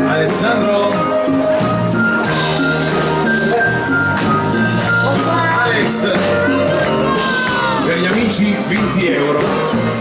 Alessandro, Alex, per gli amici 20 euro.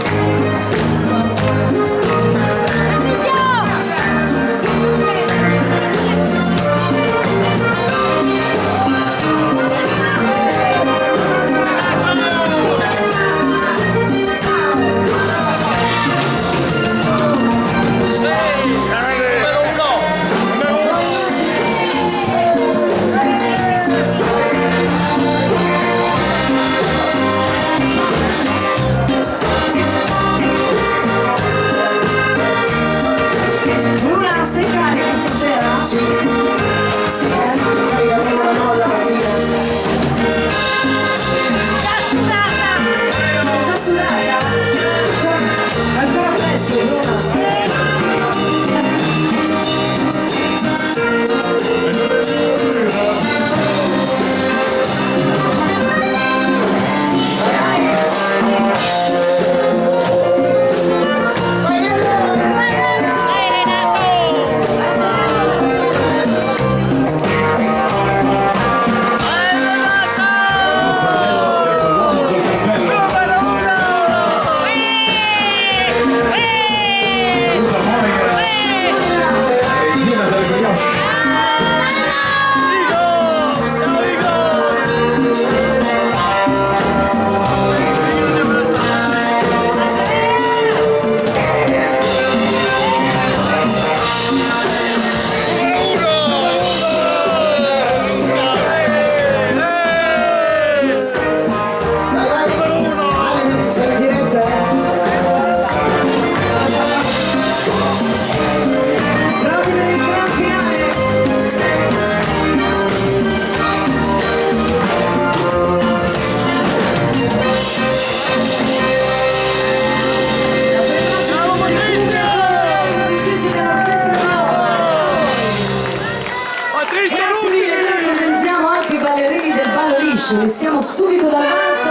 Iniziamo subito dalla base.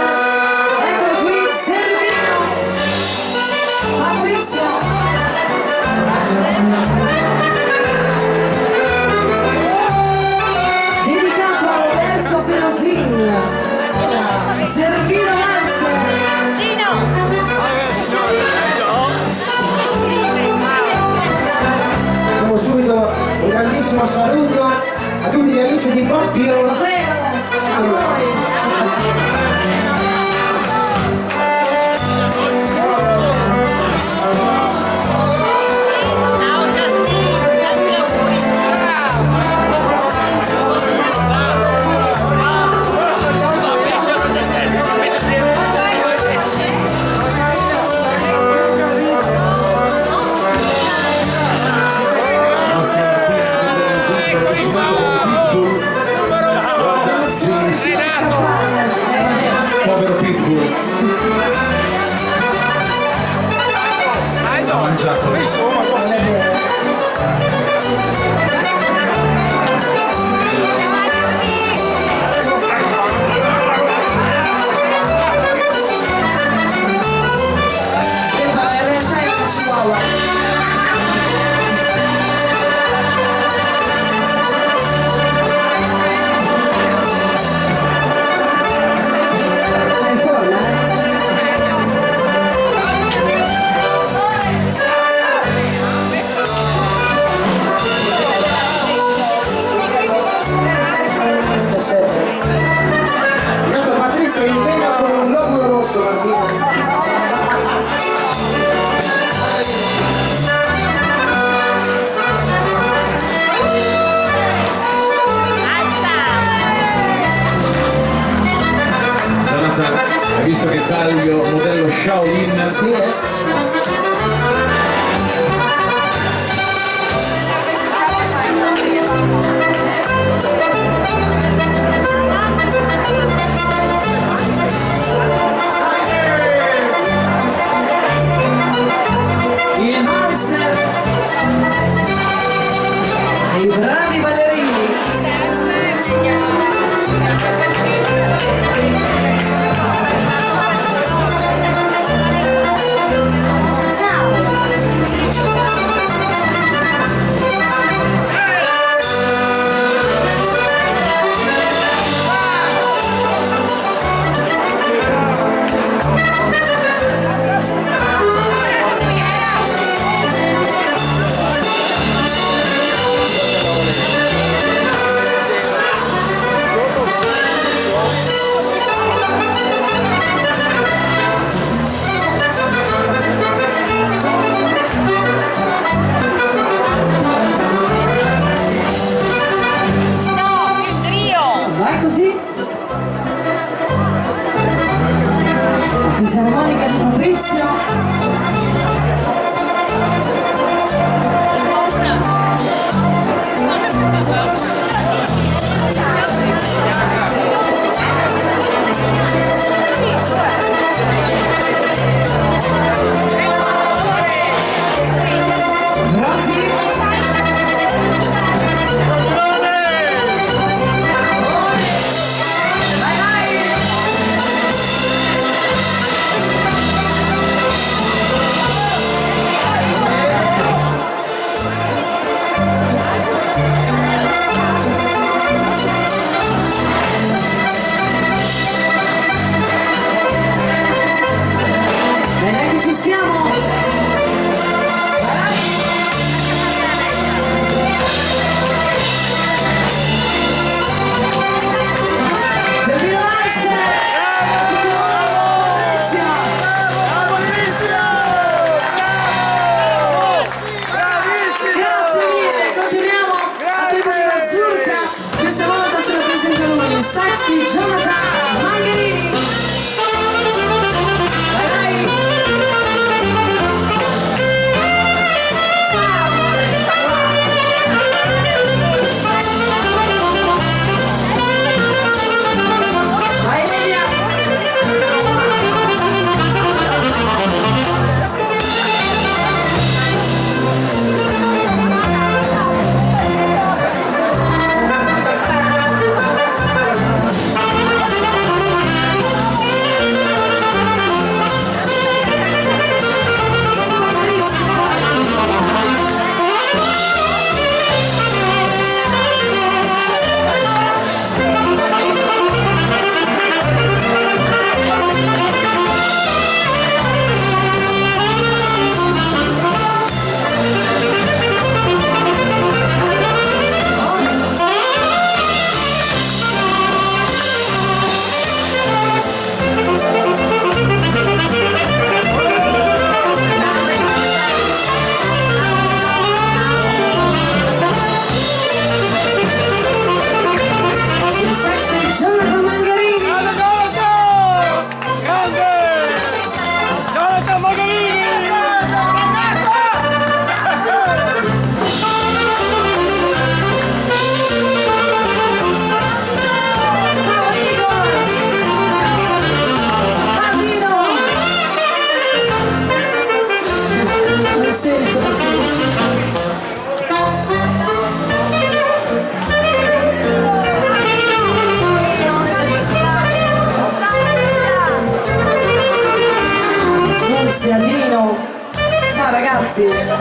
Ecco qui Servino, Patrizio, dedicato a Roberto Pelosin, Servino Valzer, Gino. Facciamo subito un grandissimo saluto a tutti gli amici di Borpio. mangiato. Non è vero. Stefano, in realtà è un chihuahua. È in forma, Il nostro Patrizio impegna con un globulo rosso, Martina. Jonathan, hai visto che taglio modello Shaolin? Sì, eh? il valzer e i bravi ballerini. Vai così. La fisarmonica di Patrizio. Pronti? Vai, vai! ragazzi.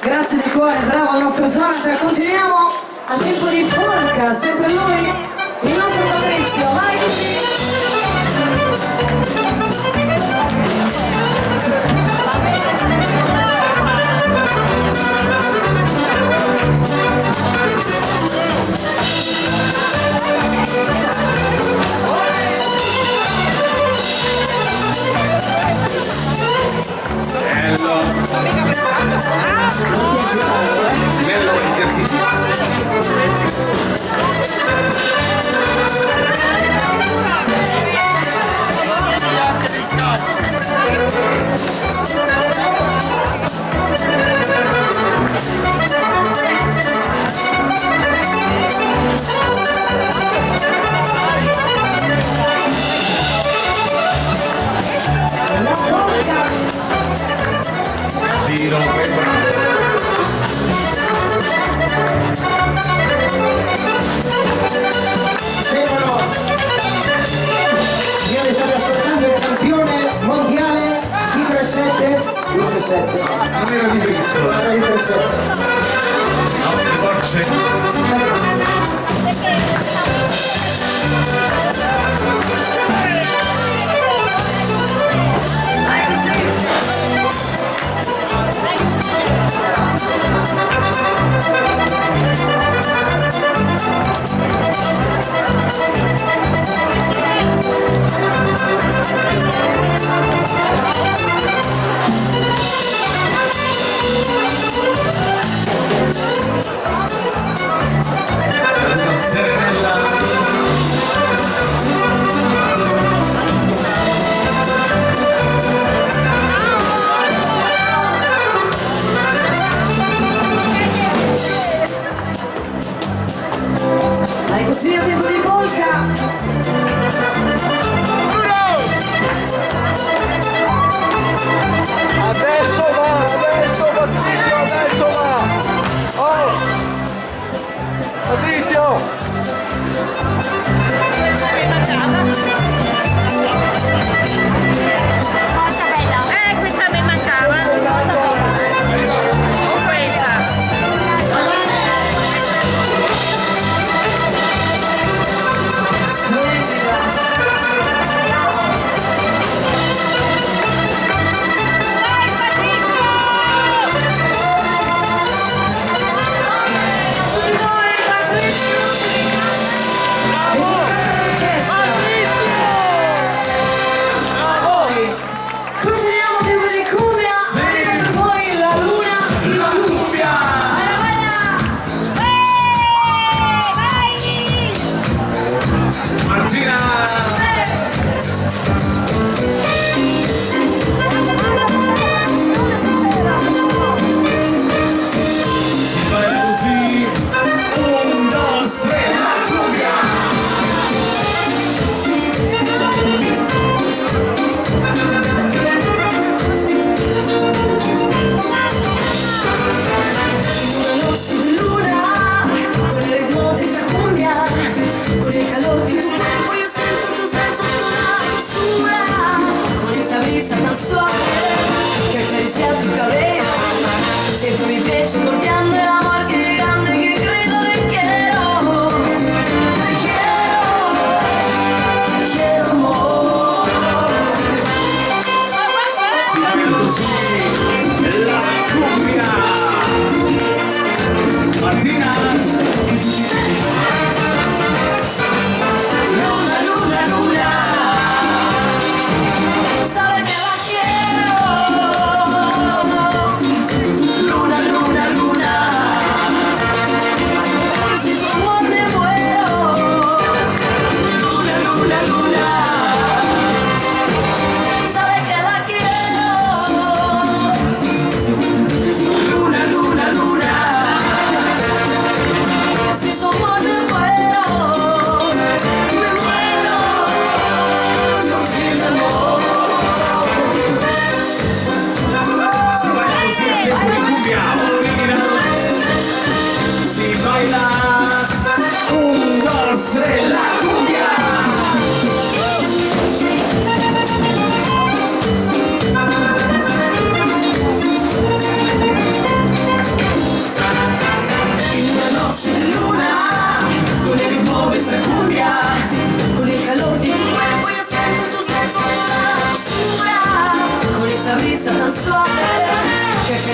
Grazie di cuore, bravo al nostro Jonathan. Continuiamo al tempo di polka, sempre lui, il nostro Patrizio, vai così! Bello Giro, Signore, state ascoltando il campione mondiale di 3-7. non era di Bristol, Era di 3-7. no, forse.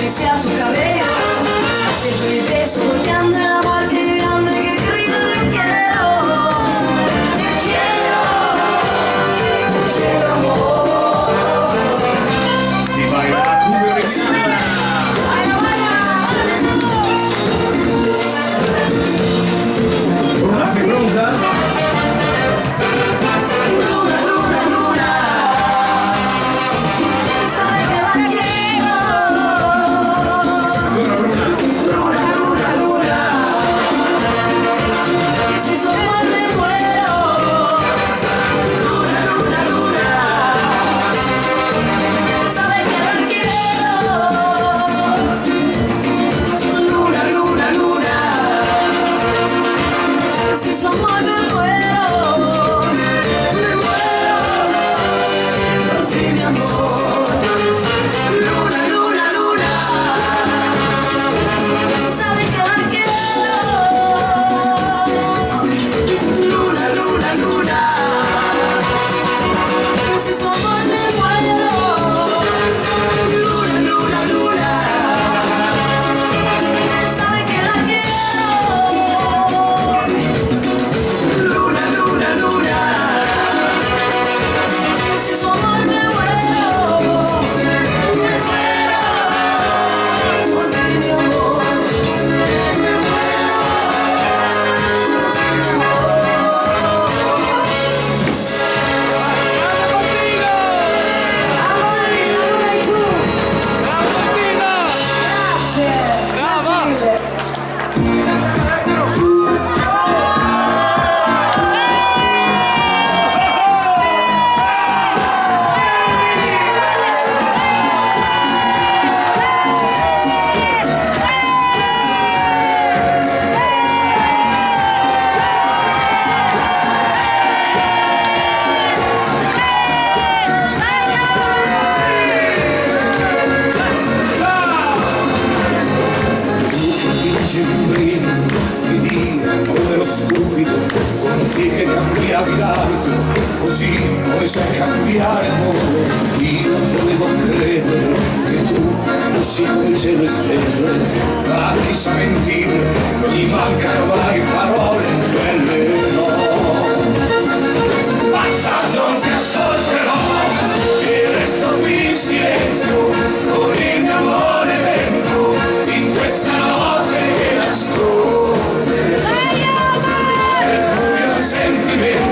acaricia tu cabello, siento mi pecho porque anda el amor que grande que grita te quiero, amor. Si baila la cumbia mexicana. Bruna, sei pronta? Così come sai cambiare amore, io volevo credere che tu fossi quel cielo e stelle, ma chi sa mentire, non gli mancano mai parole belle, no. Basta, non ti ascolterò, e resto qui in silenzio, con il mio amore dentro, in questa notte che nasconde, è un sentimento,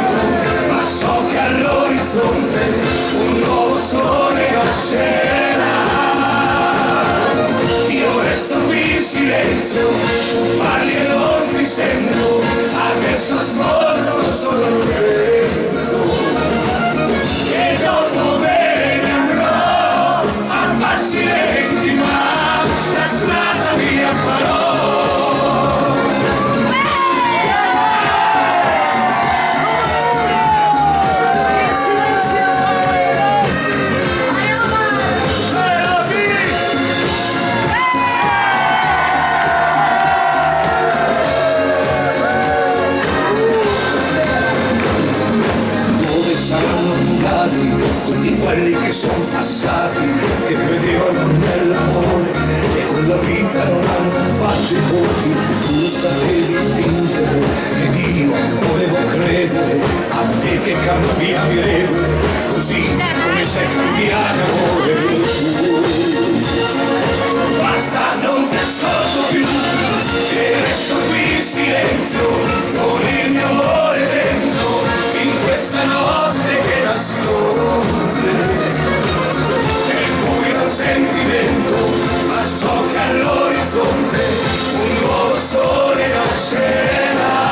ma so che all'orizzonte un nuovo sole nascerà. Io resto qui in silenzio, parli e non ti sento, adesso ascolto solo il vento. E dopo me ne andrò a passi lenti, ma la strada mia farò. Saranno andati tutti quelli che sono passati, che credevano nell'amore e con la vita non hanno fatto i conti. Tu lo sapevi fingere ed io volevo credere a te che cambiavi regole, così come sei cambiato amore tu. Basta, non ti ascolto più, e resto qui in silenzio, con il mio amore dentro, in questa notte che nasconde. È buio un sentimento, ma so che all'orizzonte un nuovo sole nascerà.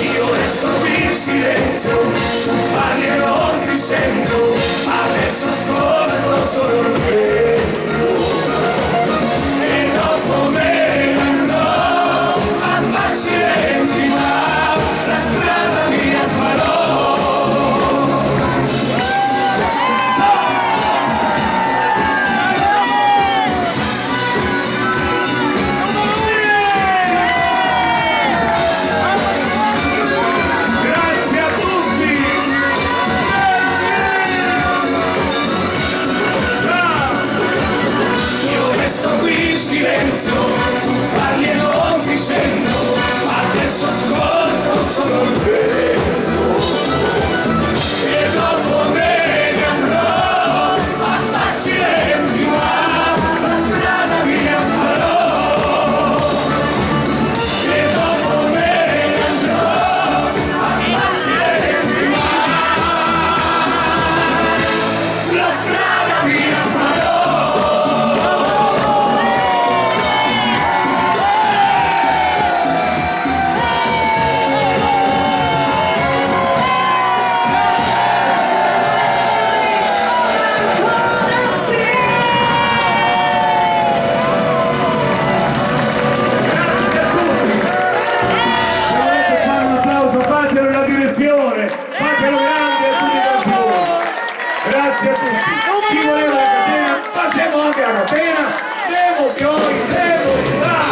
Io resto qui in silenzio, parli e non ti sento, adesso ascolto solo il vento. E dopo me ne andrò a passi lenti, ma la strada mia farò. Grazie a tutti. Simone, fatelo grande a tutti i campioni. Grazie a tutti. Chi voleva la catena, passiamo anche la catena. Devo Pioi, devo là.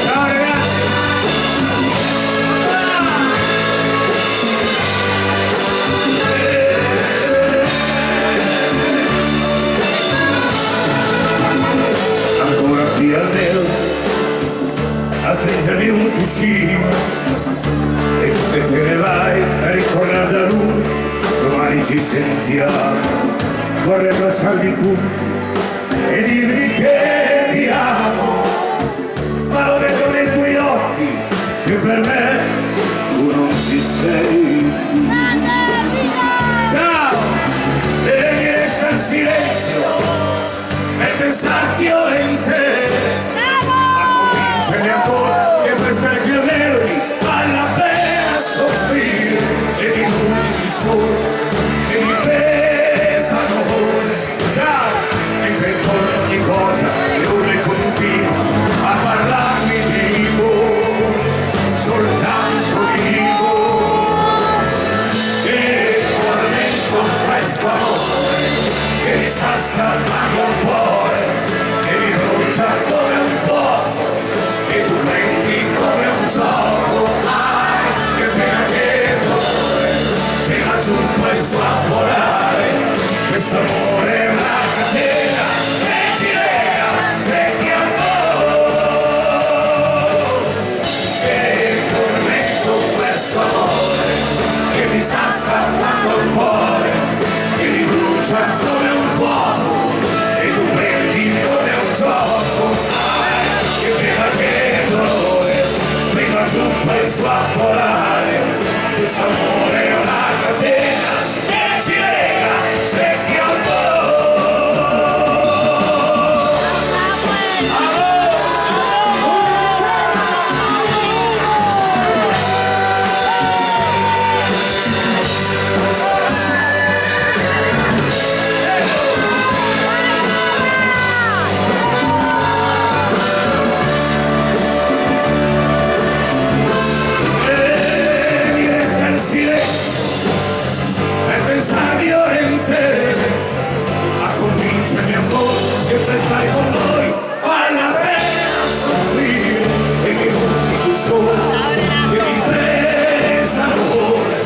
Ciao ragazzi. Ancora qui al velo a stringermi un cuscino e te ne vai a ritornare da lui, domani ci sentiamo. Vorrei abbracciarmi tu e dirmi che mi amo, ma lo vedo nei tuoi occhi che per me tu non ci sei. Ciao! E mi resta il silenzio e pensarti ora in te, a convincermi ancora che questa è più melody vale la pena soffrire, e di tutti i soli che mi pesano ora. Ciao! E invento ogni cosa e ora continuo a parlarmi di voi, soltanto di voi, e tormento questo amore che mi sta salvando il cuore, che mi brucia come un fuoco, e tu prendi come un gioco. Ai, che pena che dolore, prima giunto e svaporare, questo amore è una catena che ci lega stretti a voi. E tormento questo amore che mi sta salvando il cuore, che mi brucia come un fuoco, e tu prendi come un gioco. Ai, che pena che dolore, prima giù puoi svaporare, questo amore è una catena che ci lega stretti a pensarmi ora in te, a convincermi ancora che per stare con noi vale la pena soffrire, e che l'unico sole che mi pesano ora,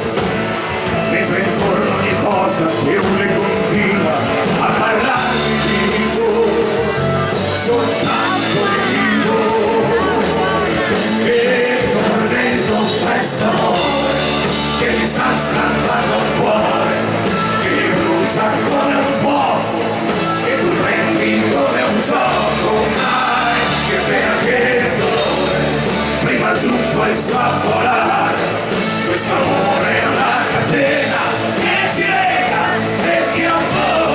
mentre intorno ogni cosa e una continua a parlarmi di voi, soltanto di voi, che tormento questo amore che mi sta stampando il cuore, che mi brucia come un fuoco, e tu prendi come un gioco. Mai, che pena che dolore, prima giù puoi svaporare, questo amore è una catena che ci lega stretti a voi.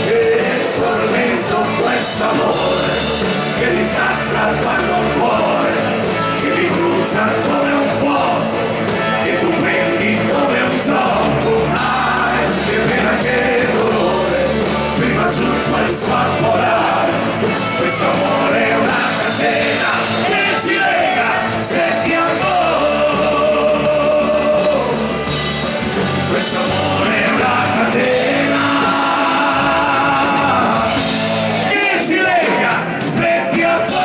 E tormento questo amore che mi sta strappando il cuore, che mi brucia come un fuoco, e tu prendi come un gioco. Ai, che pena che dolore, prima giù puoi svaporare, questo amore è una catena che ci lega stretti a voi. Questo amore è una catena che ci lega stretti a voi.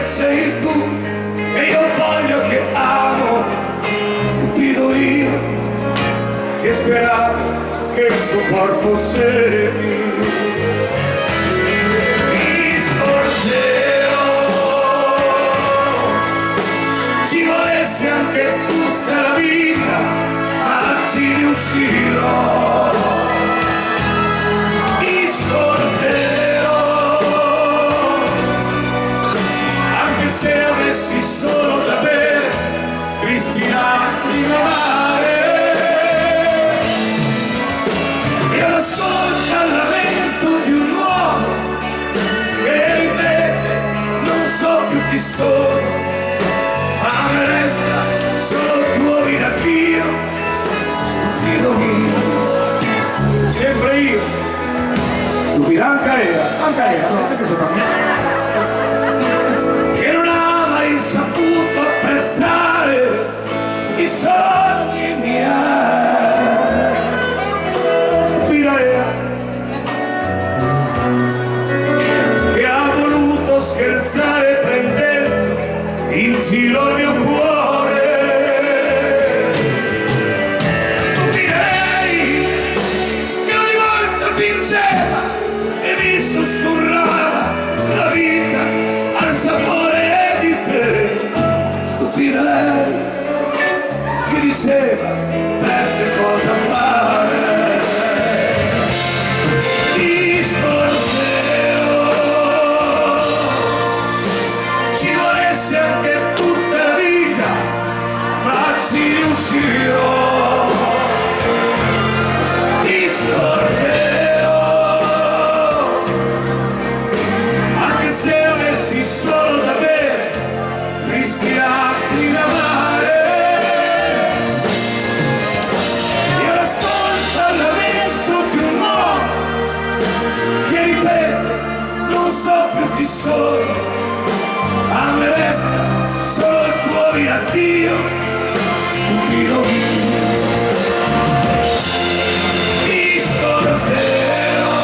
sei tu che io voglio, che amo, stupido io che speravo che il suo corpo fosse mio. Mi scorderò, ci volesse anche tutta la vita, ma ci riuscirò. Mi scorderò, anche se avessi solo da bere, Cristina di mare. E ascolta il lamento di un uomo che ripete, non so più chi sono, ma me resta solo il tuo viraggio, stupido mio, sempre io, stupido anche era, che non ha mai saputo apprezzare i sogni miei. Stupida era, che ha voluto scherzare prendendo in giro il mio cuore. Stupida lei, che ogni volta vinceva e mi sussurrava la vita al sapore di te. Stupida lei, che diceva perde cosa fare. Ti scorderò, ci volesse anche tutta la vita, ma ci riuscirò. Ti scorderò, anche se avessi solo da bere, Cristina di mare. E ascolta il lamento di un uomo che ripete, non so più chi sono, a me resta solo il tuo addio, stupido mio. Ti scorderò.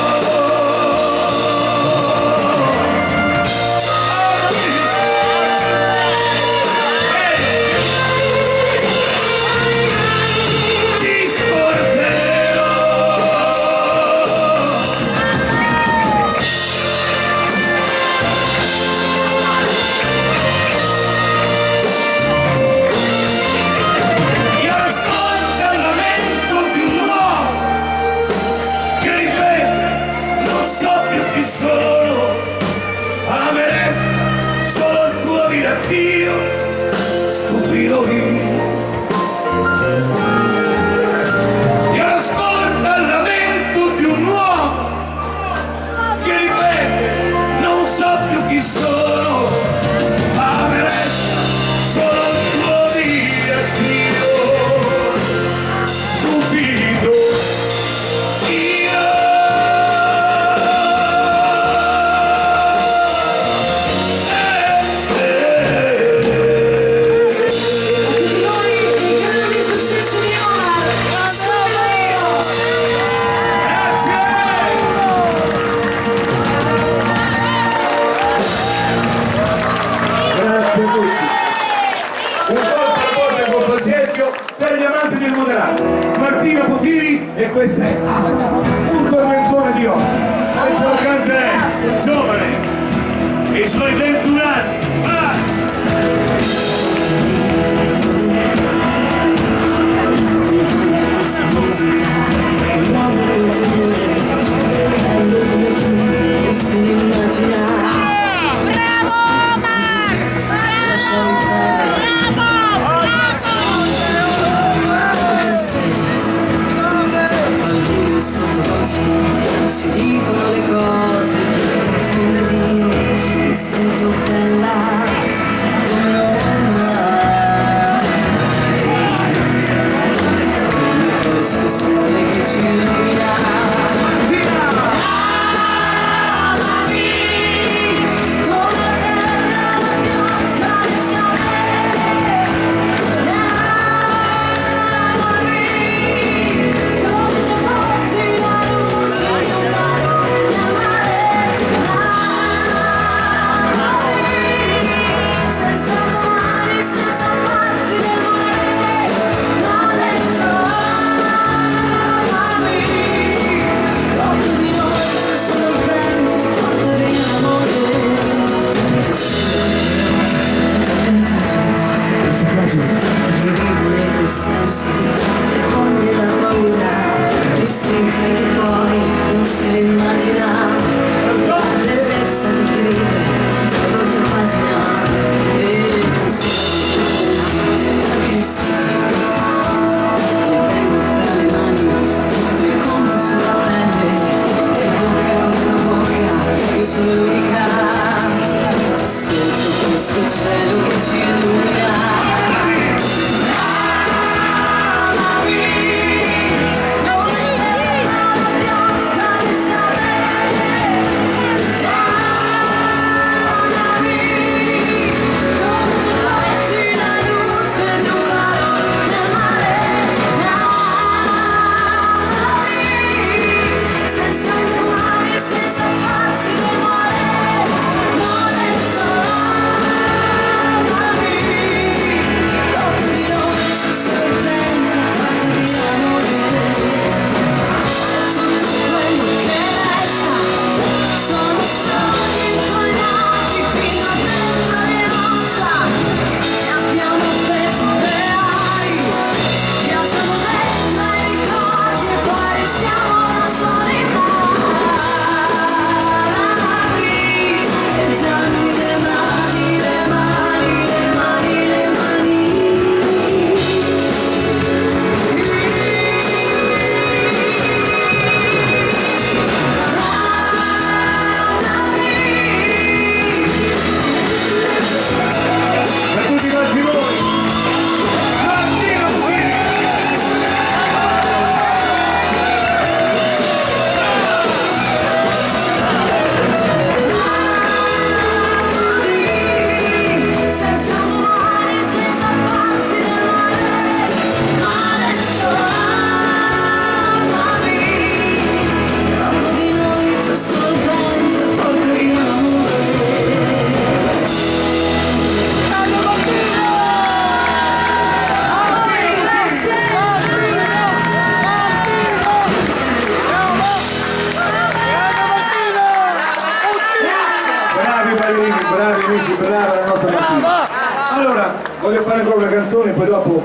Ti scorderò. Io ascolto il lamento di un uomo che ripete, non so più chi sono, ma me resta solo il tuo viraggio, stupido io. Io ascolto il lamento di un uomo che ripete, non so più chi sono, ma me resta solo il tuo viraggio, stupido io. Tutti noi, i grandi successi di Omar, stupido io. Grazie a tutti. Un colpo al bordo e colpo al cerchio per gli amanti del moderato. Martina Potiri, e questa è un tormentone di oggi. E ce lo canta lei, giovane, e i suoi 21 anni. Vai! Questa musica è un nuovo cultore, bello come tu, nessuno immagina. Lasciami fare. Al buio sottovoce si dicono le cose più profonde di io, mi sento bella come non mai. Questo sole che ci illumina. Amami come la terra, la pioggia d'estate. Amami come se fossi la luce di un faro nel mare. Amami questo cielo che ci illumina. Bravi amici, brava la nostra Martina. Allora, voglio fare ancora una canzone, poi dopo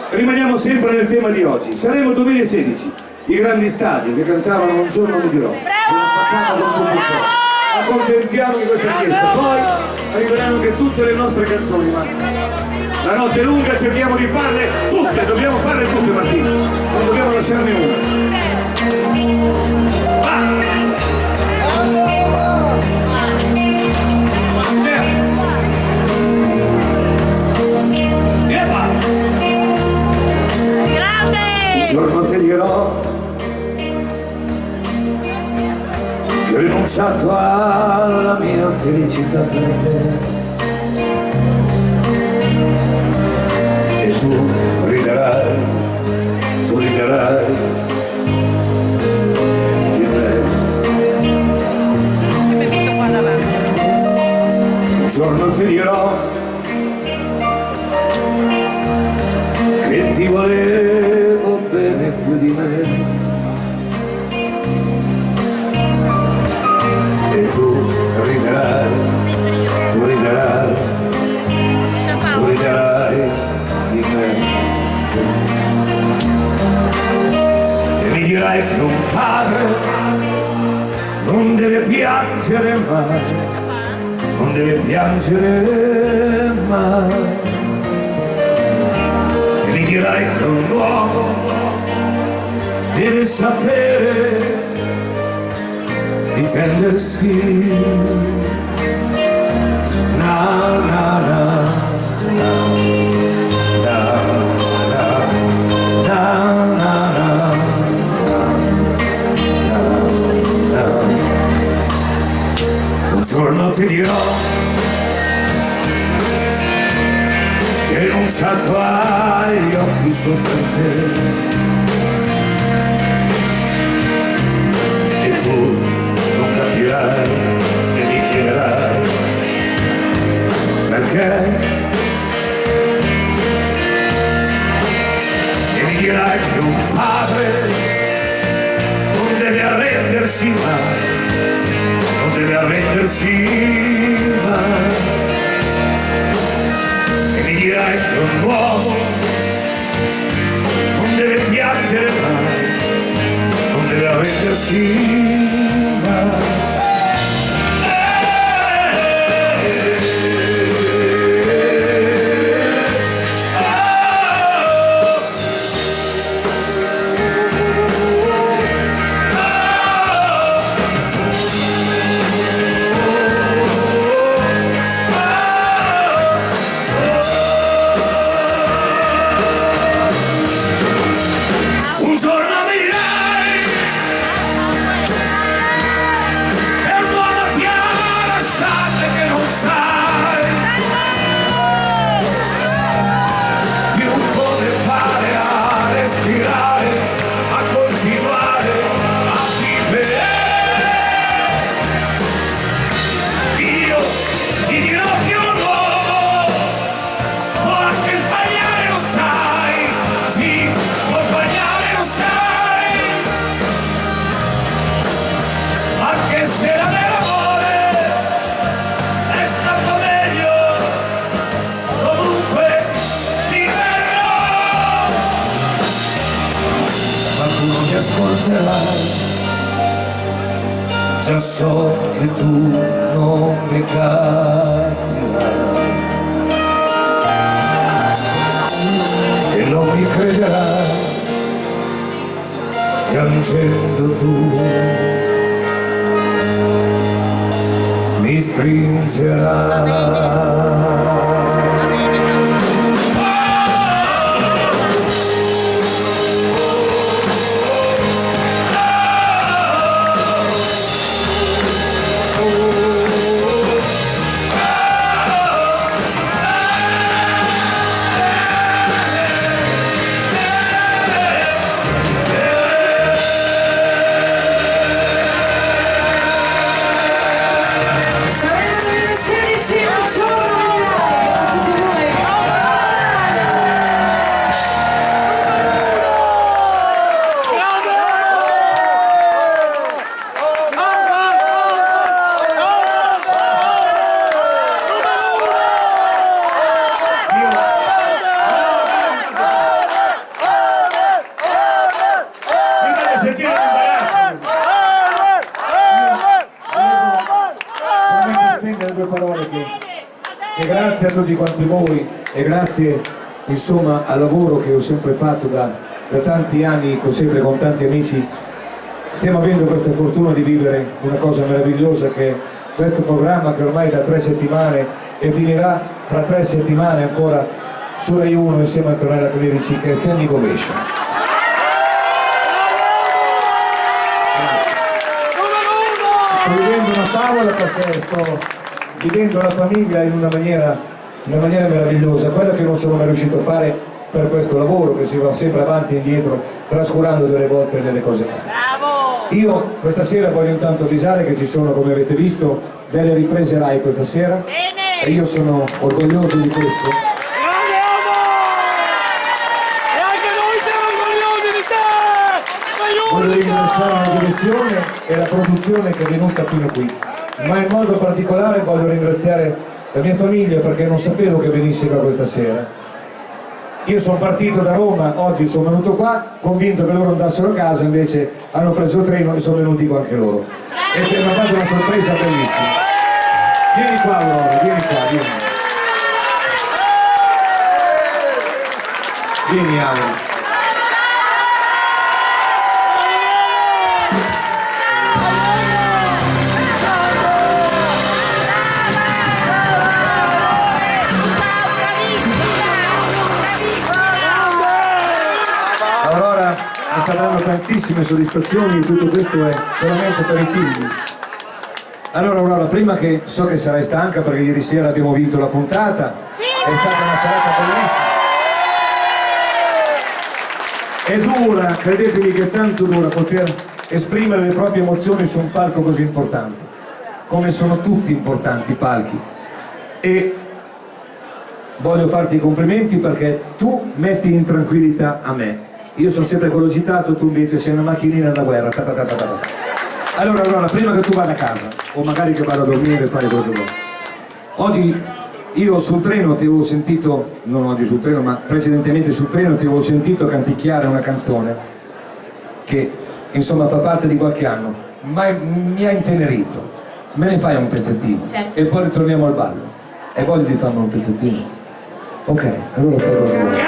rimaniamo sempre nel tema di oggi. Saremo 2016, i grandi stadi che cantavano Un giorno mi dirò. Una facciata con tutto il cuore. Accontentiamo di questa fiesta. Poi arriveranno anche tutte le nostre canzoni, ma la notte è lunga, cerchiamo di farle tutte, dobbiamo farle tutte, Martina. Non dobbiamo lasciarne una. Un giorno ti dirò che ho rinunciato alla mia felicità per te e tu riderai di me. Un giorno ti dirò che ti volevo bene più di me e tu riderai di me e mi dirai che un padre non deve piangere mai, non deve piangere mai. Mi dirai che un uomo deve sapere difendersi. Na na na na na na na na na na. Un giorno ti dirò che hai rinunciato agli occhi su per te e tu non capirai e mi chiederai perché e mi dirai che un padre non deve arrendersi mai, non deve arrendersi mai. Mi dirai che un uomo non deve piangere mai, non deve arrendersi mai. già so che tu non mi capirai e non mi crederai piangendo tu mi stringerai. E grazie a tutti quanti voi e grazie insomma al lavoro che ho sempre fatto da tanti anni, sempre con tanti amici, stiamo avendo questa fortuna di vivere una cosa meravigliosa che è questo programma che ormai da 3 settimane e finirà tra 3 settimane ancora su Rai 1 insieme a Antonella Clerici, che è Standing Ovation. Sto vivendo una favola perché sto vivendo la famiglia in una maniera meravigliosa, quello che non sono mai riuscito a fare per questo lavoro, che si va sempre avanti e indietro, trascurando delle volte delle cose male. Io questa sera voglio intanto avvisare che ci sono, come avete visto, delle riprese Rai questa sera. Bene. E io sono orgoglioso di questo. E anche noi siamo orgogliosi di te! Voglio ringraziare la direzione e la produzione che è venuta fino a qui, ma in modo particolare voglio ringraziare la mia famiglia perché non sapevo che venisse qua questa sera. Io sono partito da Roma, oggi sono venuto qua convinto che loro andassero a casa, invece hanno preso il treno e sono venuti qua anche loro, e mi ha fatto una sorpresa bellissima. Vieni qua Aurora, vieni qua, vieni. Vieni Aurora. Mi sta dando tantissime soddisfazioni e tutto questo è solamente per i figli. Allora Aurora, prima che so che sarai stanca perché ieri sera abbiamo vinto la puntata, è stata una serata bellissima. È dura, credetemi che è tanto dura poter esprimere le proprie emozioni su un palco così importante, come sono tutti importanti i palchi. E voglio farti i complimenti perché tu metti in tranquillità a me. Io sono sempre quello agitato, tu invece sei una macchinina da guerra. Allora, prima che tu vada a casa, o magari che vada a dormire e fare quello che vuoi. Oggi io sul treno ti avevo sentito, non oggi sul treno, ma precedentemente sul treno ti avevo sentito canticchiare una canzone che insomma fa parte di qualche anno, ma mi ha intenerito. Me ne fai un pezzettino? Certo. E poi ritorniamo al ballo. E voglio di farmi un pezzettino? Ok, allora fai quello che vuoi.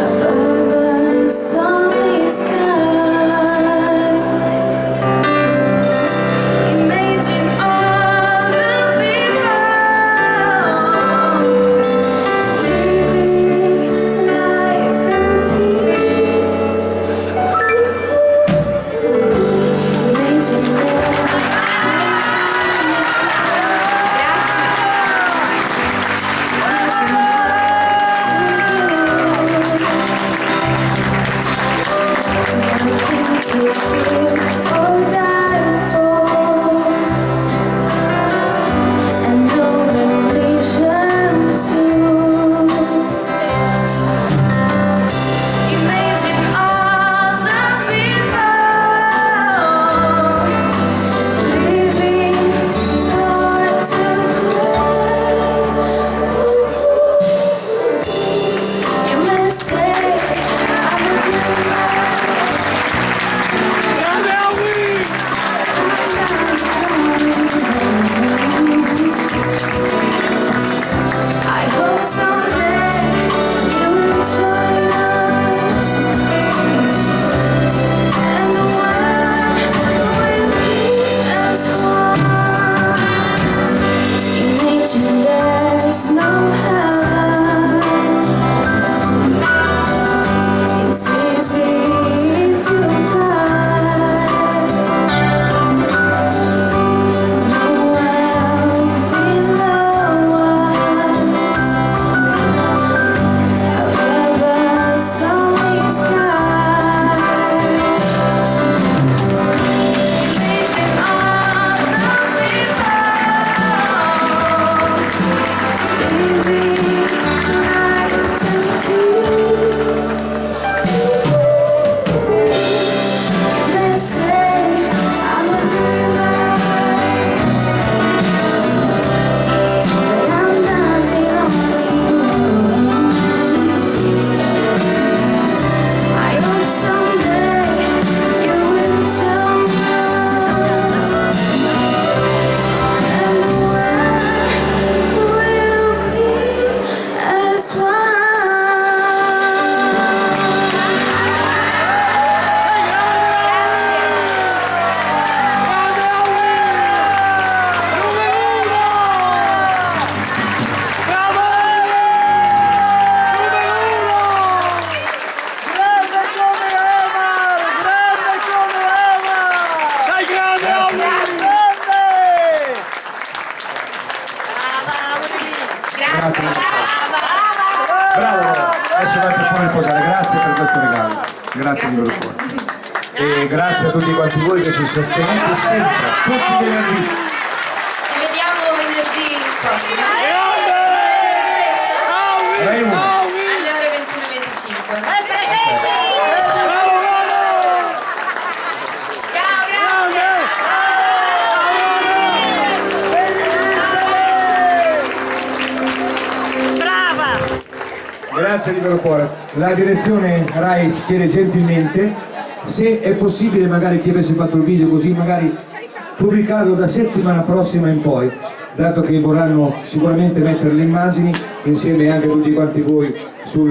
Above us, only sky. questo regalo. Grazie di vero cuore. E grazie a tutti quanti voi che ci sostenete sempre, tutti i venerdì. Ci vediamo venerdì prossimo. Rai uno. Alle ore 21:25. Ciao, grazie. Grazie di vero cuore. La direzione Rai chiede gentilmente se è possibile magari chi avesse fatto il video così magari pubblicarlo da settimana prossima in poi, dato che vorranno sicuramente mettere le immagini insieme anche a tutti quanti voi su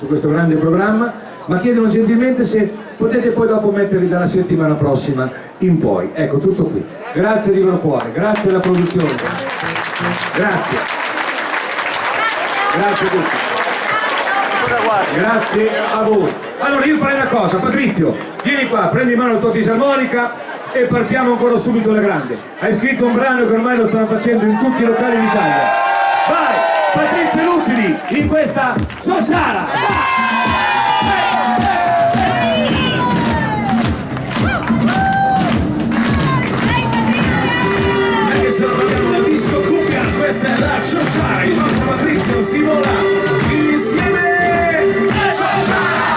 questo grande programma, ma chiedono gentilmente se potete poi dopo metterli dalla settimana prossima in poi. Ecco, tutto qui. Grazie di vero cuore, grazie alla produzione. Grazie. Grazie a tutti. Grazie a voi. Allora io farei una cosa, Patrizio, vieni qua, prendi in mano la tua fisarmonica e partiamo ancora subito alla grande. Hai scritto un brano che ormai lo stanno facendo in tutti i locali d'Italia. Vai, Patrizio Lucidi, in questa Sociara! Anche se non abbiamo la disco cumbia, questa è la Sociara, il nostro Patrizio si vola insieme. Sociara!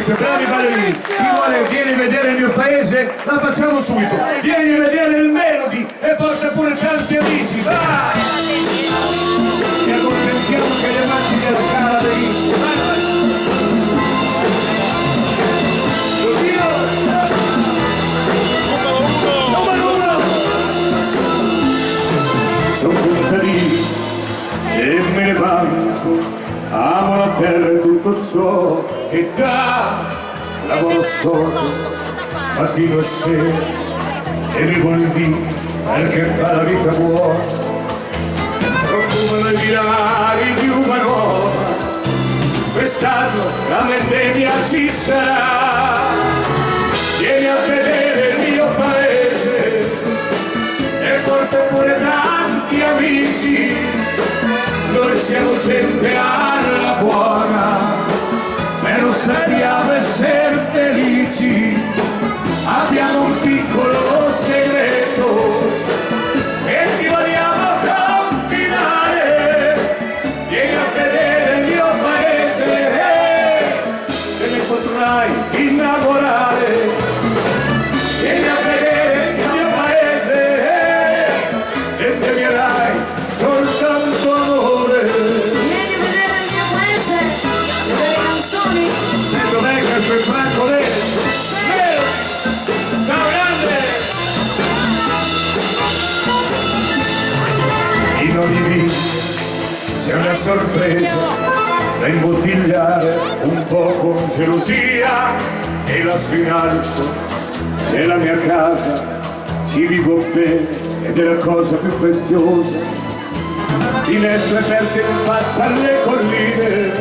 Patrizio, bravi ballerini. Chi vuole vieni a vedere il mio paese? La facciamo subito. Vieni a vedere il Melody e porta pure tanti amici, vai! Ci accontentiamo che le macchine della cara dei... Vai! Numero uno! Sono contadino e me ne vanto, amo la terra e tutto ciò che dà, lavoro solo, mattino e sera, e vivo il vino perché fa la vita buona, profumano i binari di una nuova, quest'anno la vendemmia ci sarà, vieni a vedere il mio paese e porta pure tanti amici, noi siamo gente alla buona, e non sappiamo essere felici, abbiamo un piccolo segreto e ti vogliamo confidare, vieni a vedere il mio paese e ne potrai innamorare, vieni a vedere il mio paese e te dirai soltanto amore. Vieni a vedere il mio paese, le belle canzoni. Sento venga sul Franco Vero. Ciao grande! In ogni vita c'è una sorpresa da imbottigliare un po' con gelosia e lassù in alto c'è la mia casa, ci vivo bene ed è la cosa più preziosa, finestre aperte in faccia alle colline,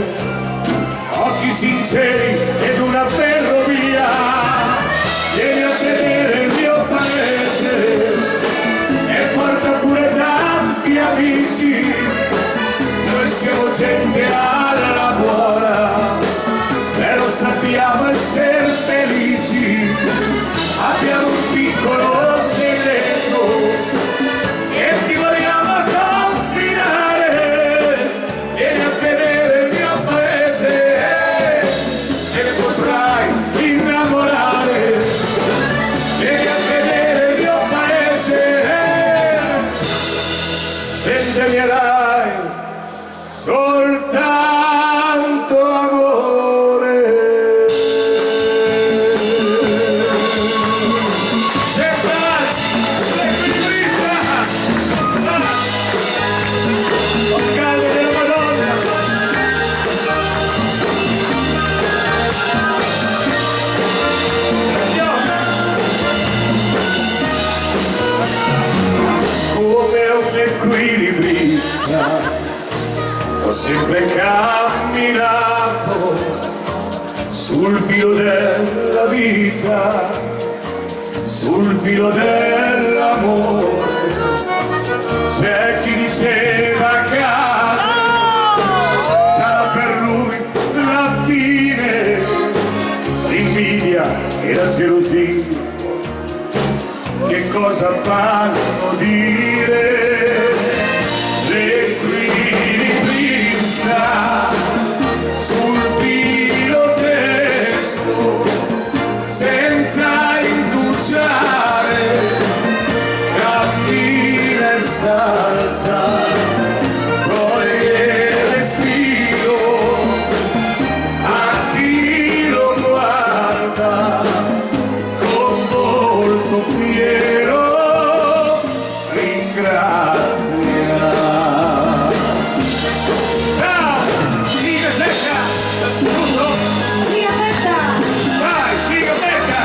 occhi sinceri ed una ferrovia, vieni a vedere il mio paese e porta pure tanti amici, noi siamo gente alla buona, però sappiamo essere felici, abbiamo un piccolo segreto e ti vogliamo confidare, vieni a vedere il mio paese e ne potrai innamorare, vieni a vedere il mio paese e indegnerai soltanto amore. Come un equilibrista ho sempre camminato sul filo della vita, sul filo dell'amore, c'è chi diceva che sarà per lui la fine, l'invidia e la gelosia che cosa fanno dire l'equilibrista sul filo teso senza indugiare cammina e salta coglie respiro a chi lo guarda con volto fiero ringrazia. Ciao! Figa secca! Tutto? Figa secca! Vai, figa secca!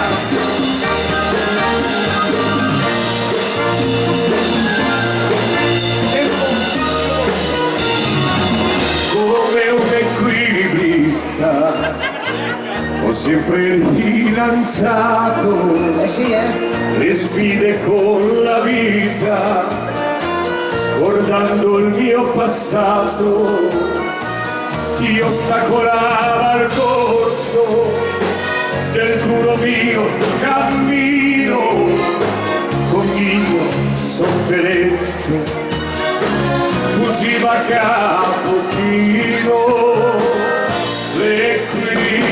Come un equilibrista ho sempre rilanciato sì, le sfide con la vita, scordando il mio passato, chi ostacolava il corso del duro mio cammino, con mio sofferente, fuggiva a capo chino, l'equilibrista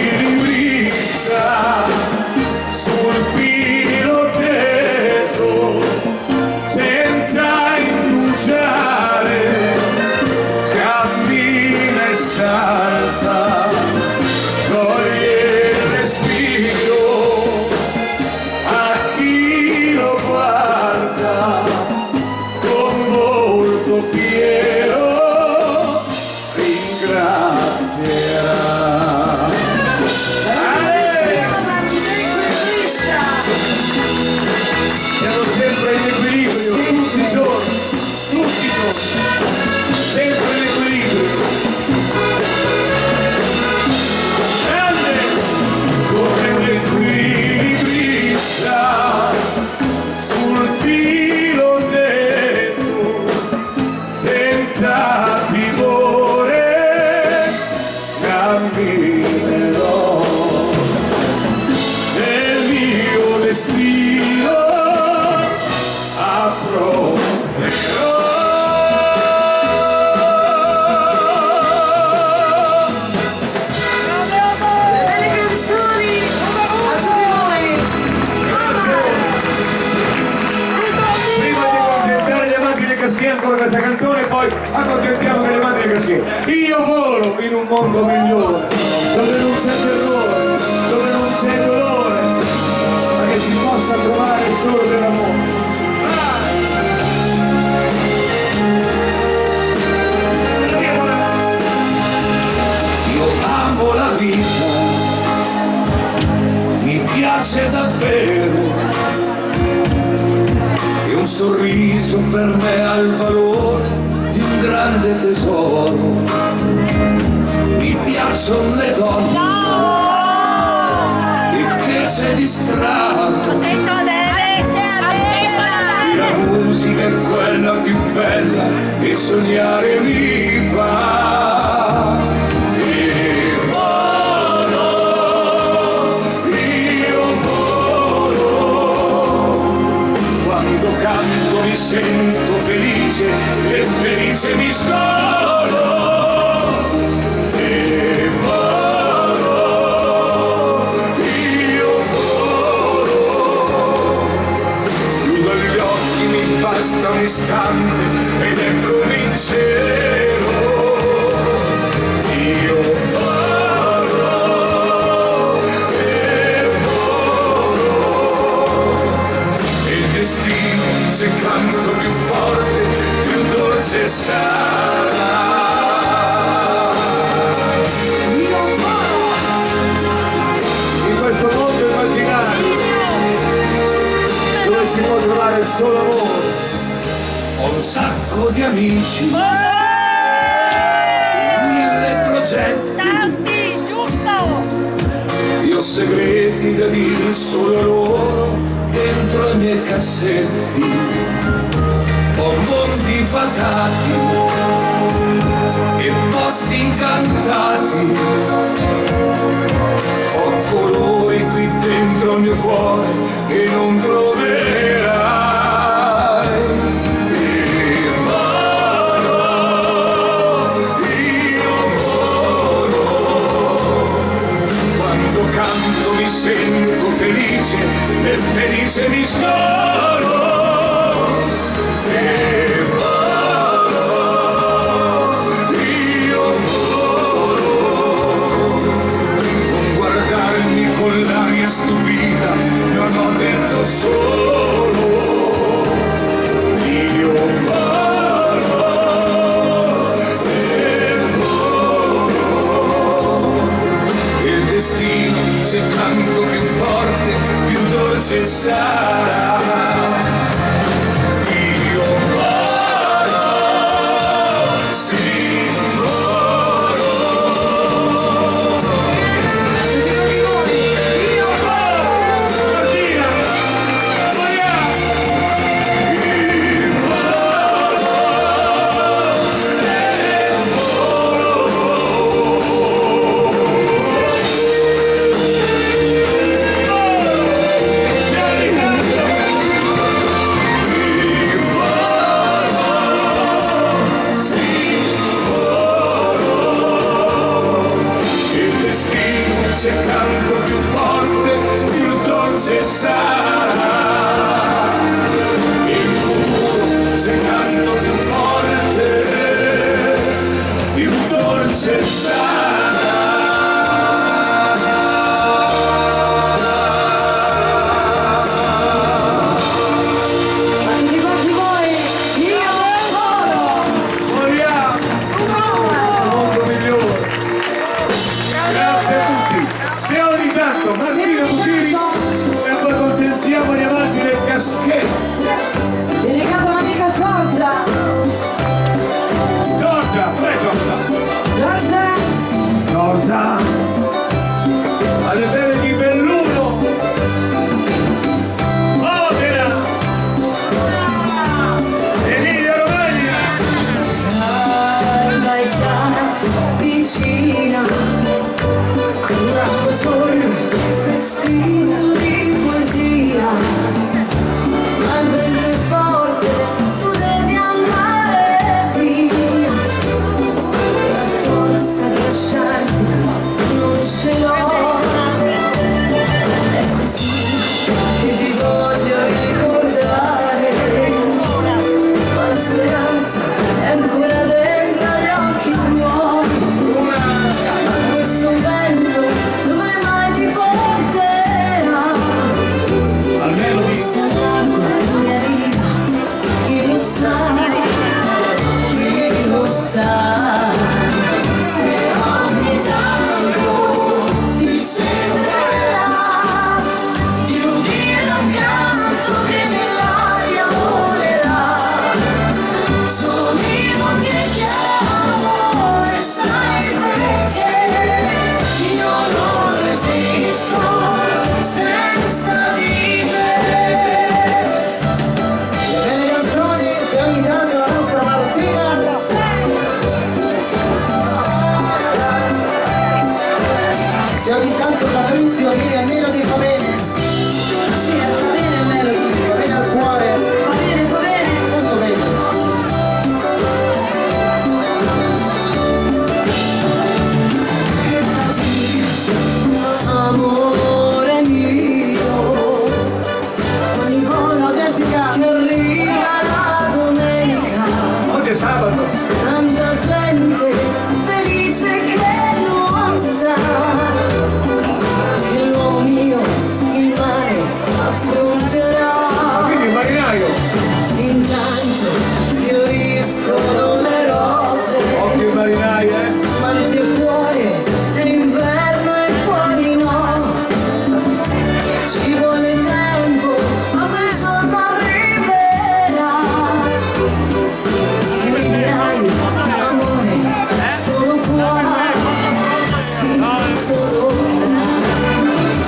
ancora questa canzone e poi accontentiamo che le mani le caschette. Io volo in un mondo migliore, dove non c'è terrore, dove non c'è dolore, ma che si possa trovare solo dell'amore. Io amo la vita, mi piace davvero, e un sorriso per me ha il valore di un grande tesoro. Mi piacciono le donne, e che c'è di strano, la musica è quella più bella e sognare mi fa. E volo, io volo, quando canto mi sento felice e felice mi scolo. E volo, io volo, chiudo gli occhi, mi basta un istante ed eccomi in cielo. Io volo e volo, e il destino se canto più forte, più dolce sarà. In questo mondo immaginario dove si può trovare solo amore. Ho un sacco di amici, mille progetti, Tanti, giusto! io ho segreti da dire solo loro dentro i miei cassetti. Ho mondi fatati e posti incantati, ho colori qui dentro il mio cuore che non troverai. E volo, io volo, quando canto mi sento felice e felice mi scolo. E volo, io volo, non guardarmi con l'aria stupida, non ho detto solo. Io volo e volo, e il destino se canto più forte, più dolce sarà. Io volo, sì, volo. Io volo, Martina, vogliamo. Io volo e se canto più forte, più dolce sarà. Il futuro, se canto più forte, più dolce sarà. A tutti quanti voi, io volo! Vogliamo un mondo migliore. Grazie a tutti. Se ogni tanto Martina Musini e poi contentiamo gli amanti del caschetto. Dedicato all'amica Giorgia! Giorgia, Giorgia. Giorgia! Giorgia. Alle belle di Belluno. Modena. Emilia Romagna. Vai già vicina, un ramo sogno vestito di poesia, ma il vento è forte, tu devi andare via, la forza di lasciarti non ce l'ho, è così che ti voglio ricordare, ma la speranza Fabrizio, vieni a Melody, fa bene. Sì, fa bene il Melody. Fa bene al cuore. Va bene, va bene. Molto bene. Amore mio, ogni volta Jessica. che arriva la domenica, Oggi è sabato. tanta gente felice che non sa che l'uomo mio il mare affronterà. Quindi il marinaio. Intanto fioriscono le rose, Occhio il marinaio, eh. ma nel mio cuore è inverno e fuori no. Ci vuole tempo, ma quel giorno arriverà. E vedrai, amore, solo qua, sì, solo ora.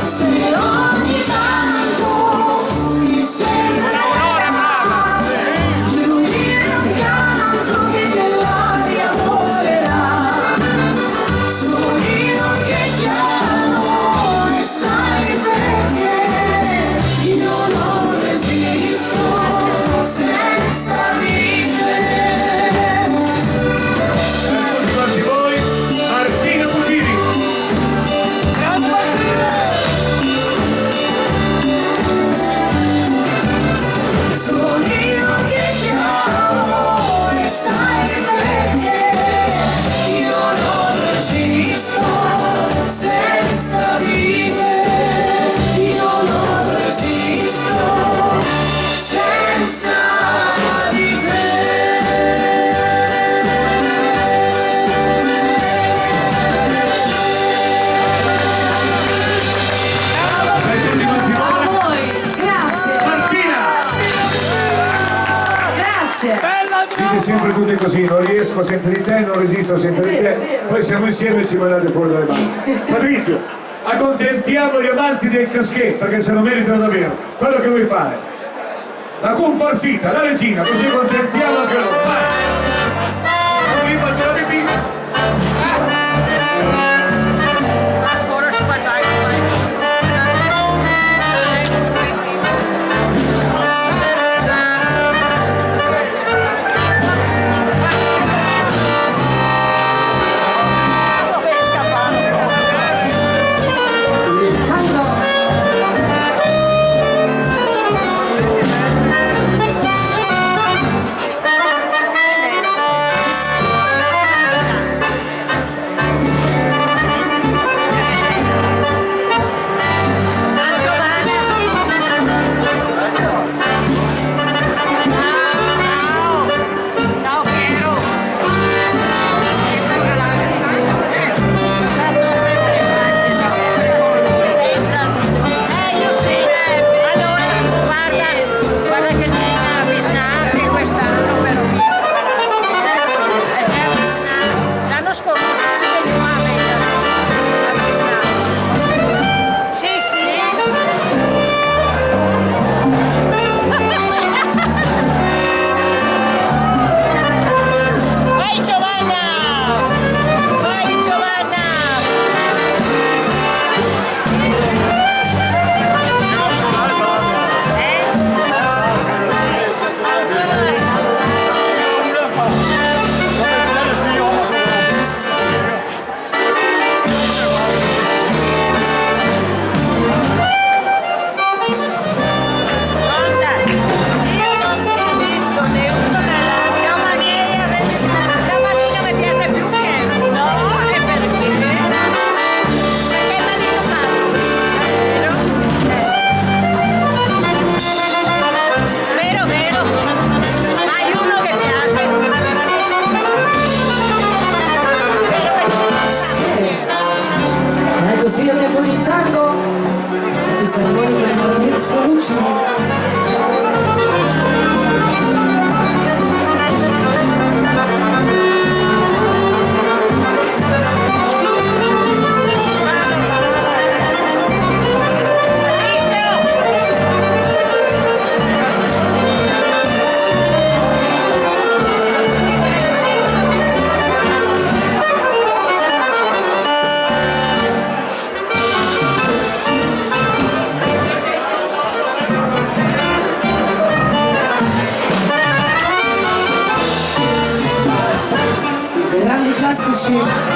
Se ogni tanto ti sembra di un pianto che nell'aria volerà, sono io che chiamo e sai perché io non resisto senza di te. Tutti quanti voi, Martina Putini. Sono io che chiamo e sai perché io non resisto senza di te. Io non resisto senza di E tutti quanti A voi, voi. Grazie. Martina. Grazie. Bella Dite sempre tutti così, non riesco senza di te, non resisto senza di È vero, te. è vero. Poi siamo insieme e ci mandate fuori dalle mani. Patrizio, accontentiamo gli amanti del casquet, perché se lo meritano davvero. Quello che vuoi fare? La comparsita, la regina, così accontentiamo anche loro. Vai! Prima c'è la pipì. ancora si fa dai. Il tango. Ciao Piero. Io sì, allora guarda che Nina bisogna anche quest'anno per l'anno scorso si veniva a vendere sì vai Giovanna! Vai Giovanna! Guarda, io non capisco né uno né l'altro. La mattina mi piace più che no, e perché? Perché è marito vero? Vero, vero. Hai uno che piace. Ecco sì, a tempo di tango. Questa armonica di Maurizio Lucci. classici.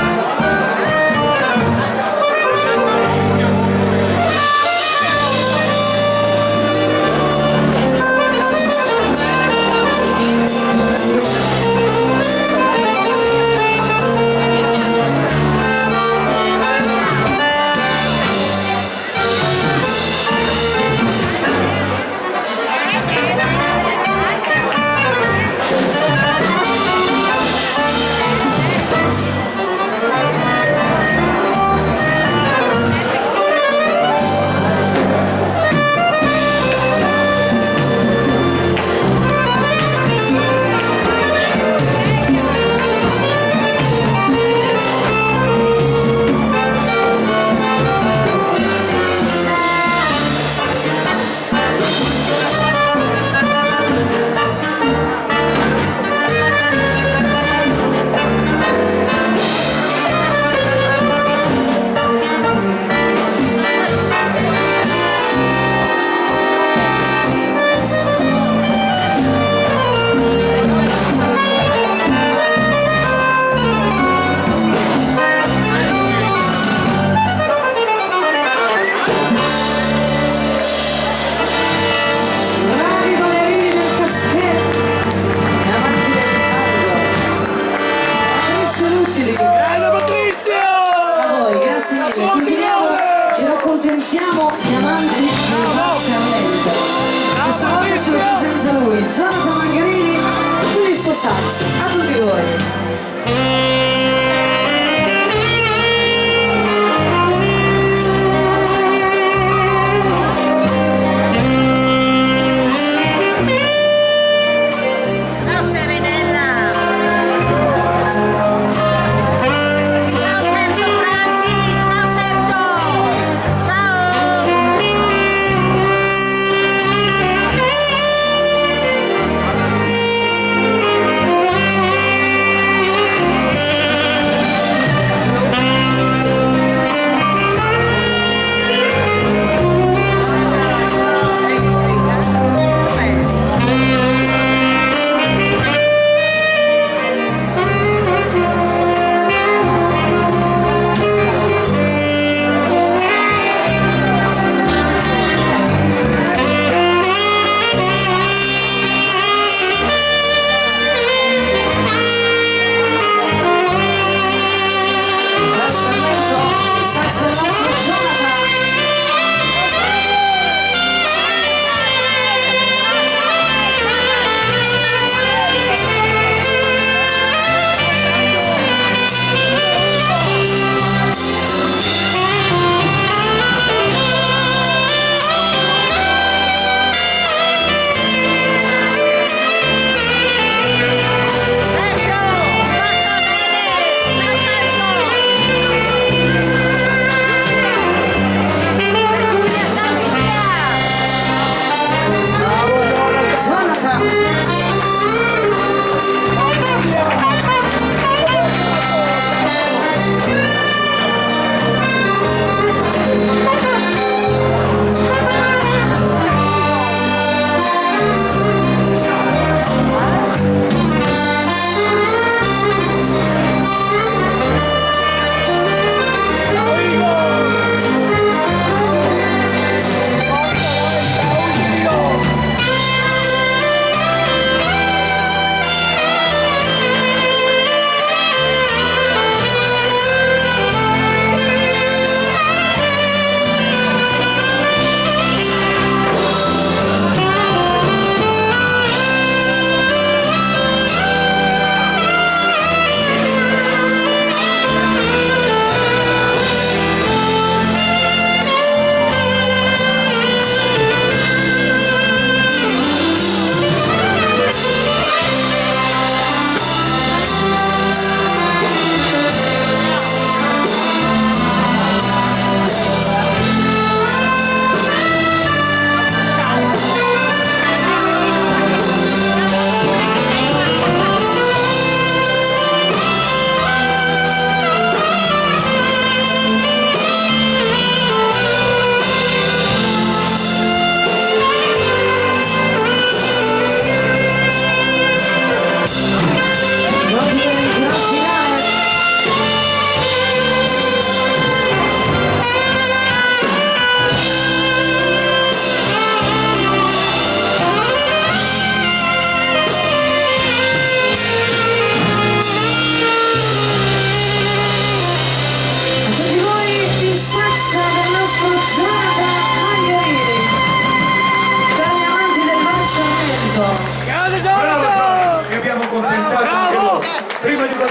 Accontentiamo gli amanti di Grazia Arlento. Questa volta ce lo presenta lui, Jonathan Mangarini, e tutti i suoi sax. A tutti voi. Ciao Sergio Franchi, ciao Sergio, ciao.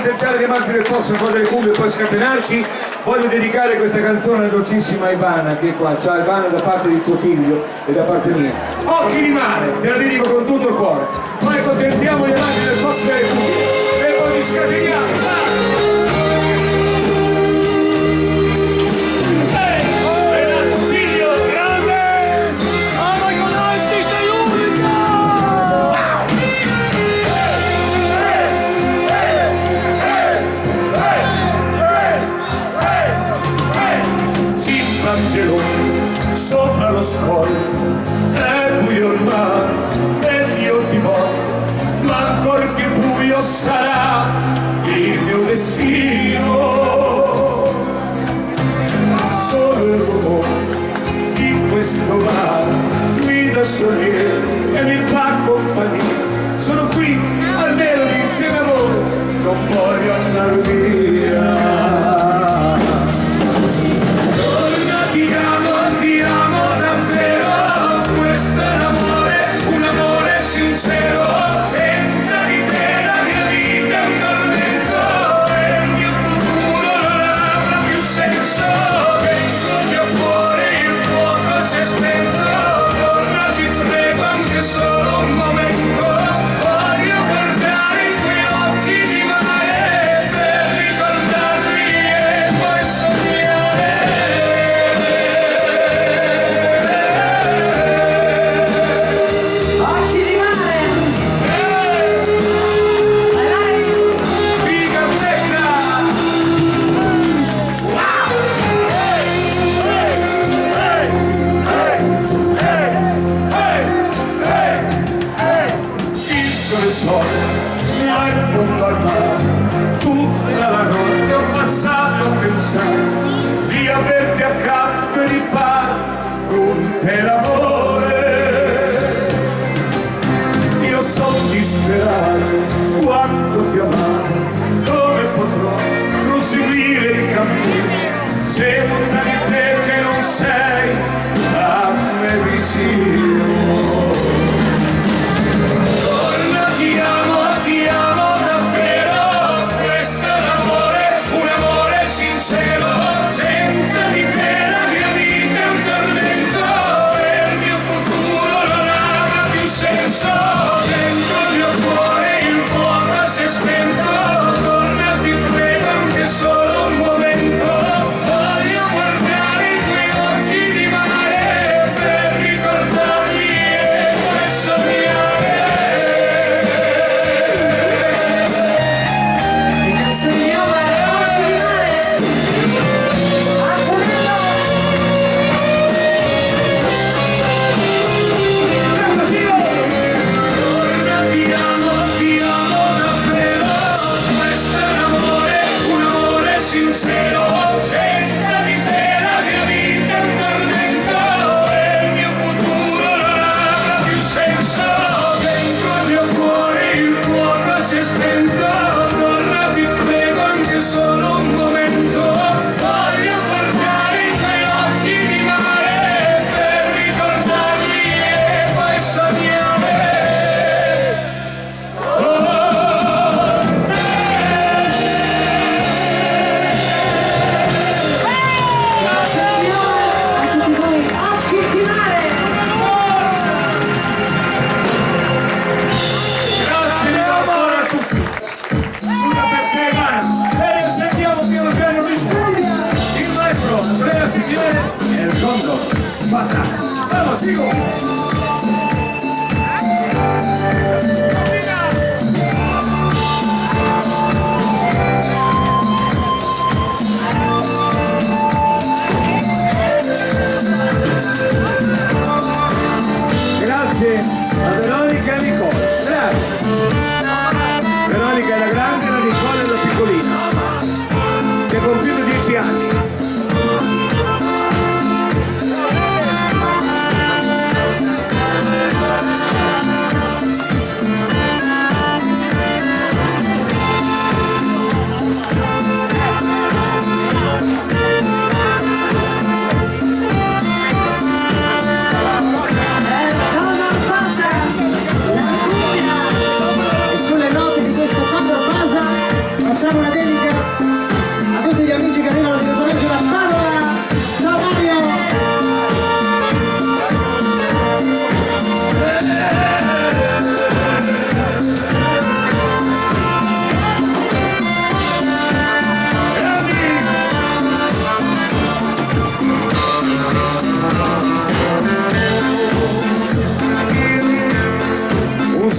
tentare di amarti nel fosso un po' delle culle e poi scatenarci, voglio dedicare questa canzone alla dolcissima Ivana che è qua. Ciao Ivana, da parte di tuo figlio e da parte mia. Occhi di mare, te la dedico con tutto il cuore. Poi contentiamo gli amanti nel fosso delle culle e poi ci scateniamo. Sopra lo scoglio è buio il mare ed io ti voglio, ma ancor più buio sarà il mio destino. Solo il rumore di questo mare mi dà sollievo e mi fa compagnia. Sono qui almeno insieme a voi, non voglio andare via. Tutta la notte ho passato a pensare di averti accanto e di fare con te l'amore. Io so disperato quanto ti amavo, come potrò proseguire il cammino senza di te che non sei a me vicino. Vamos, sigo. Grazie a Veronica e Nicola. Grazie. Veronica è la grande, la Nicola è la piccolina, che ha compiuto 10 anni.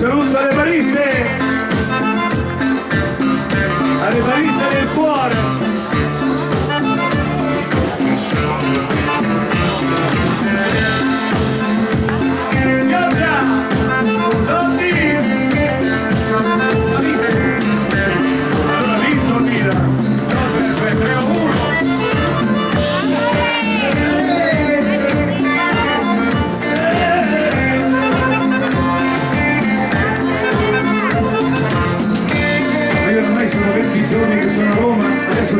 saluto alle bariste del cuore. Pioggia, soldi. Allora vinto Mira, 3-1. Sono 20 giorni che sono a Roma, adesso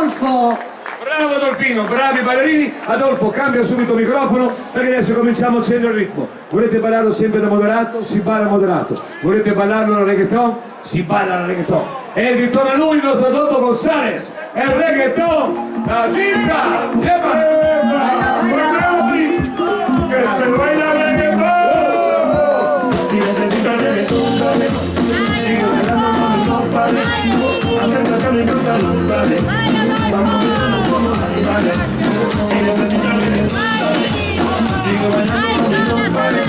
Adolfo. Bravo Adolfino, bravi ballerini. Adolfo, cambia subito microfono perché adesso cominciamo a accendere il ritmo. Volete ballarlo sempre da moderato? Si balla moderato. Volete ballarlo al reggaeton? Si balla al reggaeton. E ritorna lui, il nostro Adolfo González. È il reggaeton, la zinza. Que se baila reggaetón. Si necesitas reggaetón, dale. Sigue bailando, mami, no pare. Acércate a mi pantalón, dale. Vamos bailando como dale. Si necesitas reggaetón, dale. Sigue bailando, mami, no pare.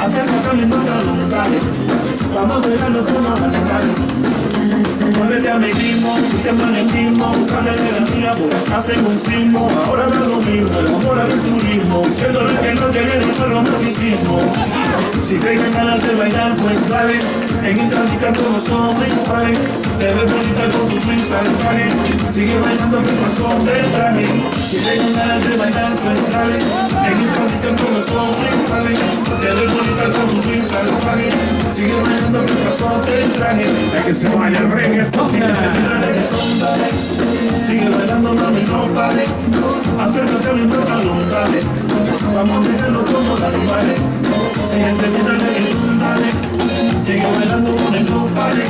Acércate a mi pantalón, dale. Vamos bailando como dale. Muévete a mi ritmo, si te magnetismo, buscando de la mía, pues hacen un sismo. Ahora no es lo mismo, el amor al turismo, diciéndole que no te viene el romanticismo. Si tengan ganas de bailar, pues dale. En Intransica todos somos iguales. Te ves bonita con tu swing salvaje. Sigue bailando que pasó del traje. Si tengan ganas de bailar, pues dale. En Intransica todos somos iguales. Te ves bonita con tu swing salvaje. Sigue bailando que pasó del traje. Es que se baila el reggaeton. Si necesitas reggaetón, dale. Sigue bailando, mami, no pare. Acércate a mi pantalón, dale. Vamos bailando como dale, vale. Si necesitas reggaetón, dale. Sigue bailando, mami, no pare.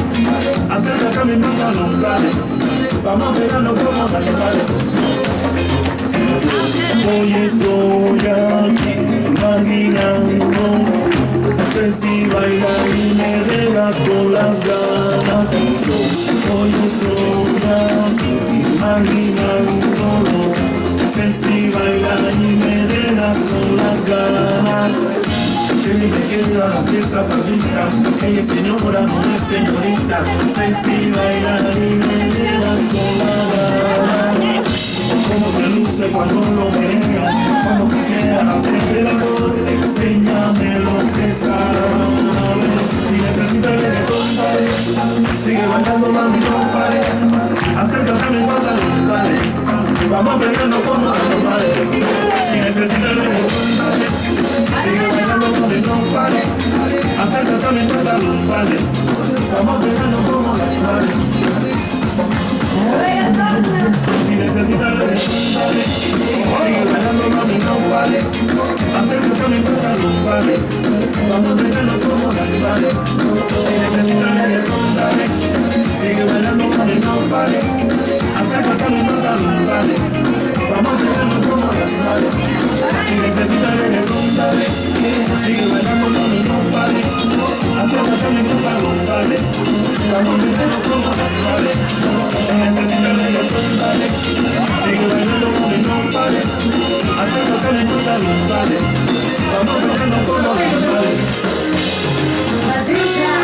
Acércate a mi pantalón, dale. Vamos bailando como dale, vale. Hoy estoy aquí imaginando. Sé si bailar y me dejas con las ganas. Hoy estoy aquí imaginando. Sé si bailar y me dejas con las ganas. Que me queda la pieza favorita. Ella es señora, no es señorita. Sé si bailar y me dejas con las ganas. Como te luce cuando lo veas. Cuando quisiera hacerte el amor, enséñame lo que sabes. Si necesitas reggaetón, dale. Sigue bailando, mami, no pare. Acércate a mi pantalón, dale. Vamos peleando como animales. Si necesitas reggaetón, dale. Sigue bailando, mami, no pare. Acércate a mi pantalón, dale. Vamos peleando como animales. Si necesitas reggaetón, dale. Sigue bailando, mami, no pare. Acércate a mi pantalón, dale. Vamos bailando como animales. Si necesitas reggaetón, dale. Sigue bailando, mami, no pare. Acércate a mi pantalón, dale. Vamos bailando como animales. Si necesitas reggaetón, dale. Sigue bailando, mami, no pare. Acércate a mi pantalón, dale. Vamos bailando como animales. Si necesitas reggaetón, dale. Sigue bailando, mami, no pare. Acércate a mi pantalón, dale. Vamos bailando como animales. La zinza.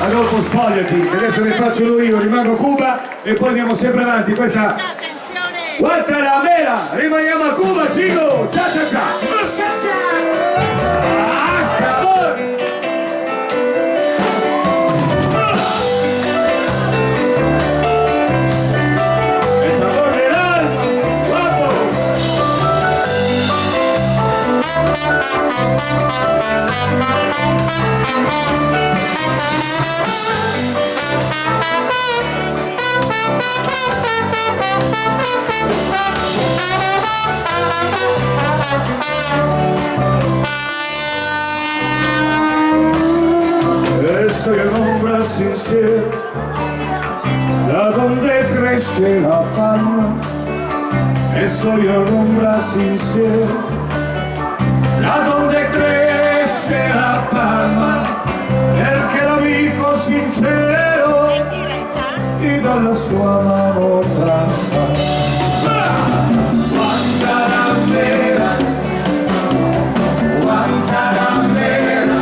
Adolfo, spogliati, adesso ne faccio io, rimango Cuba e poi andiamo sempre avanti. Questa Attenzione! Guantanamera, rimaniamo a Cuba, chico! Ciao ciao ciao! Ciao ciao. ¡Ah, sabor! El sabor del alma, guapo. Estoy en un brazo sincero, da donde crece la palma. Estoy en un brazo sincero, da donde crece la palma. El che l'amico sincero y dalla sua mano franca. Guantanamera, Guantanamera,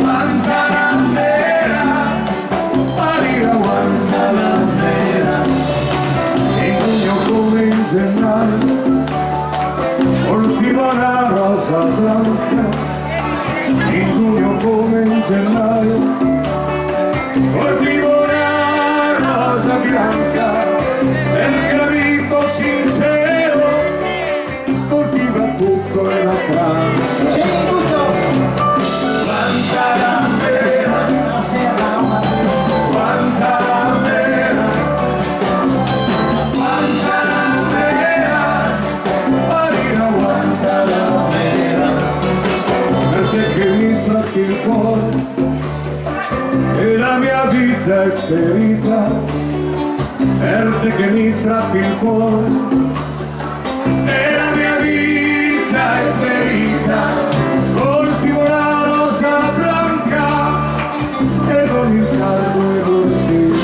Guantanamera, Maria Guantanamera. In giugno come in gennaio, coltiva una rosa blanca. In giugno come in gennaio, coltivo una rosa bianca, perché l'amico sincero coltiva tutto nella Francia. Guantanamera, cuore e la mia vita è ferita, per te che mi strappi il cuore e la mia vita è ferita, coltivo la rosa bianca e con il caldo e l'orchidea.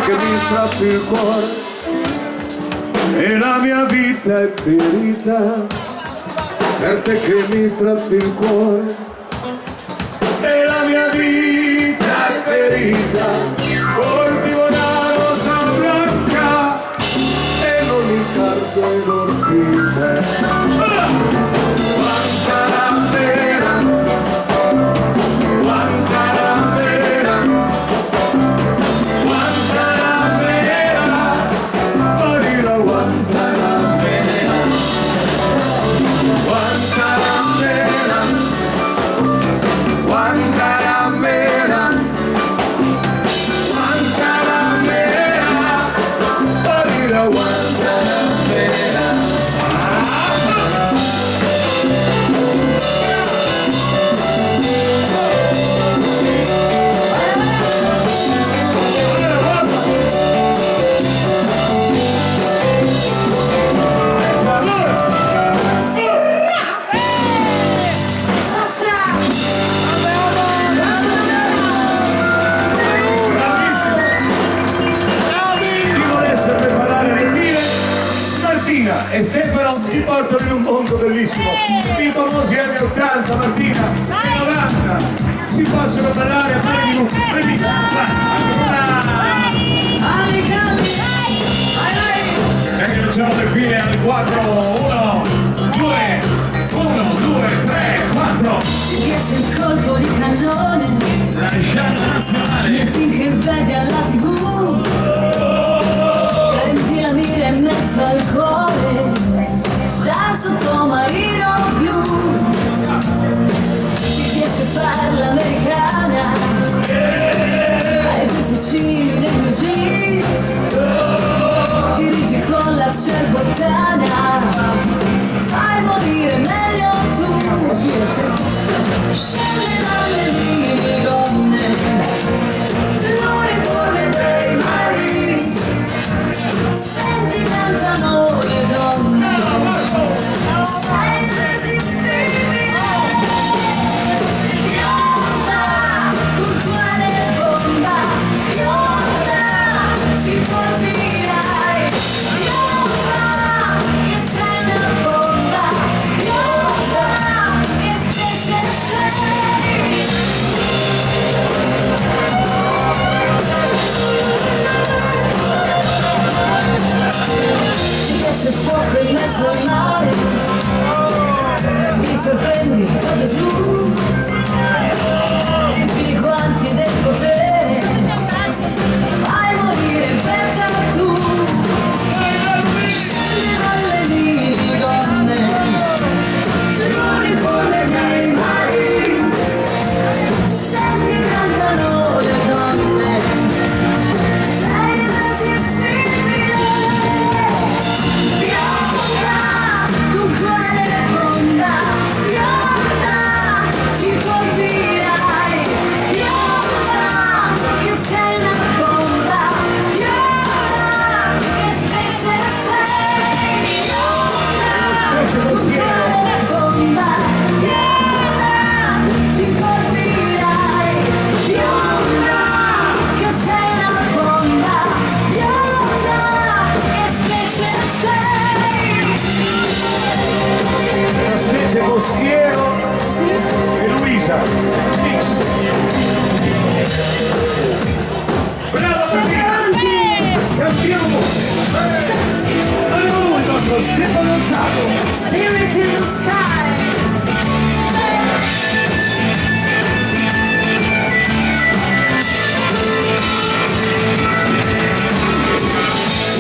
Che mi strappi il cuore e la mia vita è ferita, per te che mi strappi il cuore e la mia vita è ferita, coltivo una rosa bianca e non il cardo e l'orchidea. E Stefano ti portano in un mondo bellissimo, i famosi anni 80, Martina, e 90, si possono ballare a pari minuti, bellissimo, E cominciamo le file al 4, 1, 2, 1, 2, 3, 4. Ti piace il colpo di cannone, La Gianna Nazionale. e finché vedi alla TV prendi la mira in mezzo al cuore dal sottomarino blu. Ti piace fare l'americana, hai due fucili nei blue jeans, dirigi con la cerbottana, fai morire meglio tu. Scende dalle mie donne l'uniforme dei Marines, senti cantano le donne, sei irresistibile, bionda, con quale bomba, bionda, si colpirai, bionda, che sei una bomba, bionda, che specie sei. Ti piace il fuoco in mezzo al mare, mi sorprendi quando Elisa. Bravo Martina! Campione! Allora lui il nostro Stefano Gonzago. Spirit in the sky.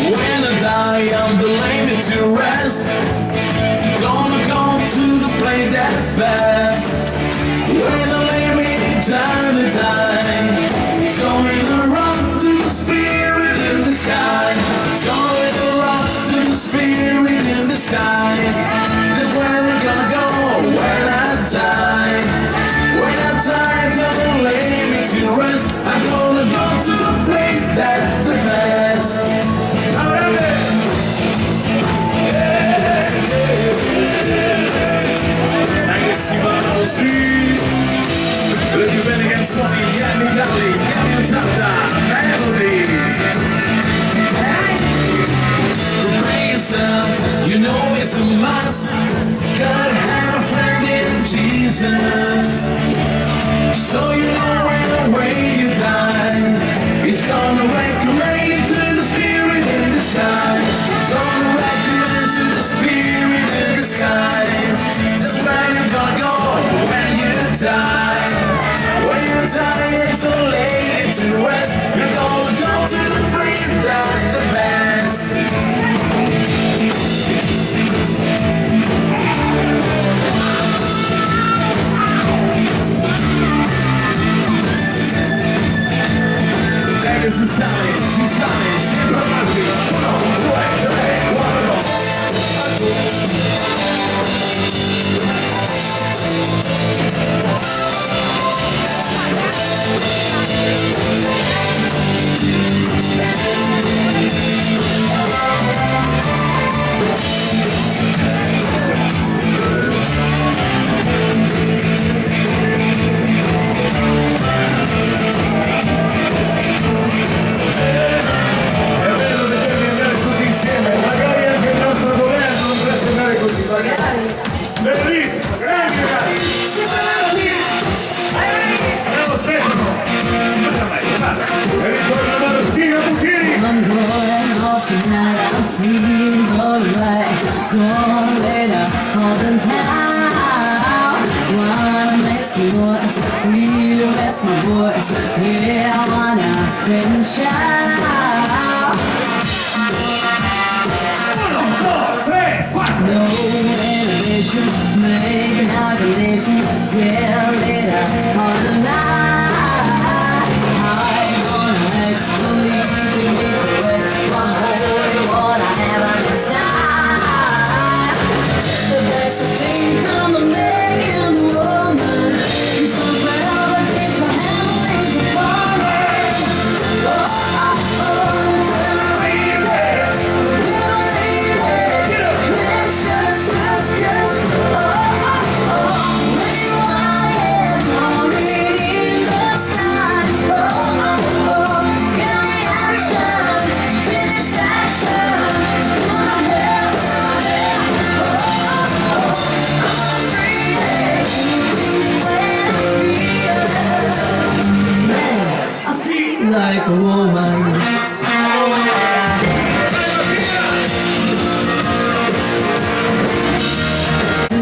When I die, I'm the lady to rest. Gonna go to the place that's best. When I lay me down to die, showing a rock to the spirit in the sky. Showing a rock to the spirit in the sky. That's where I'm gonna go when I die. When I die, gonna lay me to rest. I'm gonna go to the place that's the best. Che si va così, le più belle canzoni di anni Dali, gli anni 80, Melody. Prepare yourself, you know it's a must. Gotta have a friend in Jesus. So you know when you die, it's gonna recommend you to the spirit in the sky. It's gonna recommend to the spirit in the sky. That's where you're gonna go when you die. When you die, it's too late to rest. You're gonna go to the place that's the best. Che si sale, sempre avanti. 1, 2, 3, 4. Magari anche il nostro governo non dovesse andare così, bellissimo, grandi ragazzi! Bravo Stefano! E ritorna Martina Buttieri! I'm going off tonight, I'm feeling alright. Going up all the time. Wanna make some noise, really rest my voice. Yeah, I wanna scream and shout. 1, 2, 3, 4! No innovation, make an condition. Build it up all the night. I'm gonna exfoliate and keep it wet. One holy water, have a good time. The best thing come and make in the woman is the better but take my hand and the morning. Oh, oh, oh, turn around. Let's just, oh, oh, oh. When you want it, don't read in the sky. Oh, oh, oh, feel the action, feel its action. Come on, help, oh, oh, oh. I'm breathing, man, I feel like a woman.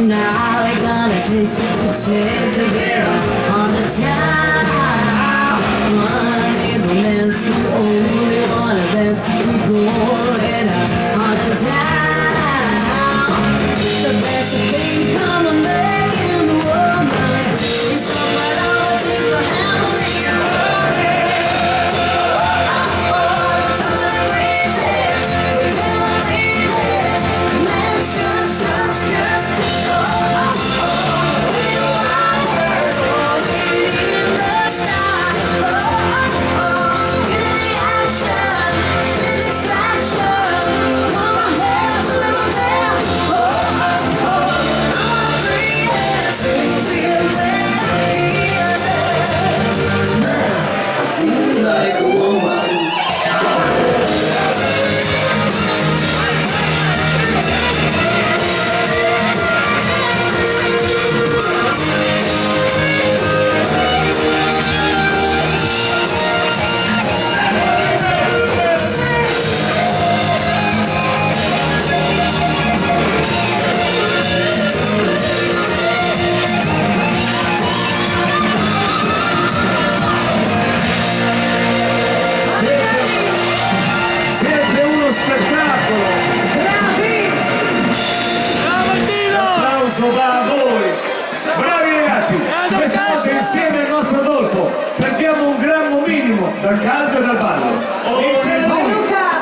Now we're gonna take the chance to get up on the town. One in the dance, only one of us. We going up on the town. The best thing come and back in the woman. We stop at all to the hammer in the morning. Oh, oh, to the breezes, we never leave it. Man, just yes. Action, feel its action. dal caldo e dal ballo. Dice lui,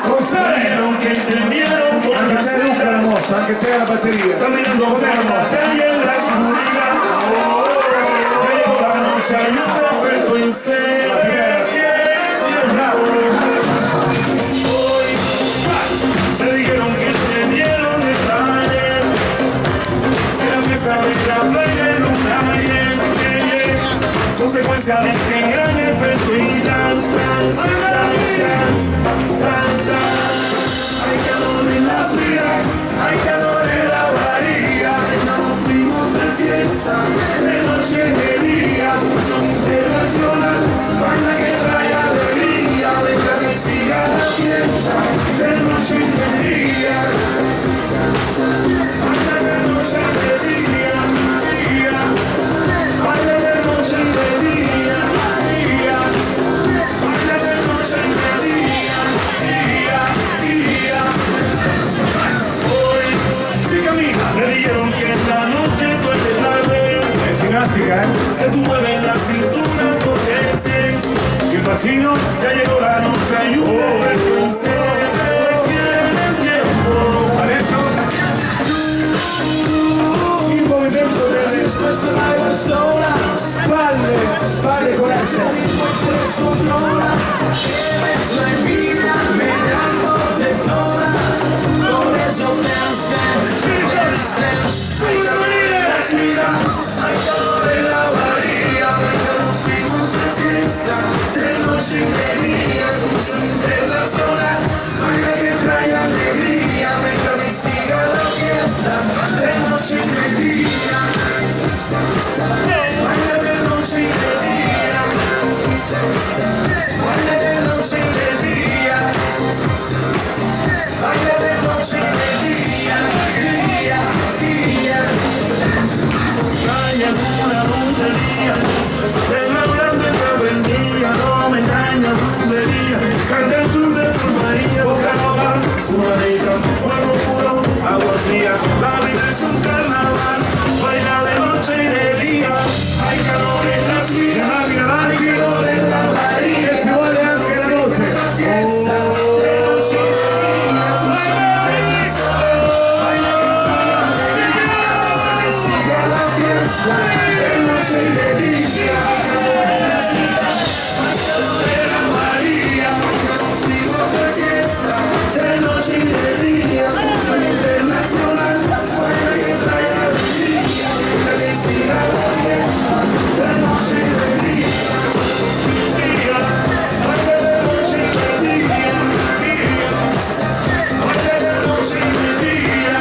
con Sare. que entendieron por Anche la te Luca la mossa, anche te la batteria. caminando por Com'è la la mossa? calle en la oscuridad. Ya llegó la noche, hay un perfecto incendio. Hoy me dijeron que entendieron detalles de la fiesta de la playa en Lunaria. Consecuencia de este gran efecto y dance, dance, dance, dance, dance. Hay calor en la ciudad, hay calor en la bahía. Nos fuimos de fiesta, de noche y de día. Son internacional, banda que trae alegría. Venga que siga la fiesta, de noche y de día. Banda de noche y de día, día. Banda de noche y de día, día. Banda de noche y de día, día, día. Hoy se camina, me dijeron que esta noche tú eres la ley. È ginnastica, Que tú mueves la cintura con el sexo. Il bacino. Ya llegó la noche, hay un perfecto incendio. Tiene tiempo. Adesso il movimento delle spalle, spalle con S. Hay calor en la bahía, venga, nos fuimos de fiesta, de noche y de día, curso internacional, baila que trae alegría, venga que siga la fiesta, de noche y de día, baila de noche y de día, baila de noche y de día, baila de noche y de día, día, día. Hay alguna brujería, de la grande que vendía, no me engañas, brujería. Sal del club de tu María, boca a boca, fumadita, fuego puro, agua fría. La vida es un carnaval, baila de noche y de día. Hay calor en la ciudad, hay calor en la bahía. Che ci vuole anche la noce. Fiesta, de noche y de día, que siga la fiesta, de noche y de día. Hay calor en la María, nos fuimos de fiesta, de noche y de día. Soy internacional, baila que trae alegría, que siga la fiesta, de noche y de día. Baila de noche y de día, baila de noche y de día,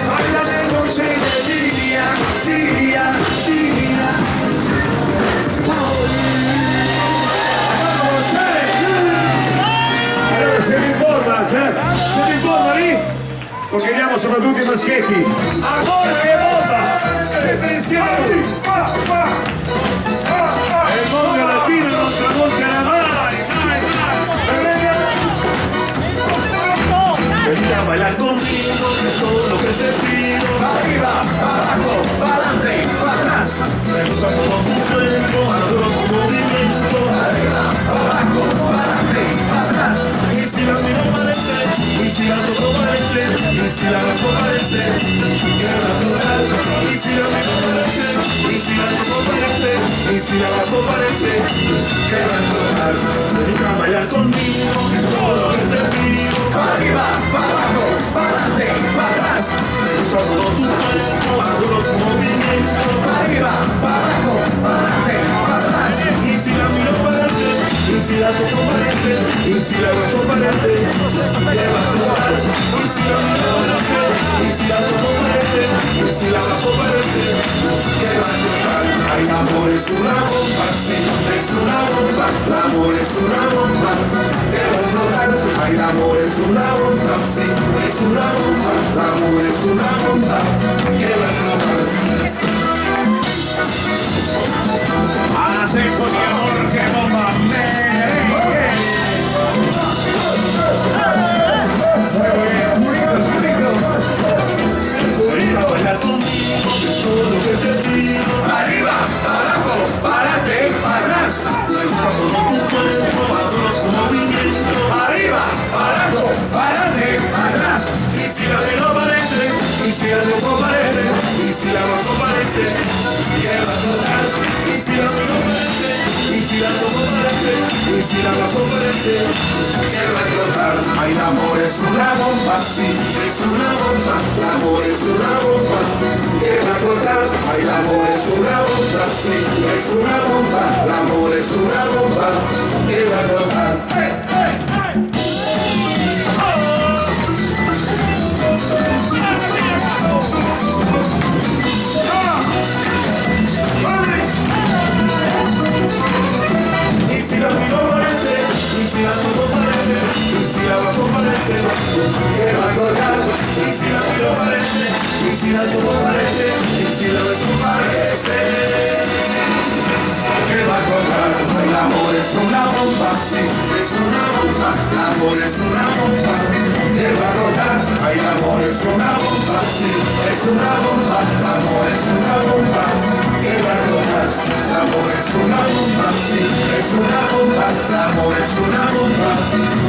baila de noche y de día, día, día. Allora se mi informa, se mi informa lì, lo chiediamo soprattutto i maschietti. Amore che bomba! E pensiamo lì! E il mondo alla fine non tramonterà mai, mai, mai! Vení a bailar conmigo, que es todo lo que te pido. Arriba, para abajo, para adelante, para atrás. Me gusta todo tu cuerpo, adoro tu movimiento. Arriba, para abajo, para adelante, para atrás. Y si la miro parece, y si la toco parece, y si la beso parece, que es natural. Y si la miro parece, y si la toco parece, y si la beso parece, que es natural. Vení a bailar conmigo, que es todo lo que te pido. Arriba, para abajo, para adelante, para atrás. Me gusta todo tu cuerpo, adoro tu movimiento. Arriba, para abajo, para adelante, para atrás. Y si la miro parece, y si la toco parece, y si la beso parece, que va a probar. Y si la miro parece, y si la toco parece, y si la beso parece, que va a probar. Ay, el amor es una bomba, sí, es una bomba. El amor es una bomba, que va a explotar. Ay, el amor es una bomba, sí, es una bomba. El amor es una bomba, que va a explotar. A tempo di amor che bomba merengue. Venga a bailar conmigo, que todo lo que te pido. Arriba, para abajo, para adelante, para atrás. Me gusta todo recordar, y si la miro parece, y si la tomo parece, y si la paso parece, que recordar. Ay, el amor es una bomba, sí, es una bomba, el amor es una bomba, que recordar. Ay, el amor es una bomba, sí, es una bomba, el amor es una bomba, que recordar. ¡Hey, hey, hey! Y si la miro parece, y si la toco parece, y si la bajo parece, que va a colgar. Y si la miro parece, y si la toco parece, y si la beso parece, que va a colgar. El amor es una bomba, sí, es una bomba, el amor es una bomba, que va a colgar. El amor es una bomba, sí, es una bomba, el amor es una bomba, que va a colgar. El amor es una bomba, sí, es una bomba, el amor es una bomba,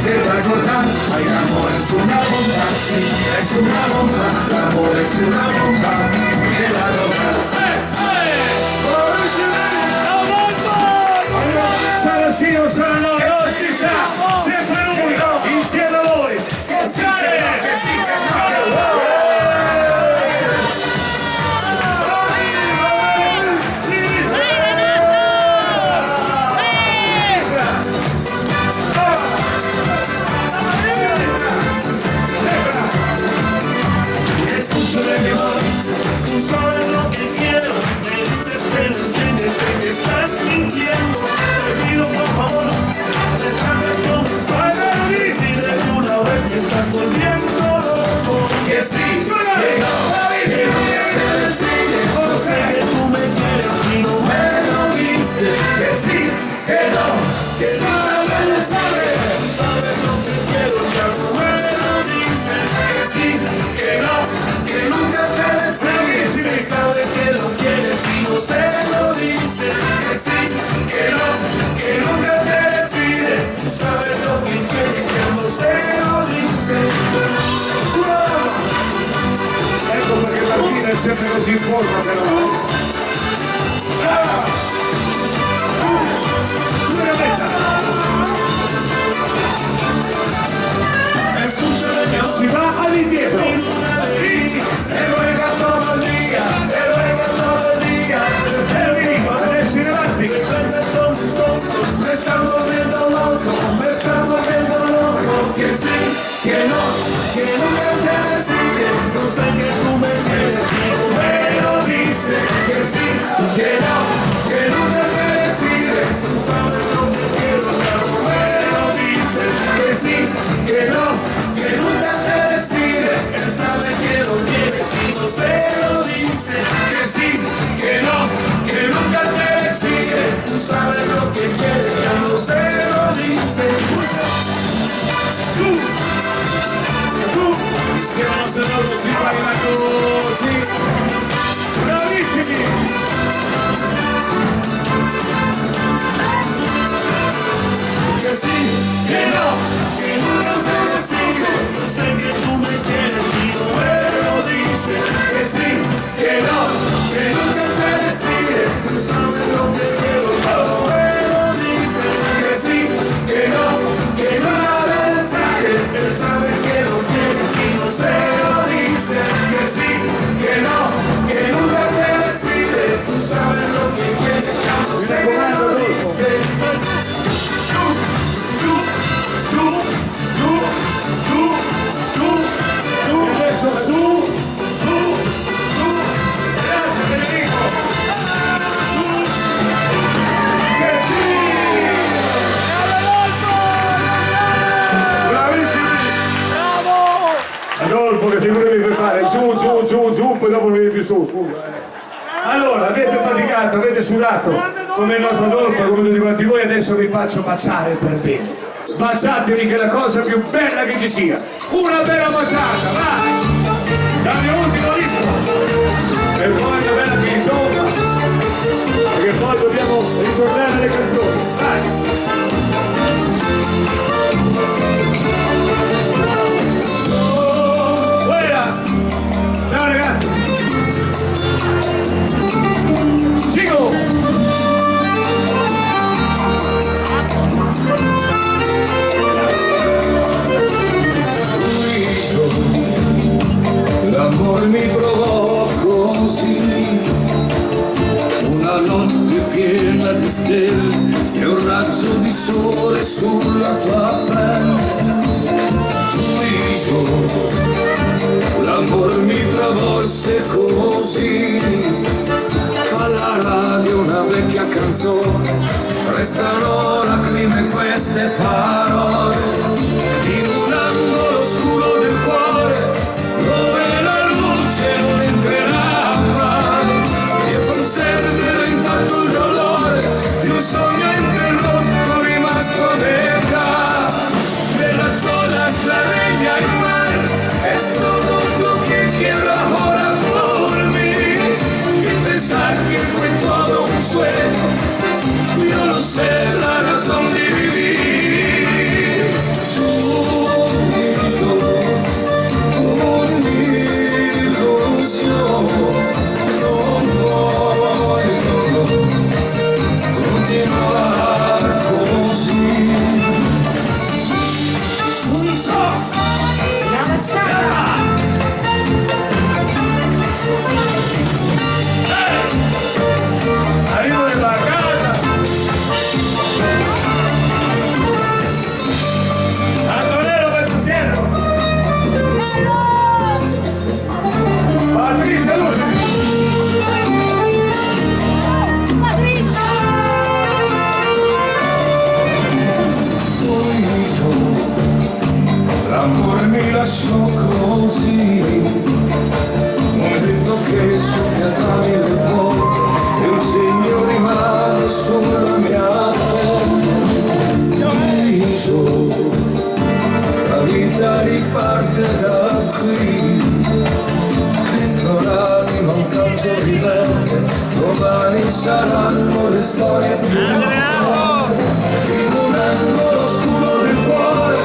que va a colgar. El amor es una bomba, sí, es una bomba, el amor es una bomba, que va a colgar. Sarà sì o sarà no, non si sa, sempre lui, insieme a voi, che sale, che si Escúchame mi amor, tú sabes lo que quiero, me diste pero entiendes que estás mintiendo. Te pido por favor, me trates con mis padres y si de una vez me estás volviendo loco. Que sí, que no, que no te decide, no sé que tú me quieres y no me lo dices. Que sí, que no me sabes, tú sabes lo que quiero, ya no me lo dices. Que sí, que no, que nunca te decides, que sabes que lo quieres y no se lo dices. Que sí, que no, que nunca te decides, tú sabes lo que quieres, que no se lo dices. Ecco perché la mattina è sempre così in forma però. Escúchame mi amor, Si va all'indietro. e ruega todo el día, e ruega todo el día, Adesso in avanti. me están volviendo loco, me están volviendo loco. Que sí, que no, que nunca se decide, no sé que tú me quieres y no me lo dices. Que sí, que no, que nunca se decide, tú sabes lo que quiero, ya no me lo dices. Que sí, que no, que nunca te decides, él sabe que lo quieres y no se lo dice. Que sí, que no, que nunca te decides, tú sabes lo que quieres, ya no se lo dice. Siamo se non si parla così. Bravissimi. Que sí, que no, que nunca se decide, yo sé que tú me quieres y no me lo dices. Que sí, que no, que nunca se decide, tú sabes lo que quiero, ya no me lo dices. Que sí, que no, que nunca me decides, él sabe que lo quieres y no se lo dice. Que sí, que no, que nunca te decides, tú sabes lo que quieres, ya no se lo dices. Adesso su. Grazie Federico. Che sì. Bravissimi. Bravo! Adolfo, che figure mi fai fare? Giù, poi dopo non vieni più su, scusa. Allora, avete faticato, avete sudato, come il nostro Adolfo, come tutti quanti voi, adesso vi faccio baciare per bene. Baciatevi che è la cosa più bella che ci sia. Una bella baciata, va! Dal mio ultimo disco. E poi una bella bisogna. Perché poi dobbiamo ricordare le canzoni. Vai! Ciao ragazzi! Chico! piena di stelle e un raggio di sole sulla tua pelle. Tu io, l'amor mi travolse così. Alla radio una vecchia canzone, restano lacrime queste parole. In un angolo oscuro del cuore, dove la luce non entrerà mai, io conserverò intanto il dolore di un sogno interrotto rimasto a metà. Della sola Sardeña y mar, es todo lo que quiero ahora por mí. Y pensar que fue todo un sueño, yo no sé la razón de vivir. Tú y yo, una ilusión, no voy continuar così. La bachata. Arrivo nella casa. Antonello Bertusiello. Patrizia Luci. L'amore mi lasciò così, un detto che soffiatami le volte e un segno rimane sulla mia pelle. La vita riparte da qui, dentro l'anima un canto ribelle, domani saranno le storie più belle. In un angolo oscuro del cuore,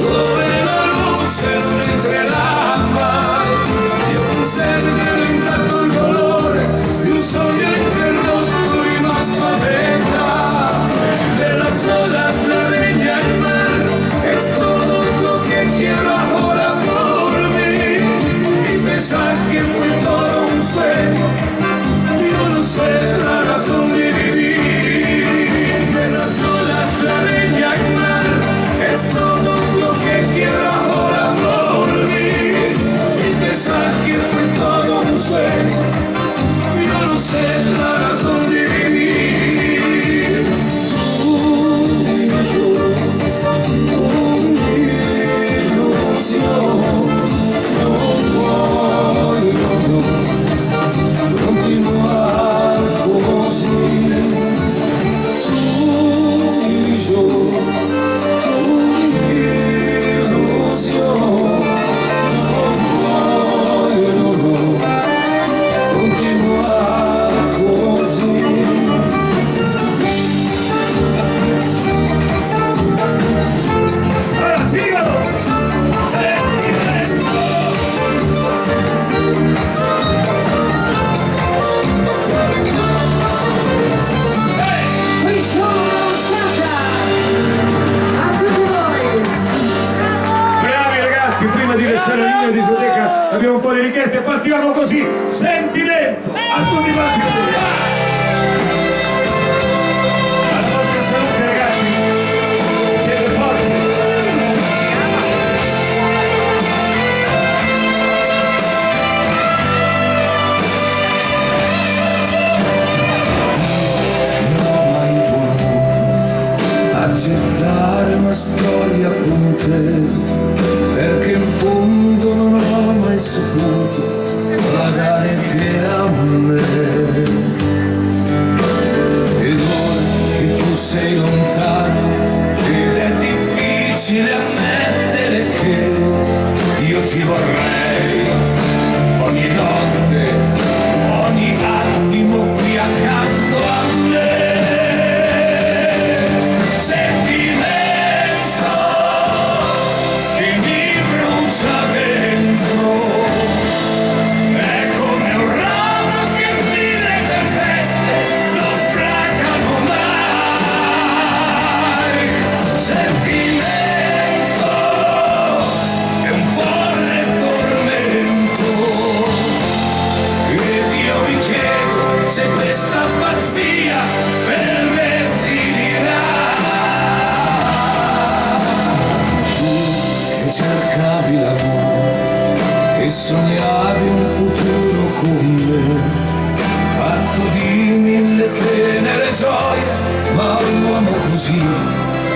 dove la luce non entrerà mai, io conserverò intanto il dolore di un sogno interrotto rimasto a metà. Della sola Sardeña y mar, es todo lo que quiero ahora por mí. Y pensar que fue todo un sueño, yo no sé la razón de vivir. Della sola Sardeña y mar, es todo lo que quiero ahora por mí. Y pensar que fue todo un sueño, yo no sé la razón de vivir. Tú y yo, una ilusión, no voglio continuar così. Tu y yo, una ilusión, no voglio continuar così. Allora, sigalo! Qui sono bachata. A tutti voi. Bravi ragazzi, prima di lasciare la linea discoteca abbiamo un po' di richieste, partiamo così, sentimento, a tutti quanti con voi. La vostra salute ragazzi, siete forti. Non ho mai voluto accettare una storia con te, perché in fondo non ho mai saputo pagare che a me. Ed ora che tu sei lontano ed è difficile ammettere che io ti vorrei ogni notte, ogni attimo qui accanto a me. Sentimento che mi brucia dentro, questa pazzia per me finirà. Tu che cercavi l'amore e sognavi un futuro con me, fatto di mille tenere gioie, ma un uomo così,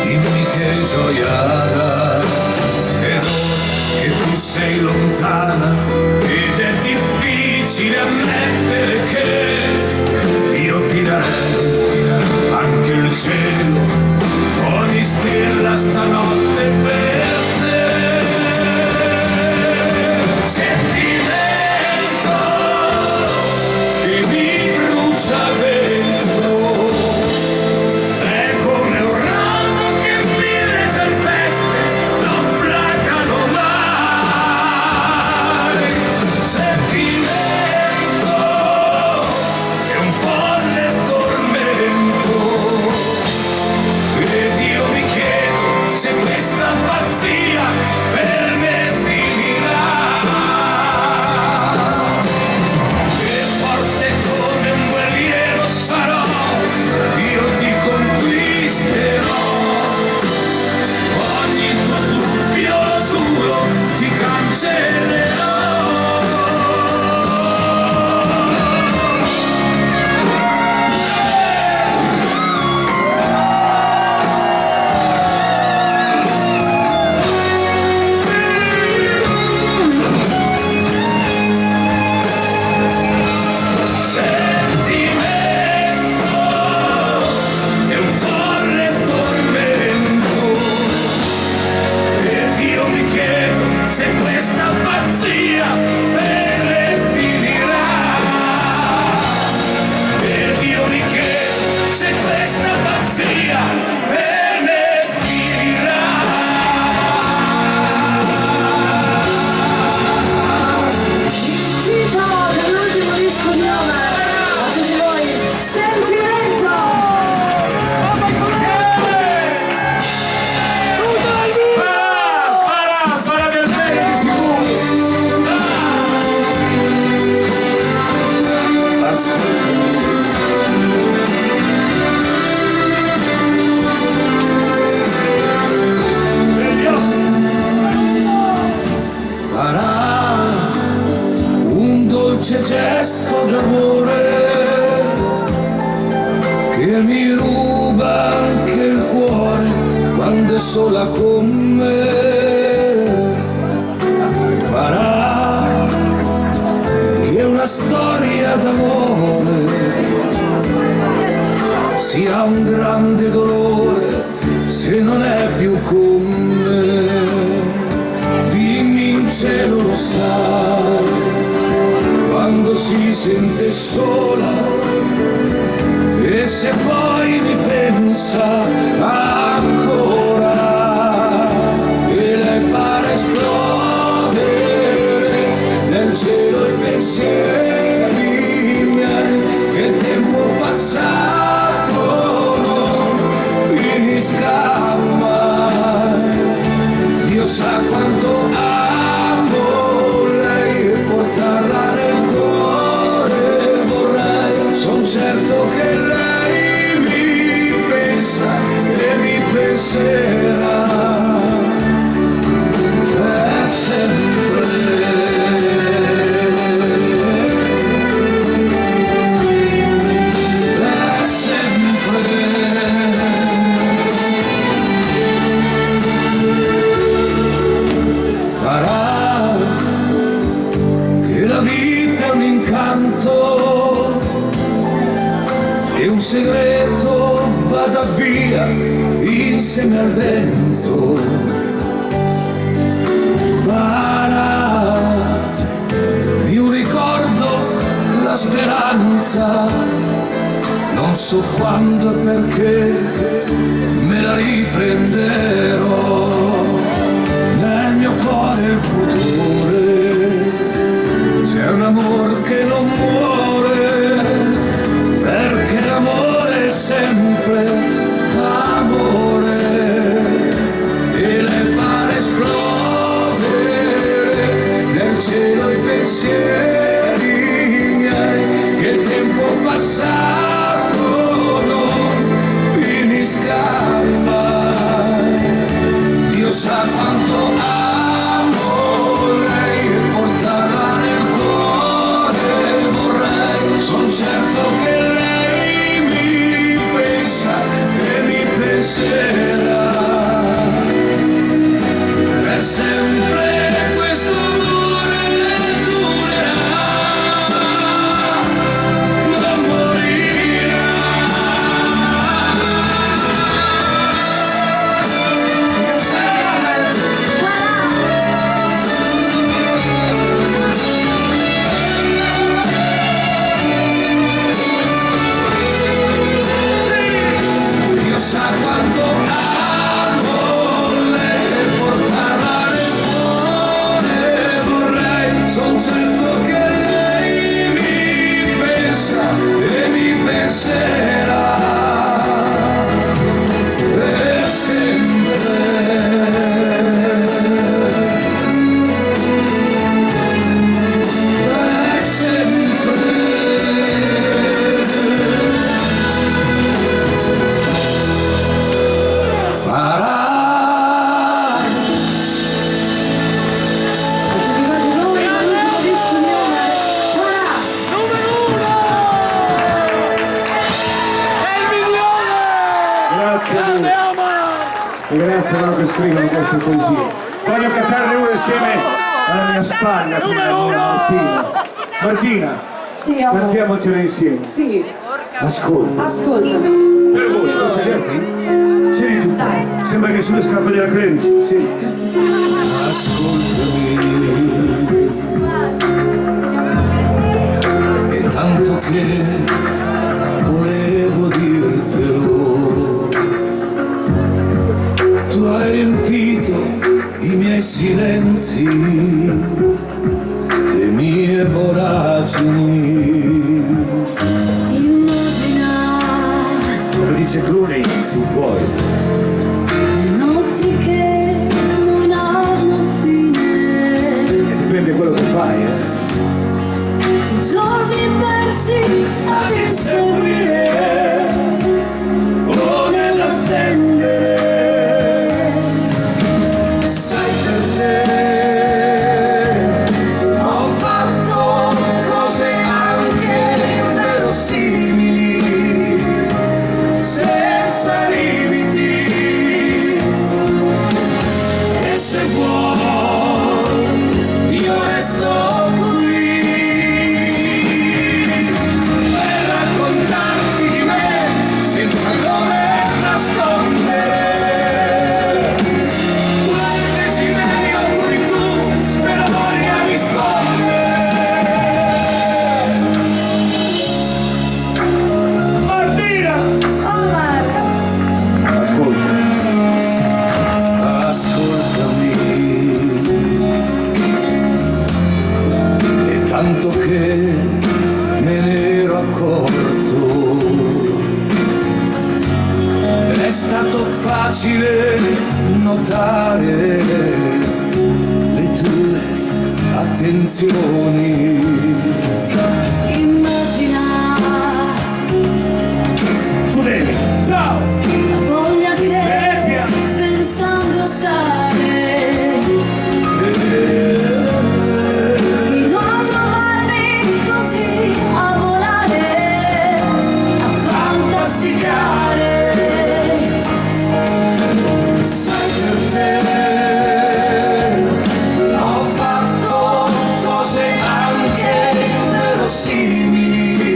dimmi che gioia dà. Vedo che tu sei lontana ed è difficile ammettere che io ti darei anche il cielo, ogni stella stanotte per te. Sentimento che mi brucia dentro, è come un ramo che mille tempeste non placano mai. Sentimento è un folle tormento ed io mi chiedo se questa pazzia per me finirà. E forte come un guerriero sarò, io ti conquisterò. Ogni tuo dubbio, lo giuro, ti cancellerò. Sentimento è un folle tormento ed io mi chiedo se questa pazzia per me finirà. Ed io mi chiedo se questa pazzia per me finirà. Tito dell'ultimo disco di Omar, a tutti voi, Sentimento! Farà del bene di sicuro. Farà un dolce gesto d'amore che mi ruba anche il cuore quando è sola con me. Farà che una storia d'amore sia un grande dolore se non è più con me. Dimmi in cielo, lo sai, quando si sente sola e se poi mi pensa ancora e lei pare esplodere nel cielo i pensieri miei, che il tempo passato non finisca mai. Dio sa quanto amo lei e portarla nel cuore vorrei. Son certo che lei mi pensa e mi penserà per sempre. Per sempre. Farà che la vita è un incanto e un segreto vada via insieme al vento. Farà di un ricordo la speranza, non so quando e perché me la riprenderò. Nel mio cuore il pudore, c'è un amor che non muore, perché l'amore è sempre amore e le pare esplodere nel cielo i pensieri miei, che il tempo passato crescerà per sempre. Per sempre. Farà Numero uno! È il milione! Grazie a lui. Grande Ama! E grazie a loro che scrivono queste poesie. Voglio cantarne una insieme alla mia spalla, qui la mia Martina. Martina, Sì, amore. cantiamocela insieme. Sì, Ascolta. ascolta. Per voi, lo sederti? Sì, tu. Sembra che sulle scarpe della Clerici, sì. ascoltami, è tanto che volevo dirtelo, tu hai riempito i miei silenzi, le mie voragini. Immagina Come dice Clooney, tu vuoi. notti che non hanno fine, E dipende quello che fai, giorni persi ad inseguire o nell'attendere. Sai per te ho fatto cose anche inverosimili, senza limiti, e se vuoi io resto qui per raccontarti di me senza dover nascondere quel desiderio a cui tu spero voglia rispondere. Martina! Ascolta. Ascoltami, è tanto che me ne ero accorto, è stato facile notare le tue attenzioni. Immagina Tu devi. Ciao. la voglia che Venezia. pensando sale fino a trovarmi così a volare, a fantasticare. Sai per te ho fatto cose anche inverosimili,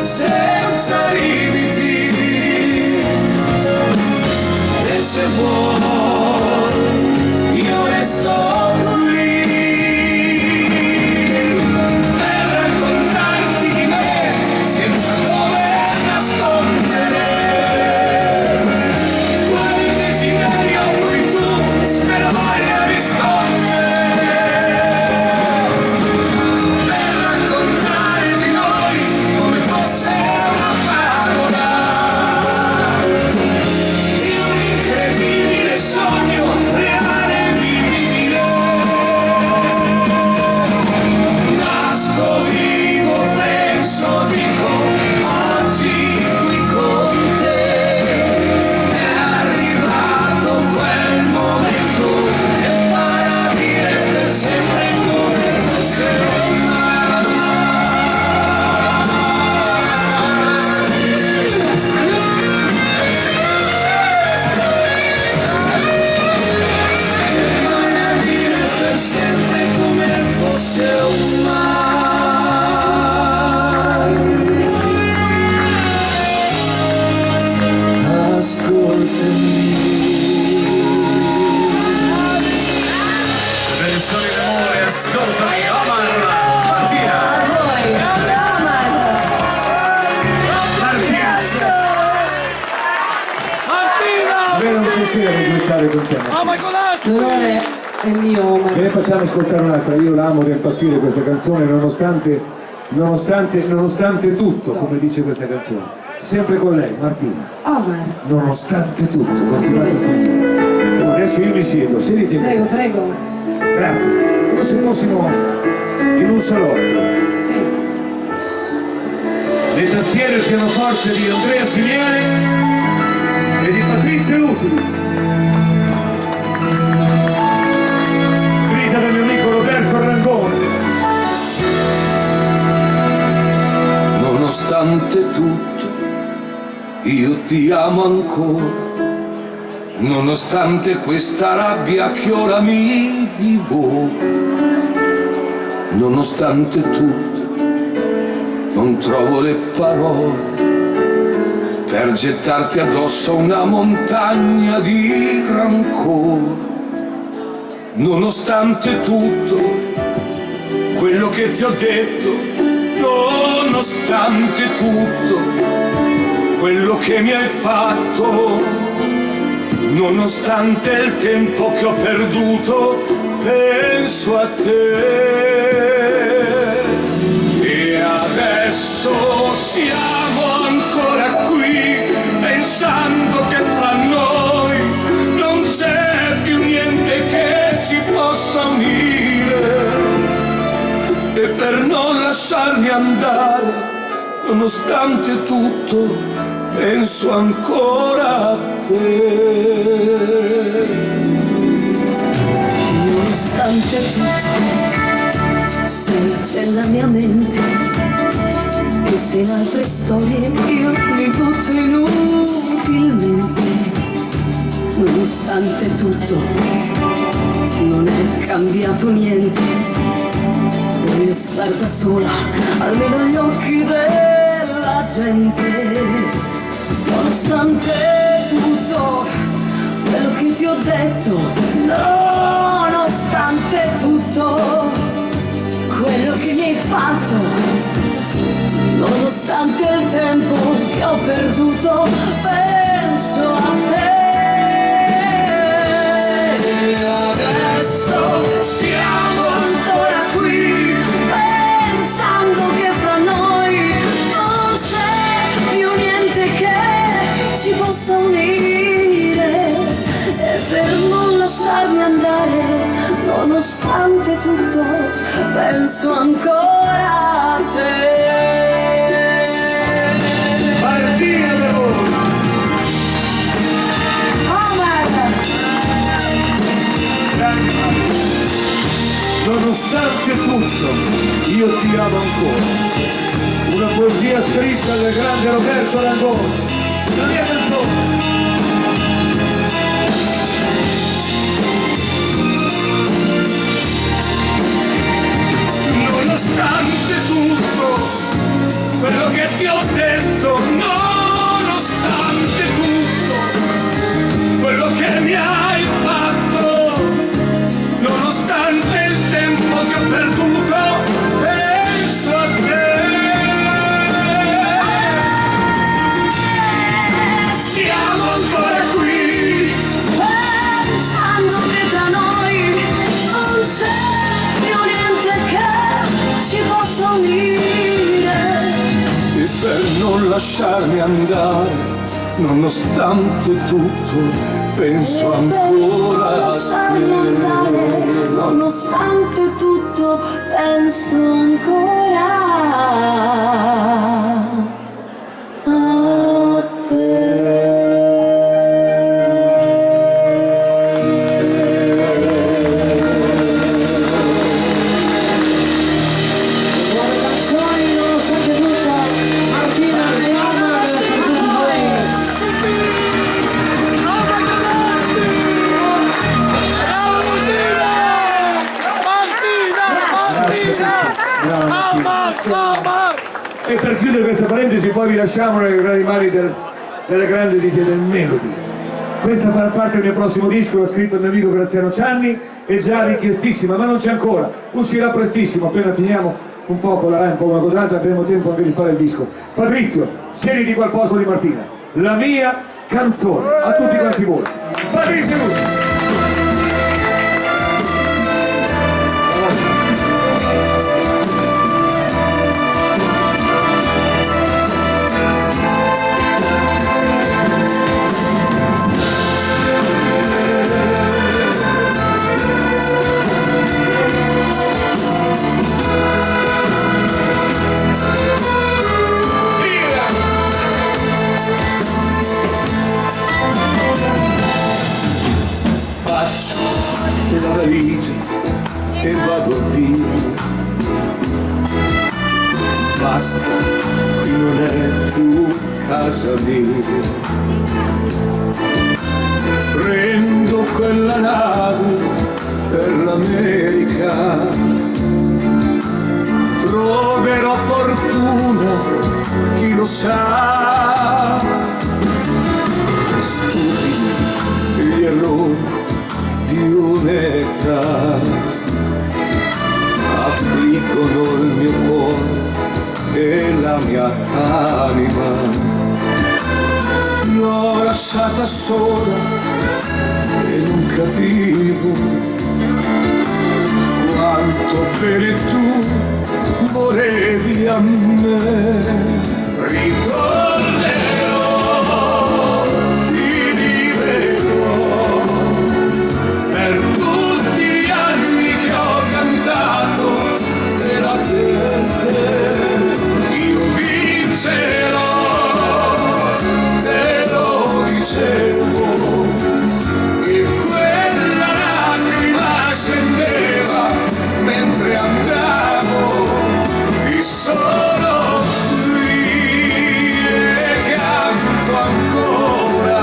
senza limiti, e se vuoi io resto qui per raccontarti di me senza dover nascondere quel desiderio a cui tu spero voglia rispondere, per raccontare di noi come fosse una favola, di un incredibile sogno reale e vivibile. Nasco, vivo, penso, dico, oggi qui con te è arrivato quel momento che farà dire per sempre come fosse farà dire per sempre come fosse un mai. Ascoltami. Belle storie d'amore, ascoltami, Omar, Martina. A voi. Omar. Martina! Avere un piacere di duettare con te. Ama Colatti! L'onore è mio, Omar. Ve ne facciamo ascoltare un'altra. Io l'amo da impazzire questa canzone, nonostante nonostante tutto, come dice questa canzone, sempre con lei, Martina. Omar, Nonostante tutto, continuate a stringere. Adesso io mi siedo, siediti. prego, prego. Grazie. Come se fossimo in un salotto. Sì. Le tastiere e il pianoforte di Andrea Simiani e di Patrizia Lucidi. Scritta dal mio amico Roberto Rangoni. Nonostante tutto, io ti amo ancora. Nonostante questa rabbia che ora mi divora. Nonostante tutto, non trovo le parole per gettarti addosso una montagna di rancore. Nonostante tutto quello che ti ho detto, nonostante tutto quello che mi hai fatto, nonostante il tempo che ho perduto, penso a te. E adesso siamo ancora qui, pensando che fra noi non c'è più niente che ci possa unire. E per non lasciarmi andare, nonostante tutto, penso ancora a te. Nonostante tutto, sei nella mia mente, e se in altre storie io mi butto inutilmente. Nonostante tutto, non è cambiato niente. Voglio star da sola, almeno agli occhi della gente. Nonostante tutto quello che ti ho detto, nonostante tutto quello che mi hai fatto, nonostante il tempo che ho perduto, penso a te. Adesso siamo ancora qui, pensando che fra noi non c'è più niente che ci possa unire. E per non lasciarmi andare, nonostante tutto, penso ancora a te. Martina De Voi. Nonostante tutto, io ti amo ancora. Una poesia scritta dal grande Roberto Rangoni. La mia canzone. Nonostante tutto quello che ti ho detto, nonostante tutto quello che mi hai fatto, nonostante il tempo che ho perduto, penso a te. Siamo ancora qui, Pensando che tra noi non c'è più niente che ci possa unire. E per non lasciarmi andare, nonostante tutto, penso ancora a te. Nonostante tutto, penso ancora a te. Buone canzoni, nonostante tutto, Martina e Omar per tutti voi. E per chiudere questa parentesi poi vi lasciamo nelle grandi mani della grande DJ del Melody. Questa farà parte del mio prossimo disco, l'ha scritto il mio amico Graziano Cianni, è già richiestissima, ma non c'è ancora, uscirà prestissimo, appena finiamo un po' con la Rai, un po' una cos'altra, avremo tempo anche di fare il disco. Patrizio, siediti qua al posto di Martina, la mia canzone, a tutti quanti voi. Patrizio Lucidi. basta, qui non è più casa mia. Prendo quella nave per l'America, troverò fortuna, chi lo sa. Stupidi gli errori di un'età affliggono il mio cuore e la mia anima. Ti ho lasciata sola e non capivo quanto bene tu volevi a me. Ritornerò, ti rivedrò per tutti gli anni che ho cantato della te. Io vincerò, e quella lacrima scendeva mentre andavo, e sono qui e canto ancora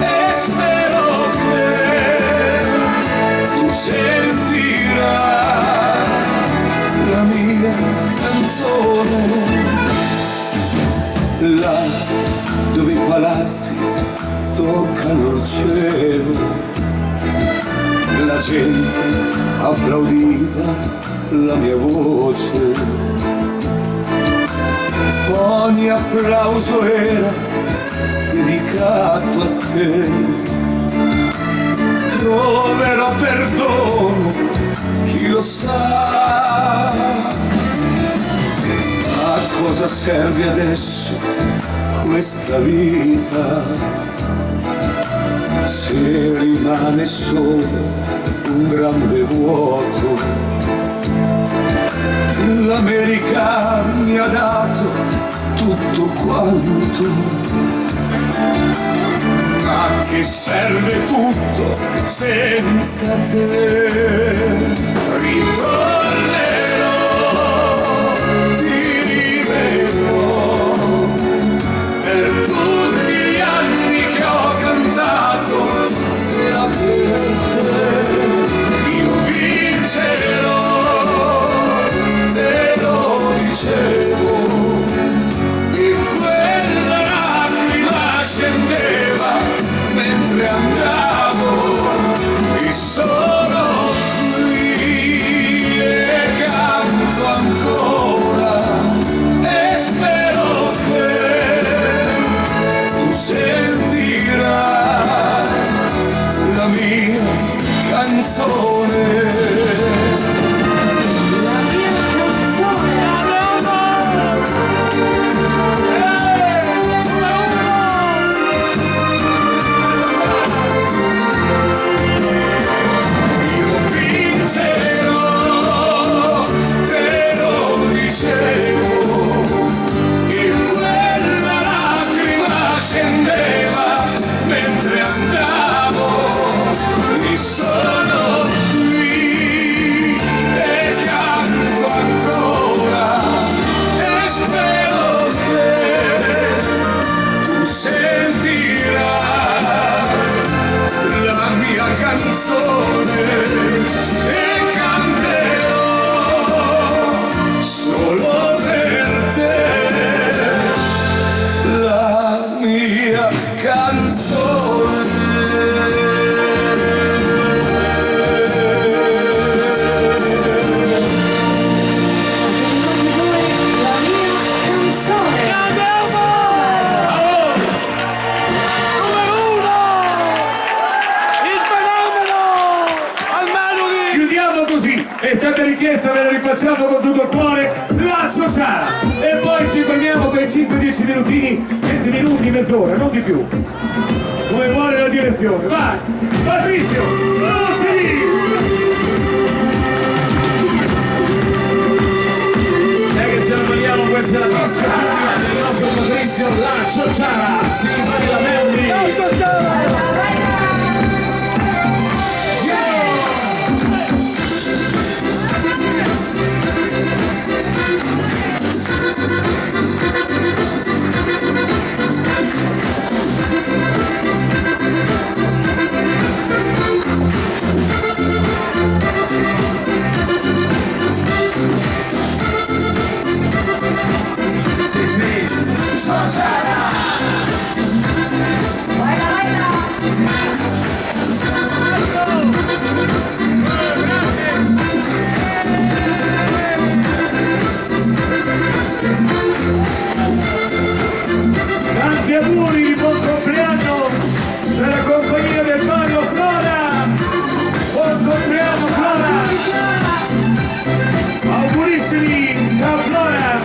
e spero che tu sentirai la mia canzone. Là dove i palazzi toccano il cielo, la gente applaudiva la mia voce, ogni applauso era dedicato a te. Troverò perdono, chi lo sa. A cosa serve adesso questa vita se rimane solo un grande vuoto? L'America mi ha dato tutto quanto, ma che serve tutto senza te? Ritornerò, ti rivedrò per tutti gli anni che ho cantato della te. Io vincerò, te lo dicevo, e quella lacrima scendeva mentre andavo, e sono qui e canto ancora e spero che tu sentirai la mia canzone. La mia canzone. Io vincerò, te lo dicevo, e quella lacrima scendeva mentre andavo, e sono qui e canto ancora e spero che tu sentirai la mia canzone e canterò solo per te la mia canzone. La mia canzone. Il fenomeno! Almeno lì! Chiudiamo così, è stata richiesta, ve la rifacciamo con tutto il cuore, la Ciociara, e poi ci fermiamo per 5-10 minutini, 20 minuti, mezz'ora, non di più, come vuole la direzione. Vai, Patrizio, veloci! Dai che ce la vogliamo, questa è la prossima del nostro Patrizio, la Ciociara, si fai la Melli. Thank you. auguri di buon compleanno della compagnia del ballo Flora. Buon compleanno Flora. Augurissimi, ciao Flora.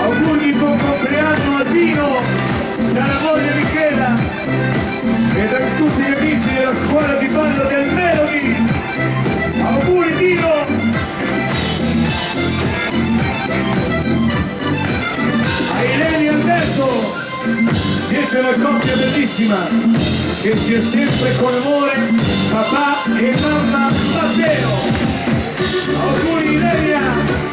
Auguri di buon compleanno a Dino, dalla moglie Michela e da tutti gli amici della scuola di ballo del Melody. Auguri Dino. A Irene e Alberto, siete una coppia bellissima che sia sempre con amore papà e mamma Matteo. Auguri Ilenia.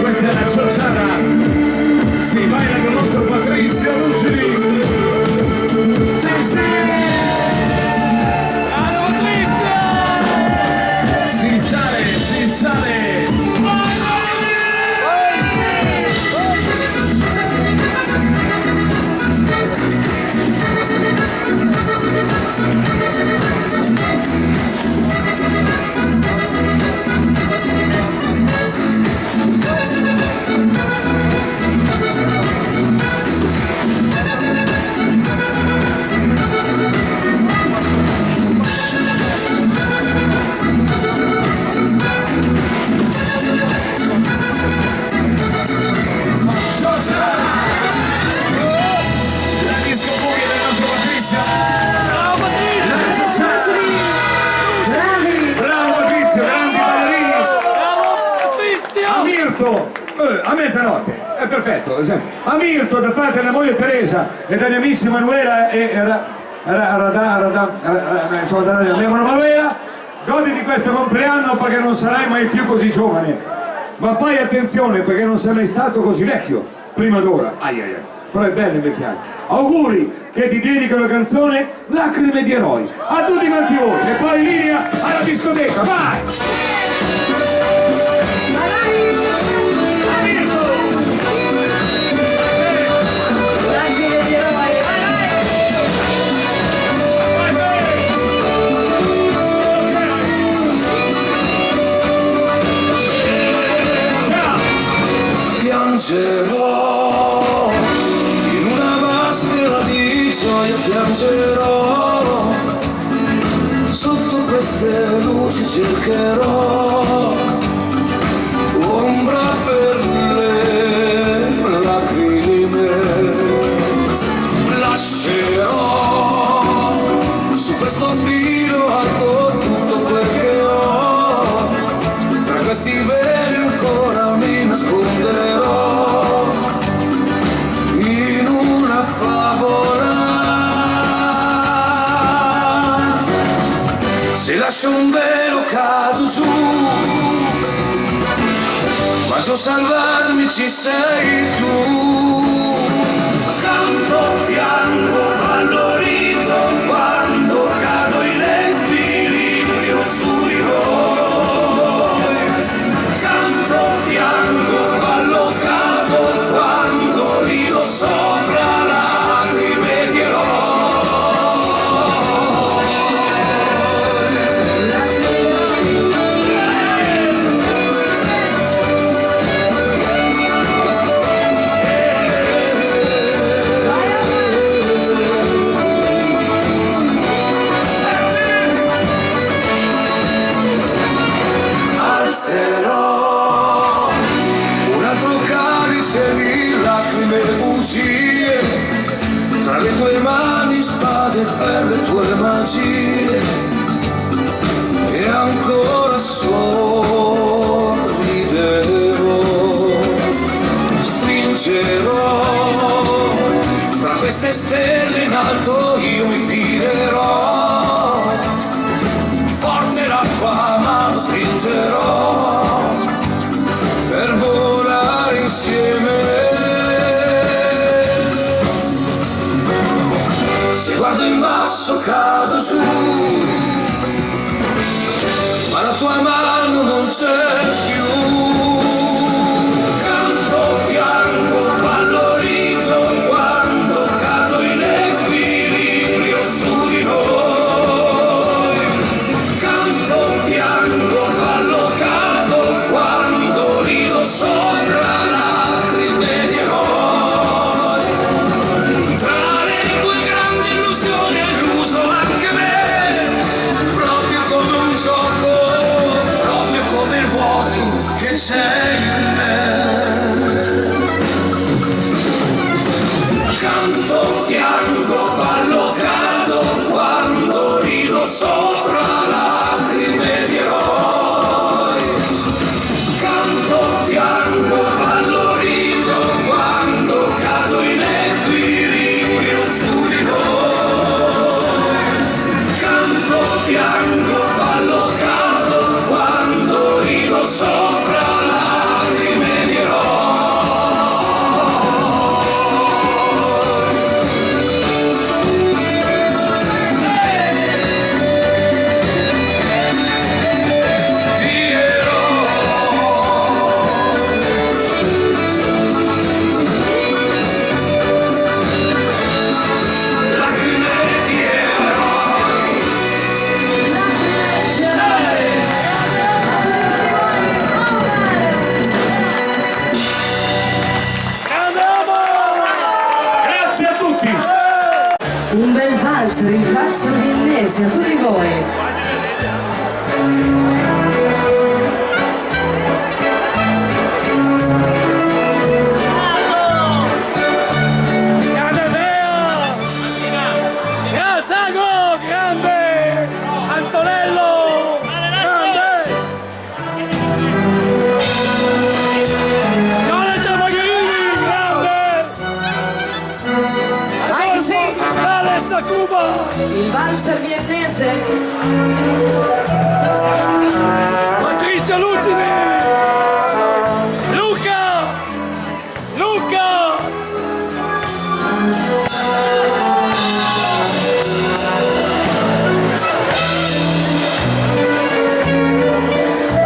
Questa è la ciociara, si baila con il nostro Patrizio Lucci. Sì, sì! Ciao Patrizio! Si sale, si sale! A mezzanotte, è perfetto. A Mirto da parte della moglie Teresa e dagli amici Manuela e mia Manuela, godi di questo compleanno perché non sarai mai più così giovane, ma fai attenzione perché non sei mai stato così vecchio prima d'ora. Però è bello invecchiare. Auguri che ti dedico la canzone Lacrime di eroi a tutti quanti voi e poi in linea alla discoteca, vai! Piangerò in una maschera di gioia, piangerò sotto queste luci, cercherò ombra per le lacrime, lascerò su questo filo alto tutto quel che ho, tra questi veli ancora mi nasconderò. Se lascio un velo cado giù, ma so salvarmi ci sei tu. Canto, piango, ballo, rido, quando cado in equilibrio su di voi. Canto, piango, ballo, cado, quando rido sopra lacrime di eroi. sei in me. Canto, piango, ballo, cado, quando rido sopra lacrime di eroi. Canto, piango, ballo, rido, quando cado in equilibrio su di voi. Canto, piango, ballo, cado, quando rido sopra lacrime di eroi. Grazie a tutti! Un bel valzer, il valzer viennese, a tutti voi. Grande Deo! Grande Sago! Grande! Antonello! Grande! Jonathan Magherini! Grande! Vai così, Alessa Cuba! il valzer viennese. Patrizia Lucidi! Luca! Luca!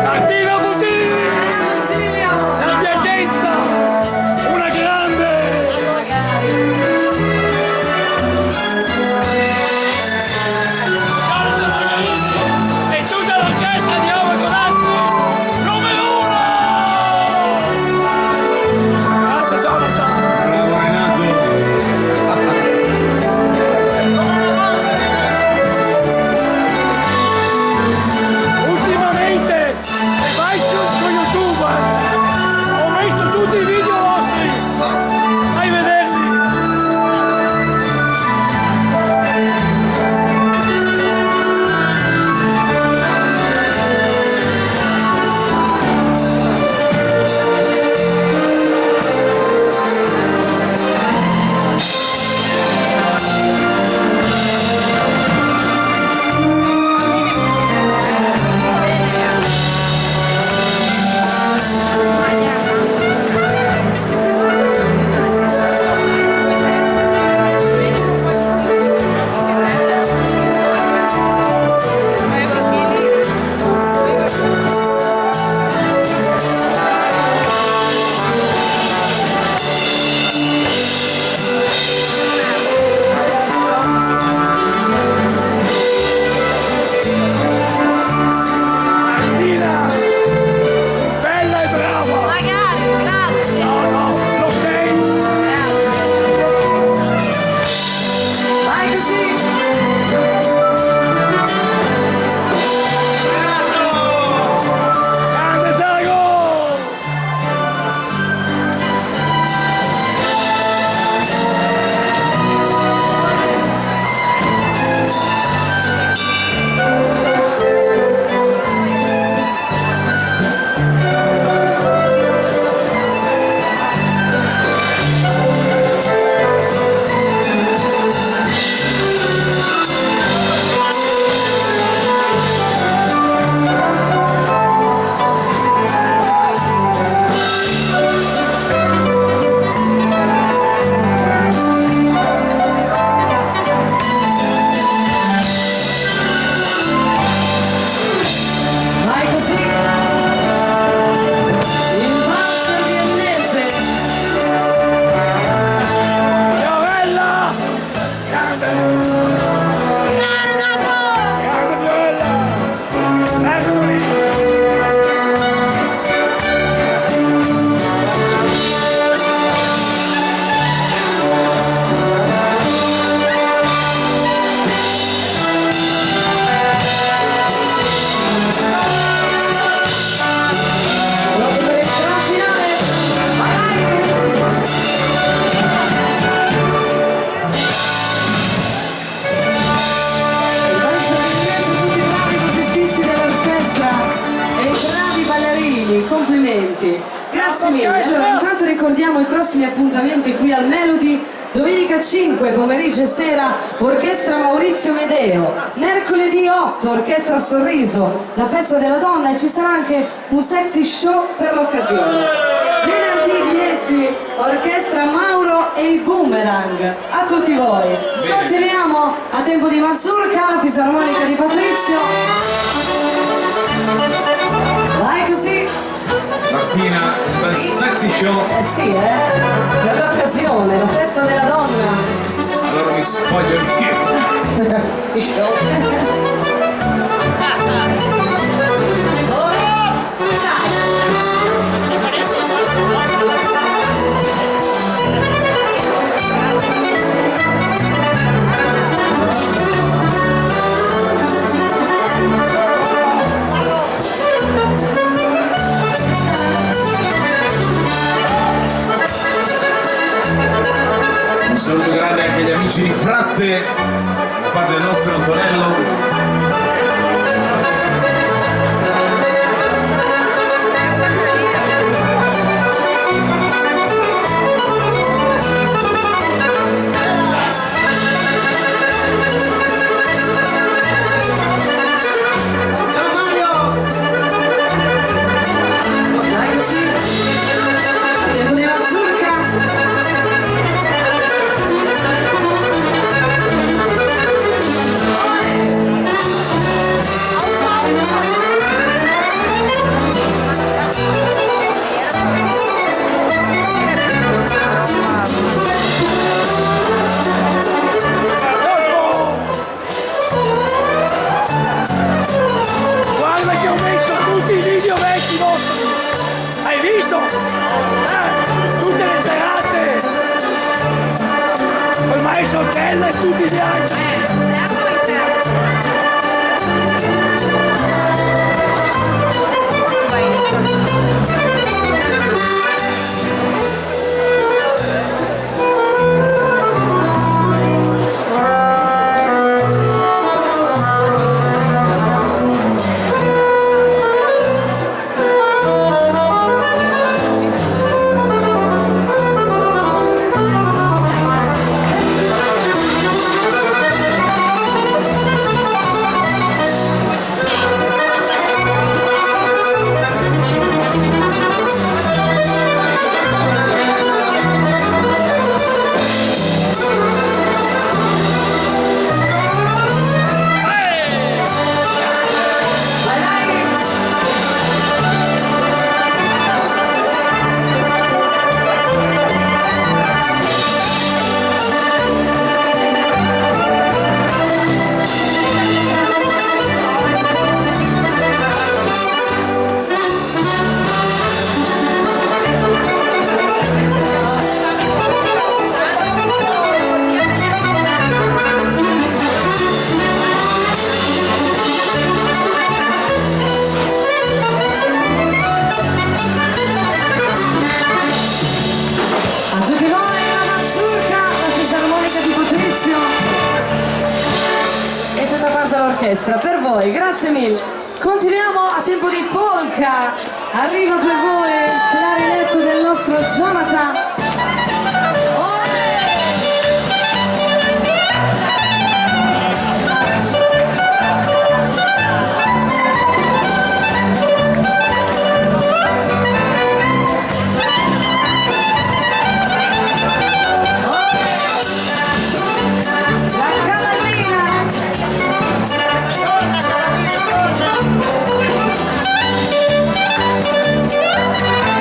Martina Butini! La Piacenza! Una grande! E tutta l'orchestra di Ava Mangarini, complimenti. Grazie mille. Allora, intanto ricordiamo i prossimi appuntamenti qui al Melody. Domenica 5 pomeriggio e sera Orchestra Maurizio Medeo, mercoledì 8 Orchestra Sorriso, la festa della donna, e ci sarà anche un sexy show per l'occasione. Venerdì 10 Orchestra Mauro e il Boomerang. A tutti voi. Continuiamo a tempo di Mazurka, la fisarmonica di Patrizio. Dai così. Martina, un bel sexy show. Sì, per l'occasione, la festa della donna. Allora mi spoglio il piede. Il show. Un saluto grande anche agli amici di Fratte, da parte del nostro Antonello. Guarda che ho messo tutti i video vecchi vostri! Hai visto? Tutte le serate! Col maestro Cella e tutti gli altri! A tutti voi la Mazurka, la fisarmonica di Patrizio e tutta quanta l'orchestra per voi, grazie mille. Continuiamo a tempo di polka, arriva per voi il clarinetto del nostro Jonathan. Thank you.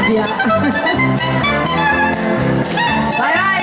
nebbia. Vai, vai!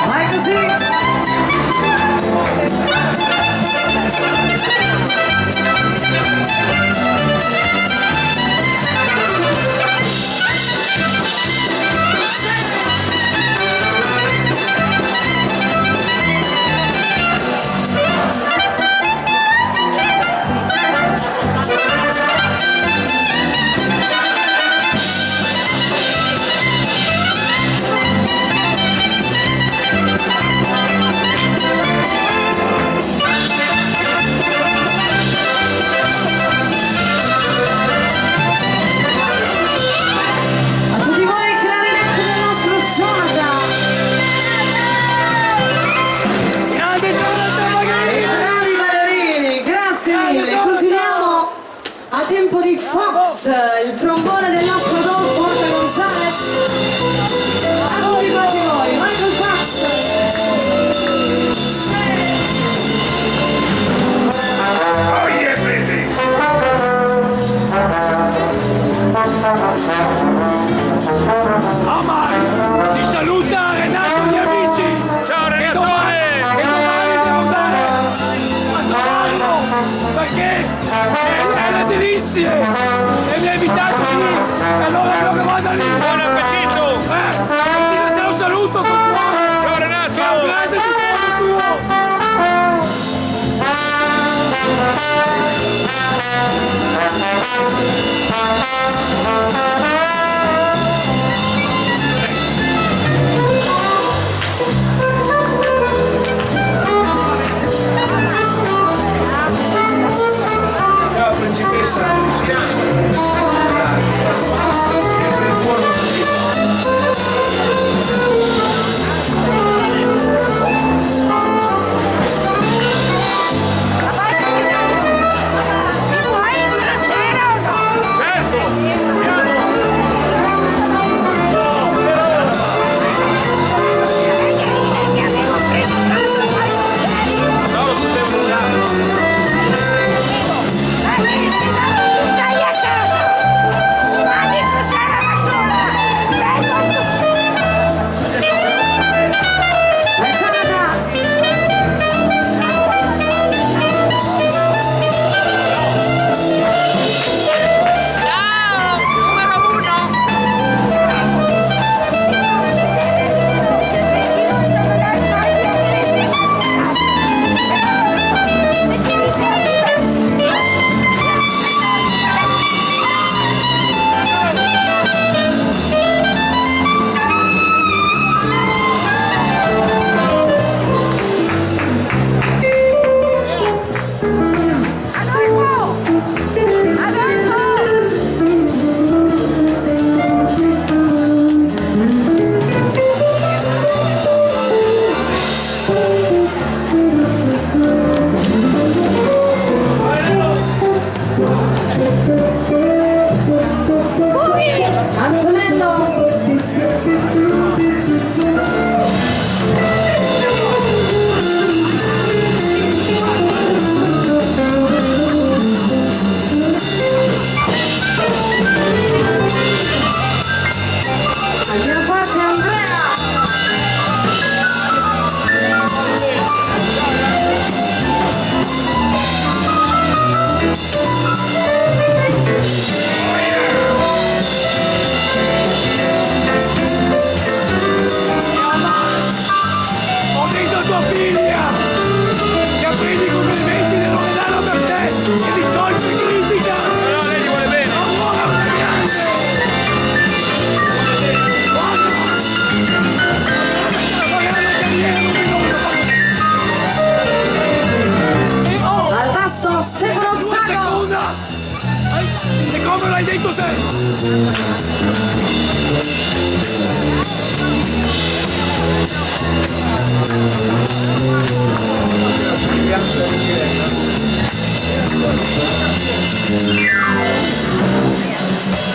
Vai così! A tutti voi il clarinetto del nostro Jonathan Grande Jonathan e magari! i bravi ballerini, grazie mille. Continuiamo a tempo di Fox, il trombone del nostro Don Forte Gonzales. A tutti quanti voi, Michael Fox. Oh yeah, baby! Amai, ti saluta Renato gli amici! Ciao E Renatore! domani devo andare a trovarlo perché è le delizie e mi ha invitato lì e allora devo vado lì! Buon appetito! Te lo saluto con cuore! Ciao Che è un Renato! grande tesoro tuo! Ciao principessa, sempre in forma così. Mi vuoi in crociera o no? Certo! Mi avevo preso tanto ai crocieri. No, lo sapevo già! Stai a casa! Vado in crociera da sola! Vengo tu! Vai Jonathan! Ciao! Numero uno! Adolfo! Adolfo! Antonello! Andiamo forte Andrea!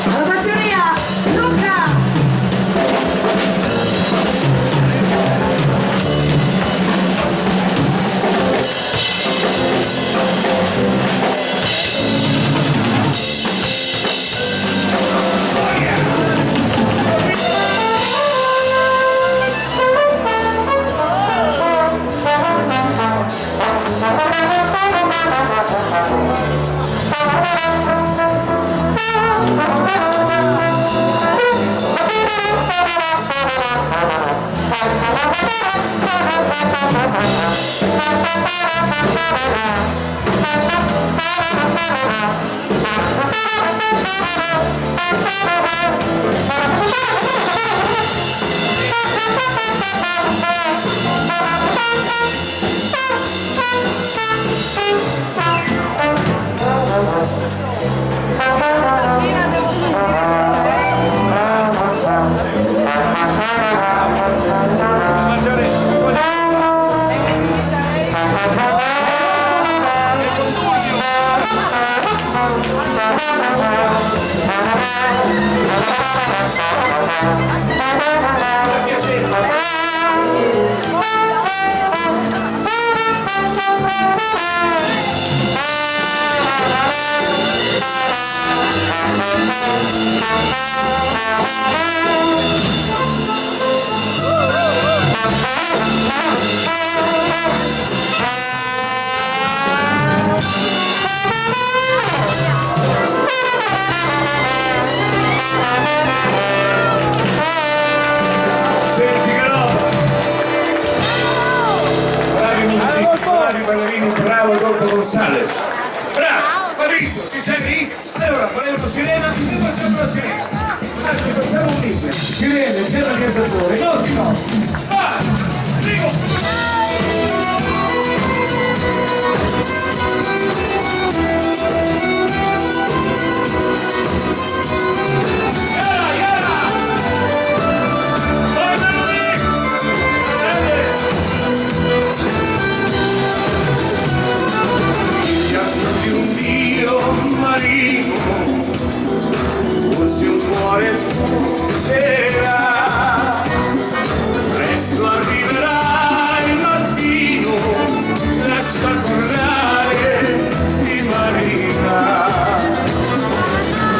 Alla batteria, Luca! Senti che roba! Bravi musicisti, bravi ballerini, bravo Adolfo Gonzales! Bravo! Patrizio, ti sei lì? Allora faremo una sirena e facciamo una sirena! Anzi, facciamo un mix! Sirene, piano di esattore, ottimo! Vai! Arrivo! Di un Dio marino, forse un cuore c'era, presto arriverà il mattino, lascia tornare di Marina.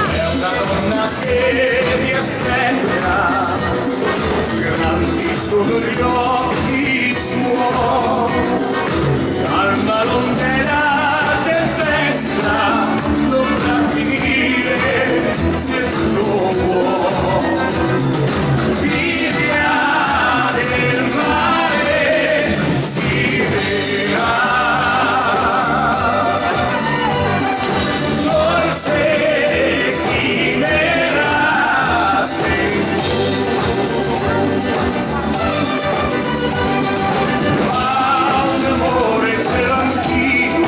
È una donna che mi aspetta, grandi sono gli occhi suoi, calma lontana non da finire se lo vuoi. Via del mare si vedrà dolce chimera sei tu. Ma un amore ce l'ho anch'io,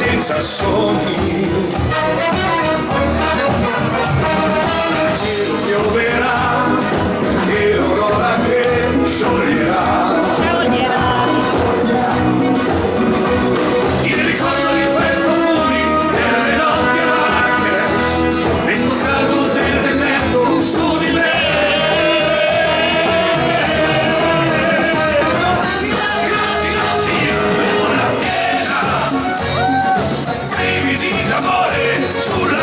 senza sogni. Il cielo pioverà e l'aurora che scioglierà. Il ricordo di quei profumi delle notti a Marrakesh, vento caldo del deserto su di me. Luna piena, brividi d'amore sulla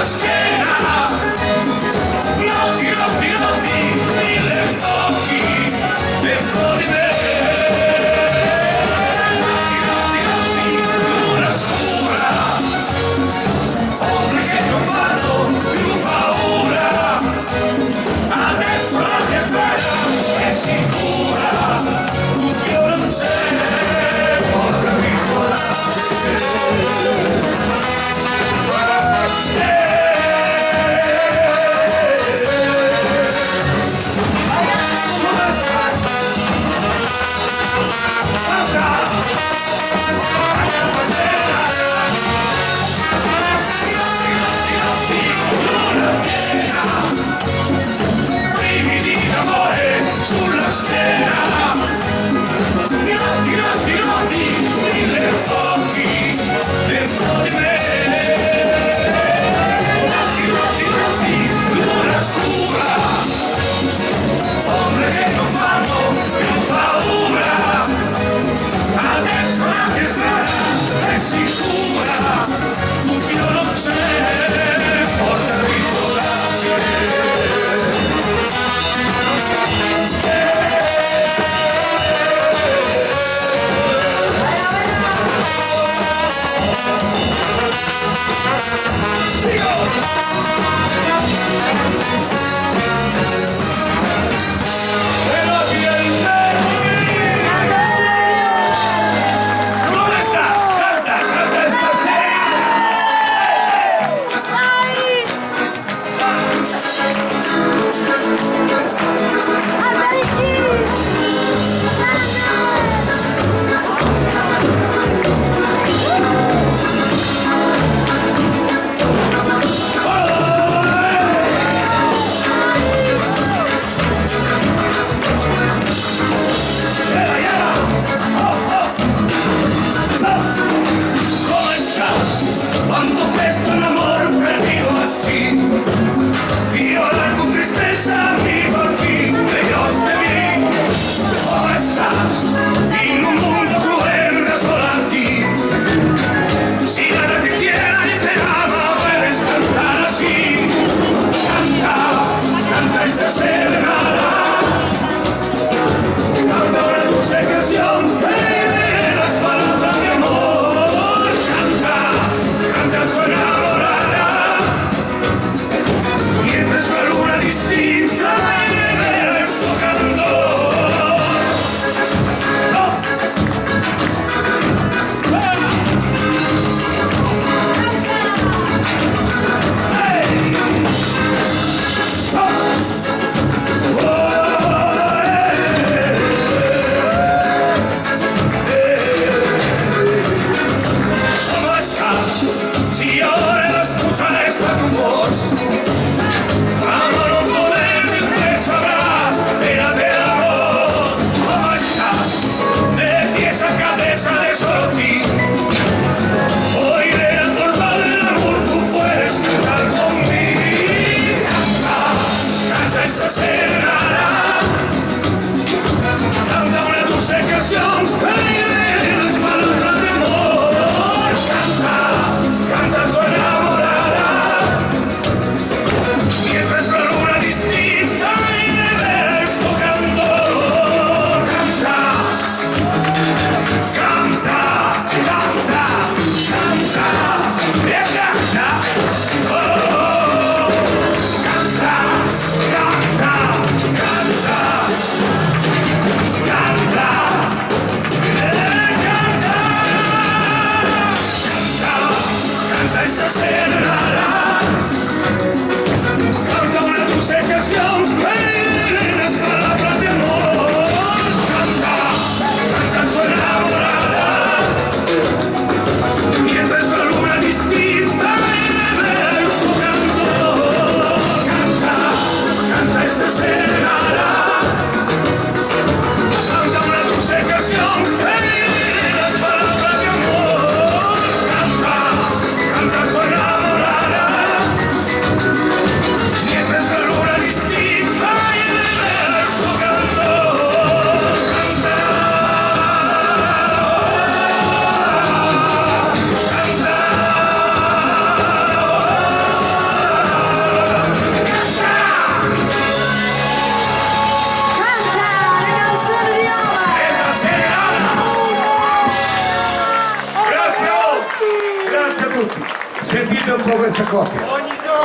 Grazie a tutti. Sentite un po' questa coppia.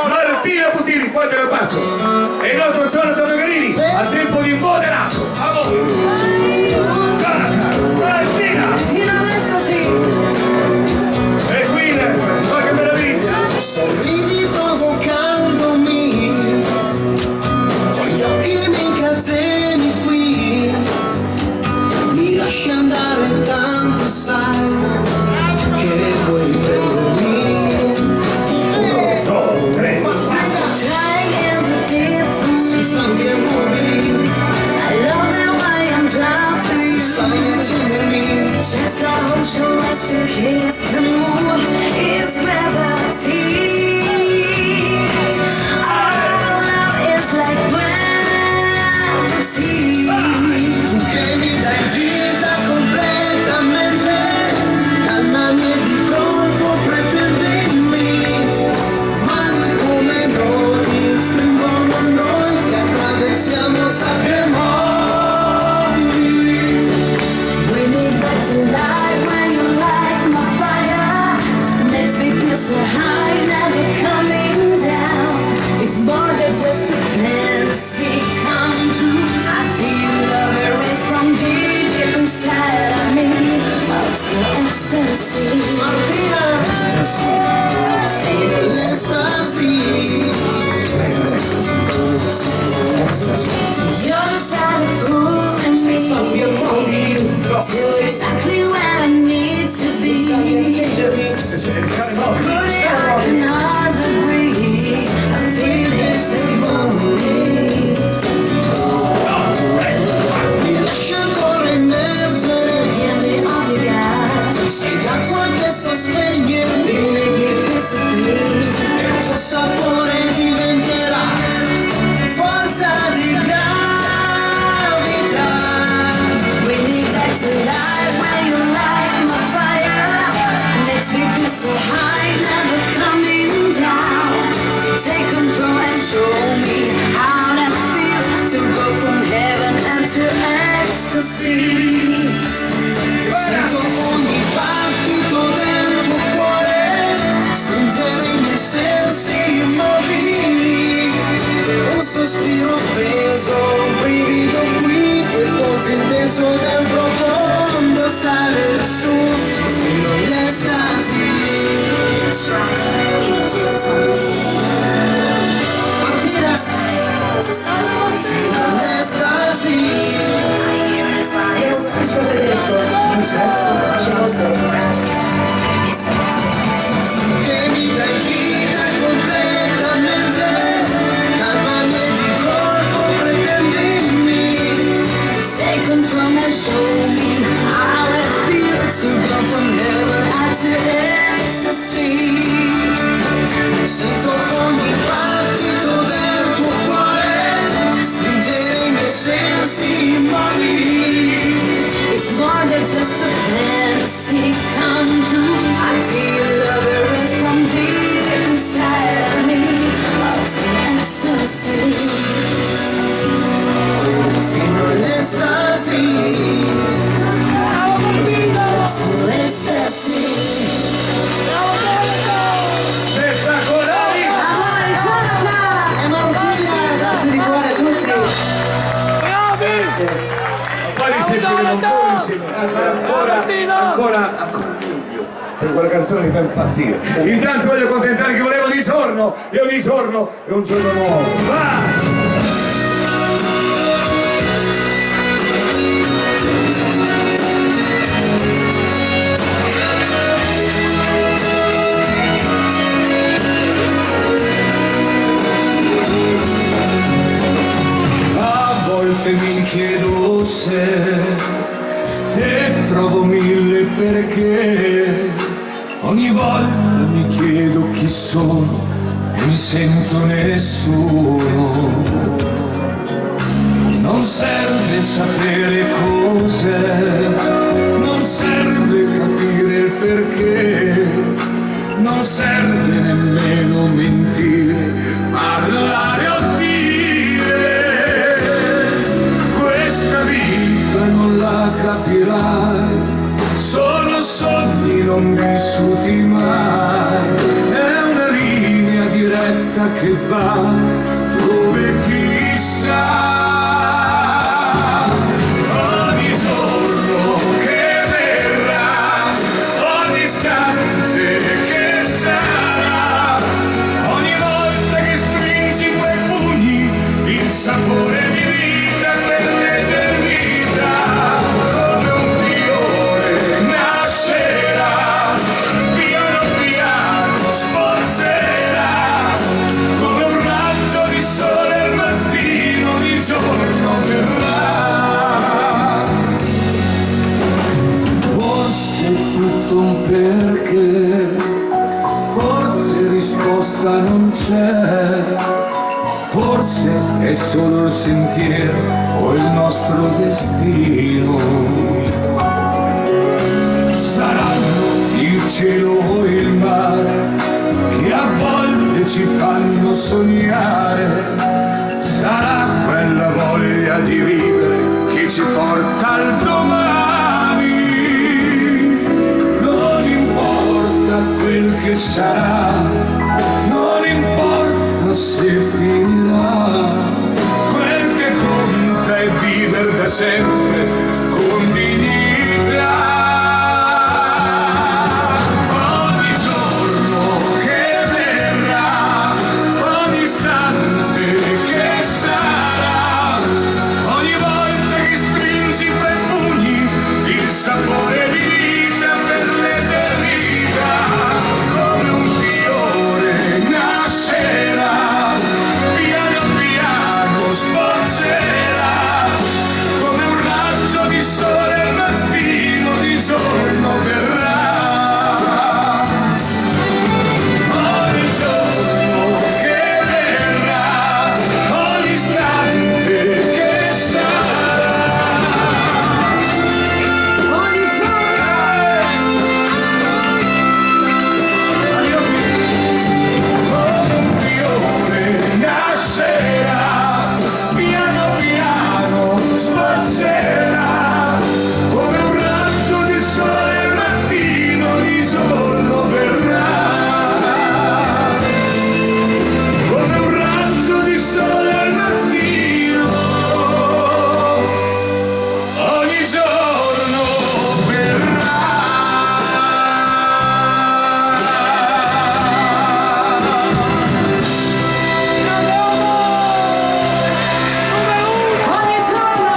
Martina Butini, poi te la faccio. E il nostro Jonathan Magarini, a tempo di moderato. Amore. Jonathan, Martina. Fino all'estasi. E qui l'estasi, ma che meraviglia. Sorridi provocandomi, con gli occhi mi incateni qui, mi lasci andare tanto sai che vuoi riprendermi. 1, 2, 3. Si sa che muovi, sai accendermi. Just a ocean lets the kiss the moon. It's gravity. Our love is like gravity. Tu che mi dai vita completamente, calmami e di colpo pretendimi, mani come noi stringono noi che attraversiamo sabbia e mobili. Bring me back to life when you light my fire. Makes me feel so high, never coming down. It's more than just a fantasy come true. I feel love erase from deep inside of me. Out to ecstasy. Martina, fino all'estasi. You're the silent fool in me. Do exactly where I need to be. Could I can hardly breathe. I feel it's only. Mi lascia ancora immergere, Vieni obbligata. sei l'acqua che si spegne, You make me feel so free. il tuo sapore diventerà forza di gravità. Bring me back to life when you light my fire. Makes me feel so high, never coming down. Take control and show me how to feel. To go from heaven and to ecstasy. Sento ogni battito del tuo cuore, stringere i miei sensi immobili. Un sospiro speso, un brivido qui, e così intenso del profondo sale su, fino all'estasi. Martina, fino all'estasi. Che mi dai vita completamente, calmami e di colpo pretendimi. Take control and show me how it feels to go from heaven to ecstasy. Sento ogni battito del tuo cuore, stringere i miei sensi immobili. It's more than just a fantasy come true. I feel love erase from deep inside of me. Out to ecstasy. Fino all'estasi. To ecstasy. Spettacolari. Amore, Jonathan e Martina, grazie di cuore a tutti. Bravi! Poi li sentiremo ancora insieme. Ancora meglio. Per quella canzone mi fa impazzire. Intanto voglio accontentare che volevo di giorno. E ogni giorno è un giorno nuovo. Va! A volte mi chiedo se e trovo mille perché. Ogni volta mi chiedo chi sono e mi sento nessuno. Non serve sapere cos'è, non serve capire il perché, non serve nemmeno mentire, parlare o dire. Questa vita non la capirai, sono sogni non vissuti. vissuti mai, è una linea diretta che va dove chissà. Ogni giorno che verrà, ogni istante che sarà, ogni volta che stringi quei pugni, il sapore di vita per l'eternità. Come un fiore nascerà, piano piano sforzerà, come un raggio di sole al mattino, ogni giorno verrà. Forse è tutto un perché, forse risposta non c'è, forse è solo il sentiero o il nostro destino. Saranno il cielo o il mare che a volte ci fanno sognare, sarà quella voglia di vivere che ci porta al domani. Non importa quel che sarà, non importa se finirà, quel che conta è vivere da sempre con dignità. Ogni giorno che verrà, ogni istante che sarà, ogni volta che stringi quei pugni, il sapore di vita per l'eternità. Come un fiore nascerà, piano piano sforzerà, come un raggio di sole al mattino, di giorno verrà. Ogni giorno che verrà, ogni istante che sarà. Ogni Come un fiore nascerà, piano piano sforzerà, come un raggio di sole al mattino, di giorno verrà. Come un raggio di sole al mattino, ogni giorno verrà. giorno!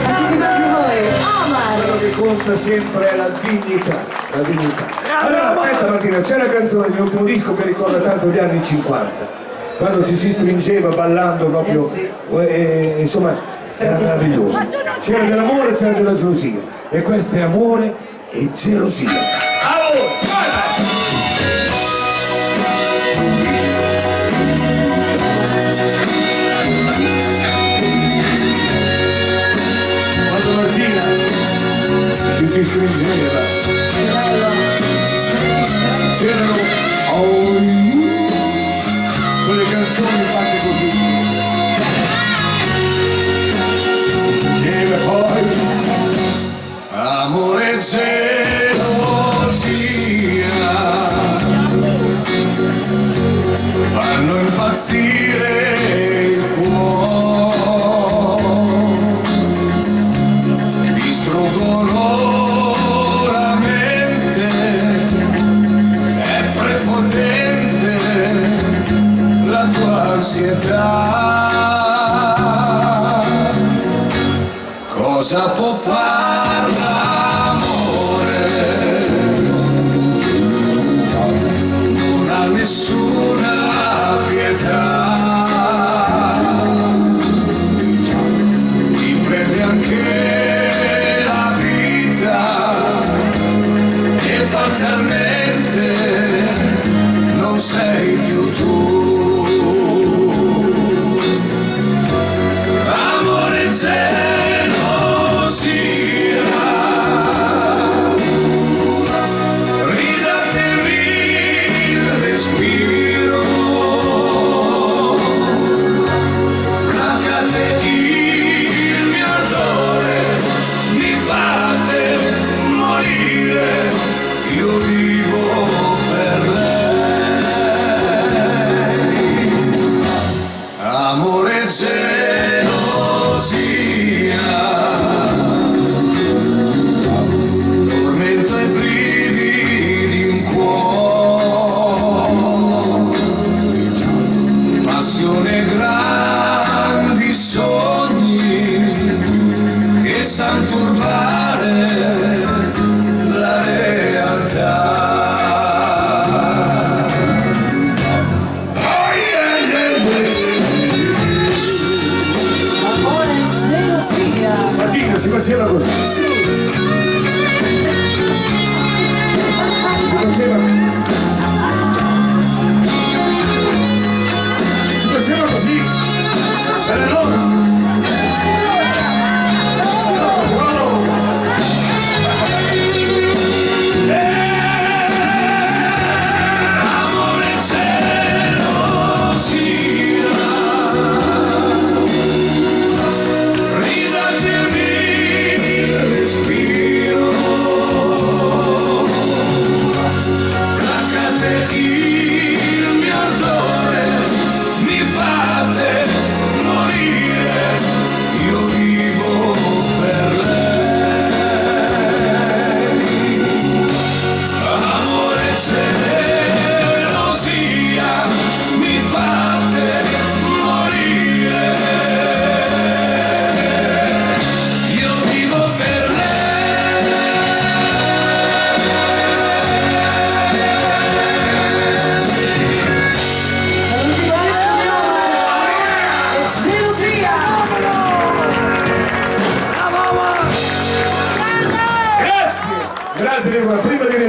A tutti quanti voi, Omar! Quello che conta sempre è la dignità, la dignità. Allora, aspetta Martina, c'è una canzone del mio ultimo disco che ricorda tanto gli anni 50, quando ci si stringeva ballando proprio, sì. Insomma, era meraviglioso. C'era dell'amore e c'era della gelosia, e questo è amore e gelosia. Allora, quando Martina ci si stringeva, Che bello! Stretti. c'erano quelle canzoni fatte così. C'era poi Amore e gelosia fanno impazzire il cuore, distruggono la mente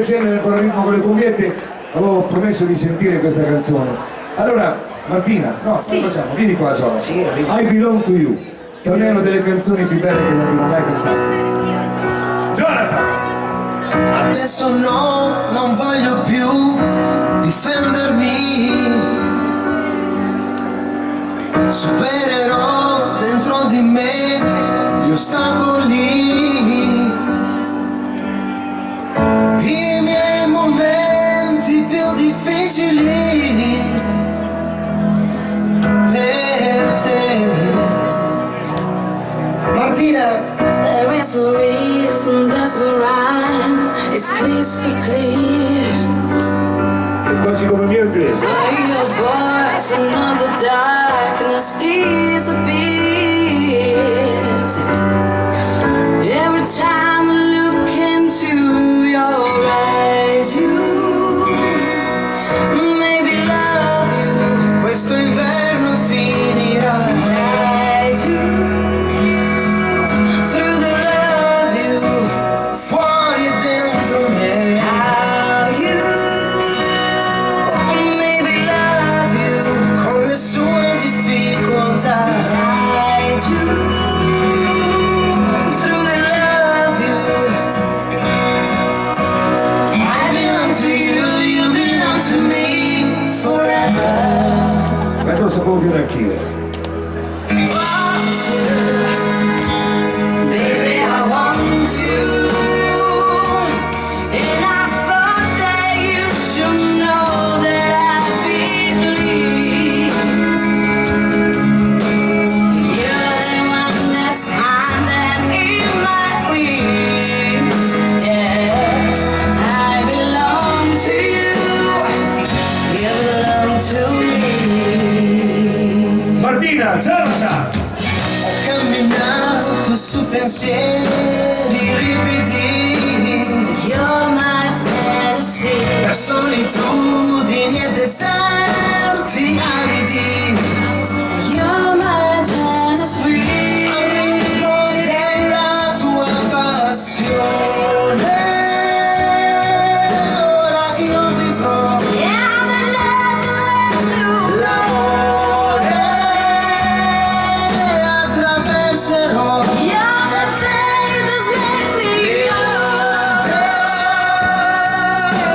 insieme nel ritmo con le cumbiette, avevo promesso di sentire questa canzone. Allora, Martina, no, Sì. cosa facciamo? Vieni qua, Zola. Sì, arrivo. I Belong to You, è una delle canzoni più belle che abbiamo mai cantato. Jonathan! Adesso no, non voglio più difendermi. Supererò dentro di me gli ostacoli. I miei momenti più difficili per te. Martina! There is a reason, there's a rhyme. It's crystal clear. È quasi come il mio inglese. Hear your voice and on the darkness disappears. Every time I look into your eyes, you maybe love you. Questo inverno finirà. Guide you through the love you. Fuori e dentro me. How you maybe love you. Con le sue difficoltà. Guide you through the love you. I belong to you, you belong to me forever. Ma te lo sapevo dire anch'io. Want you, baby, I want you. And I thought that you should know that I believe you're the one that's hiding in my wings. Yeah, I belong to you. You belong to me. Martina, Jonathan! Ho camminato su pensieri ripeti. You're my fantasy. Per solitudini e deserti aridi. You're my Janus breeze. Arrivo della tua passione. Ora io vivrò Yeah, the love you. l'amore. Attraverserò You're the thing that's make me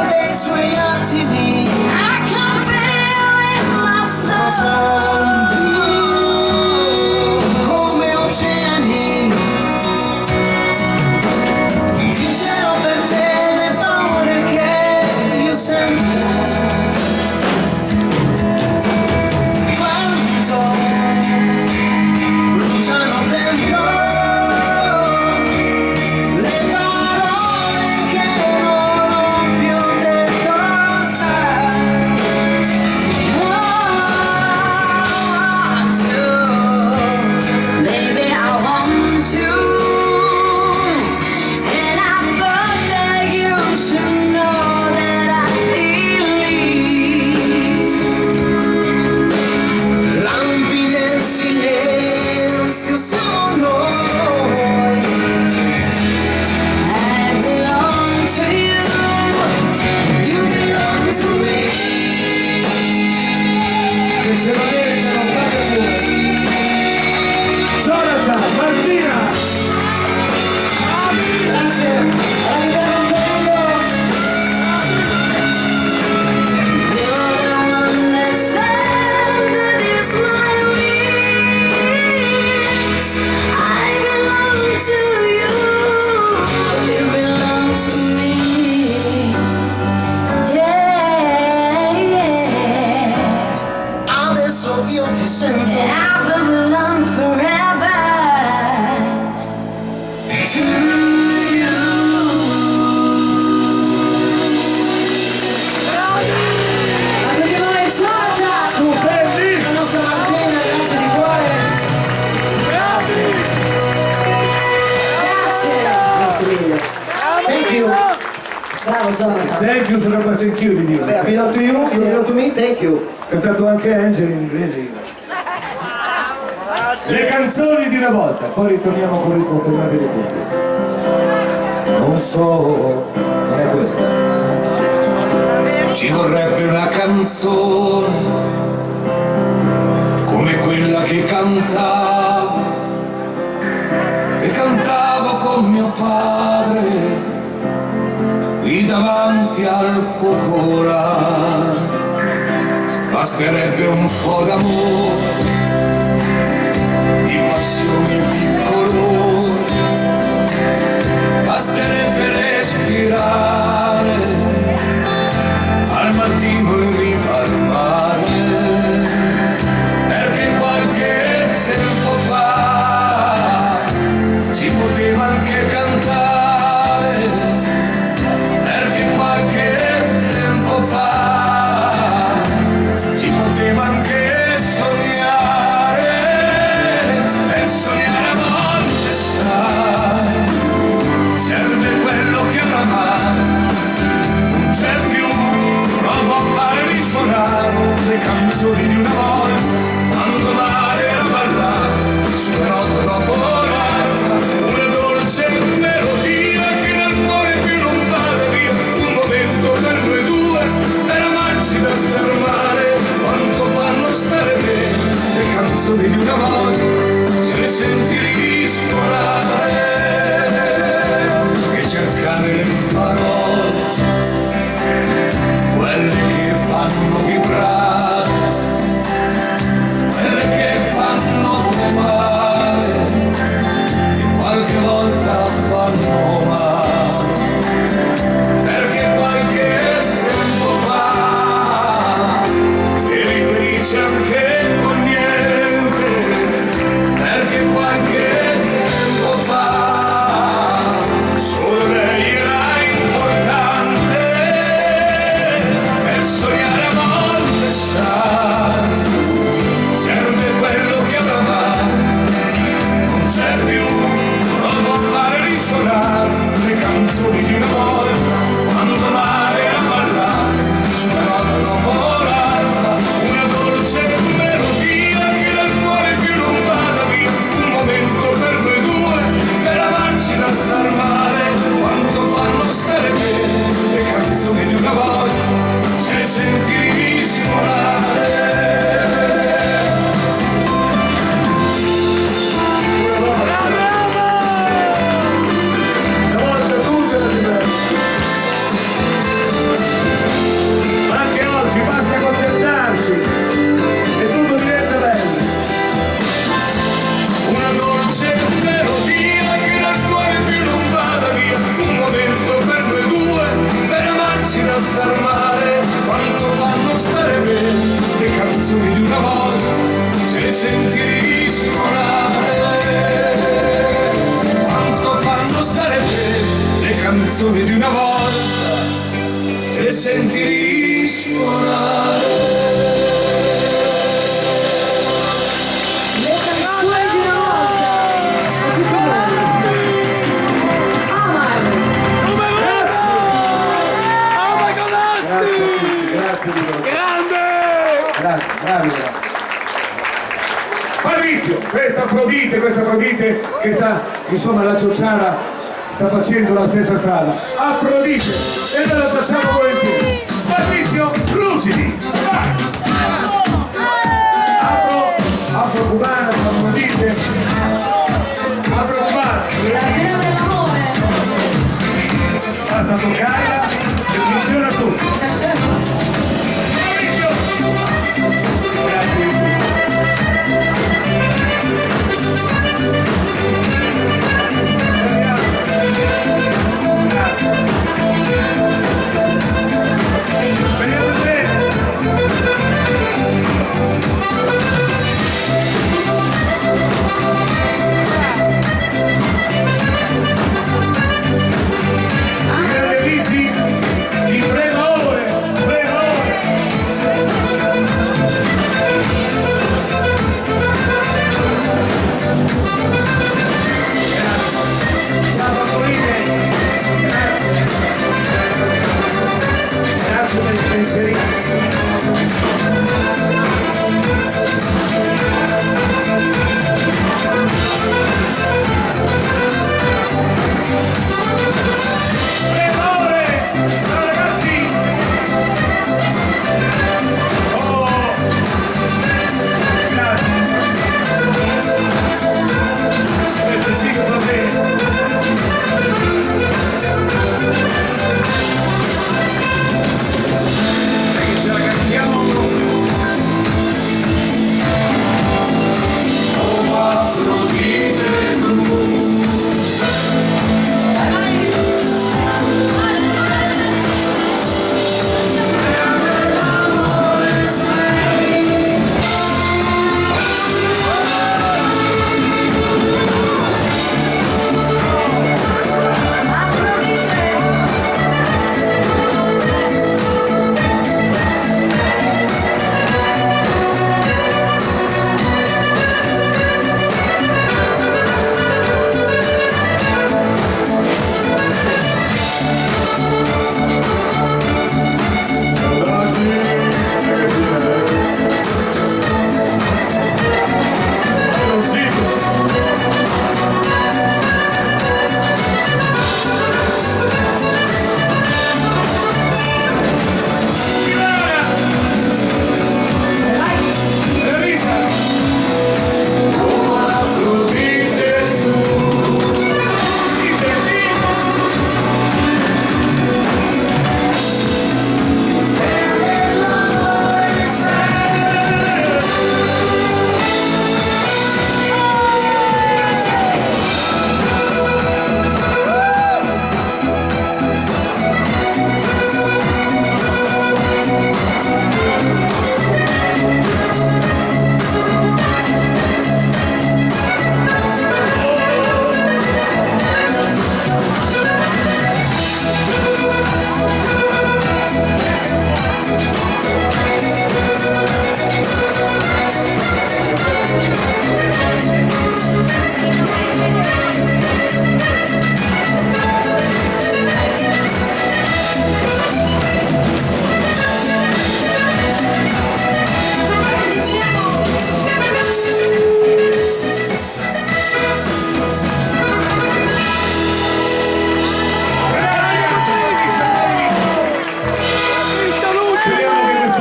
dei suoi attimi. I can feel in my soul. Come oceani. Vincerò per te le paure che io sento. Quanto bruciano dentro le parole che non ho più detto, sai. Want you, baby, I want you. And I thought that you should know that I believe. Lampi nel silenzio siamo noi. I belong to you. You belong to me. Se se lo merita non fate pure. Jonathan, Martina! Grazie. You're the one that said that is my wings. I belong to you. You belong to me. Yeah, yeah. Adesso io ti sento. I belong forever to you. A tutti voi, Jonathan! Stupendi! La nostra Martina, grazie di cuore! Grazie mille! Thank you. Bravo Jonathan! Thank you, sono quasi anch'io di dire. I belong to you, you belong to me, thank you. Ho cantato anche Angel in inglese. Le canzoni di una volta, poi ritorniamo con le confermate di cumbia. Non so, non è questa. ci vorrebbe una canzone come quella che cantavo, e cantavo con mio padre lì davanti al focolare. Basterebbe un po' d'amore, di passione e di colore, basterebbe respirare al mattino e rifarmare, perché qualche tempo fa si poteva anche cantare, perché qualche tempo fa si poteva anche sognare, e sognare a volte sai, serve quello che oramai non c'è più, provo a fare risuonare le canzoni di una volta, quando mare era ballare, sulle note dopo l'altra, una dolce melodia che nel cuore più non vada via, un momento per noi due, per amarci da star male, quanto fanno stare bene le canzoni di una volta, se le senti risuonare, e cercare le parole, quelle che fanno vibrare, quelle che fanno tremare, e qualche volta fanno male, perché qualche tempo fa eri felice anche con niente, perché qualche tempo fa solo lei era importante, per sognare a volte sai, serve quello che oramai non c'è più, provo a fare risuonare le canzoni di una volta, quando mare a ballare, sulla nota dopo l'altra, una dolce melodia che dal cuore più non vada via, un momento per noi due, per amarci da star male, quanto fanno stare bene le canzoni di una volta, se le senti risuonare. Una volta tutte le diverse, ma anche oggi basta accontentarsi e tutto diventa bello. Una dolce melodia che dal cuore più non vada via, un momento per noi due, per amarci da star male, quanto fanno stare bene le canzoni di una volta, se le senti risuonare, quanto fanno stare bene le canzoni di una volta, se le senti risuonare. Le canzoni di una volta, a tutti voi. Amar. Numero uno! Ama Galatti! Grazie di voi. Grande! Grazie, bravi. Fabrizio, questa Afrodite che sta, insomma, la Ciociara sta facendo la stessa strada. Afrodite, e noi la facciamo volentieri. Fabrizio, lucidi, vai! Afro-cubana, Afrodite, Afro-cubana. La via dell'amore. Basta toccarla e funziona tutto. Fabrizio! Grazie. Vediamo bene. Grande Lisi, in prima ore. Ciao Paolini, grazie per il pensiero. Ciao ragazzi!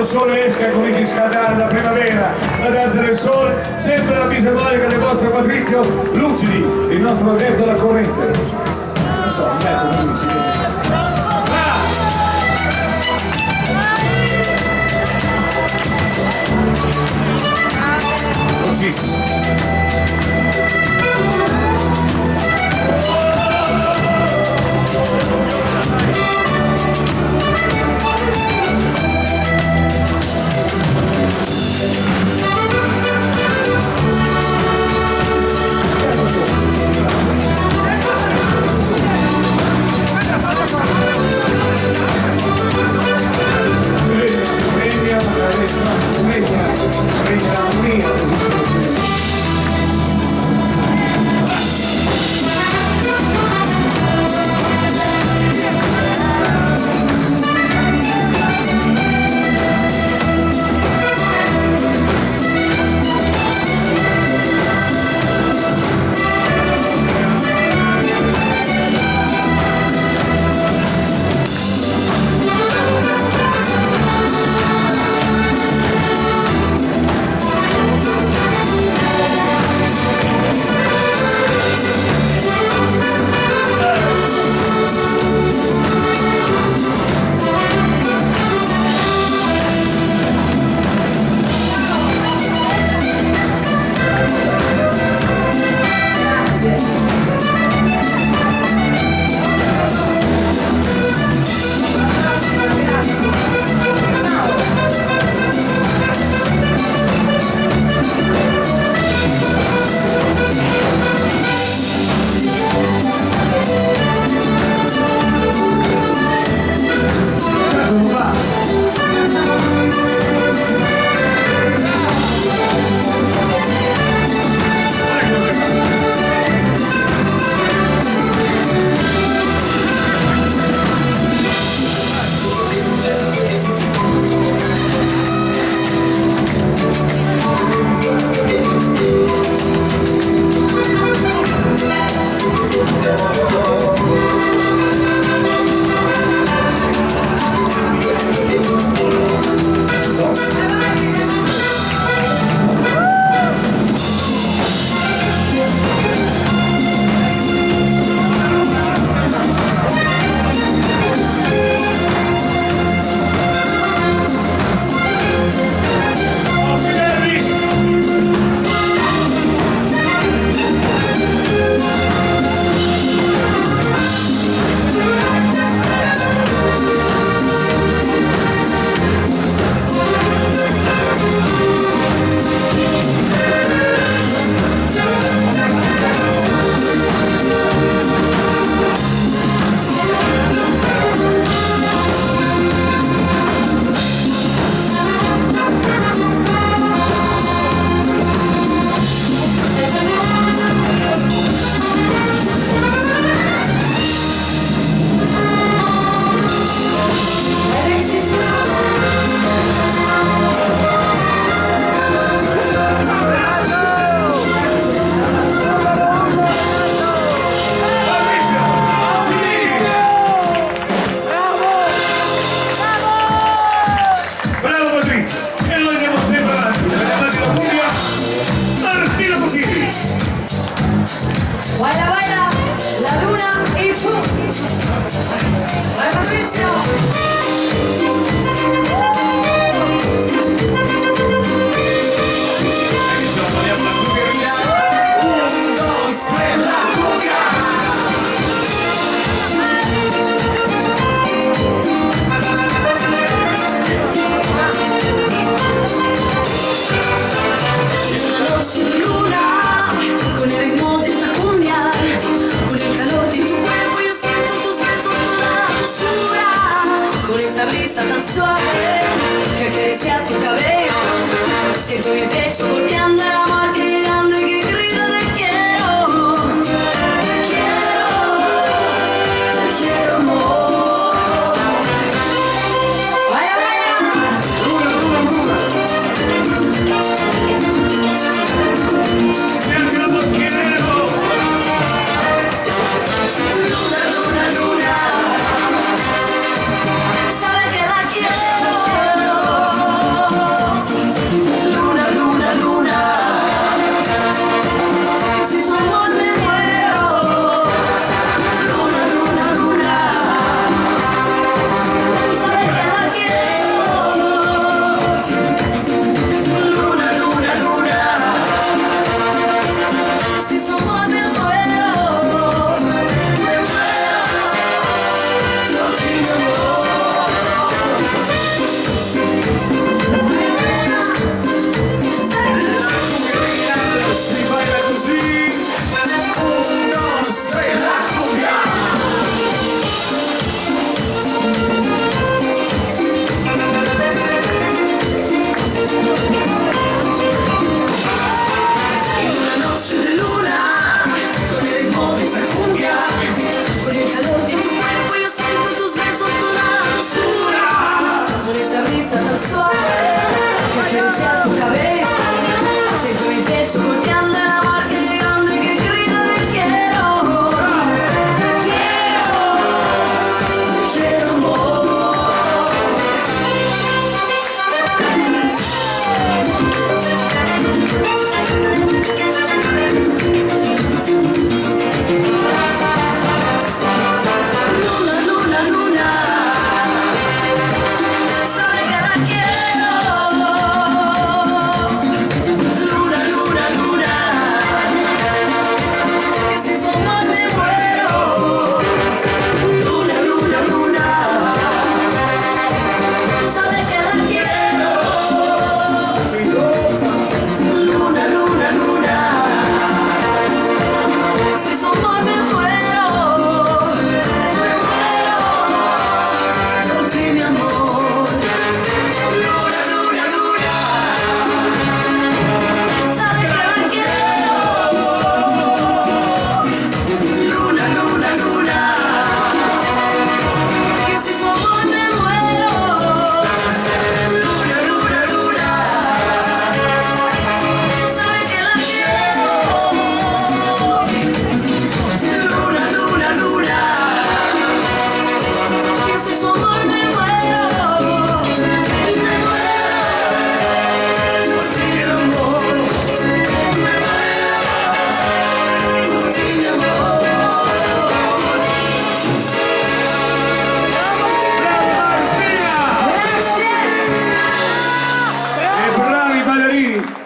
il sole esca e cominci a scaldare la primavera, la danza del sole, sempre la fisarmonica del vostro Patrizio Lucidi, il nostro addetto alla corrente. Non so, un metro lucidi. Siento mi pecho golpeando la muerte llegando y que grito te quiero, te quiero amor. Vaya, vaya. Luna, luna, luna. Sabe que la quiero.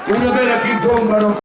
una bella kizomba non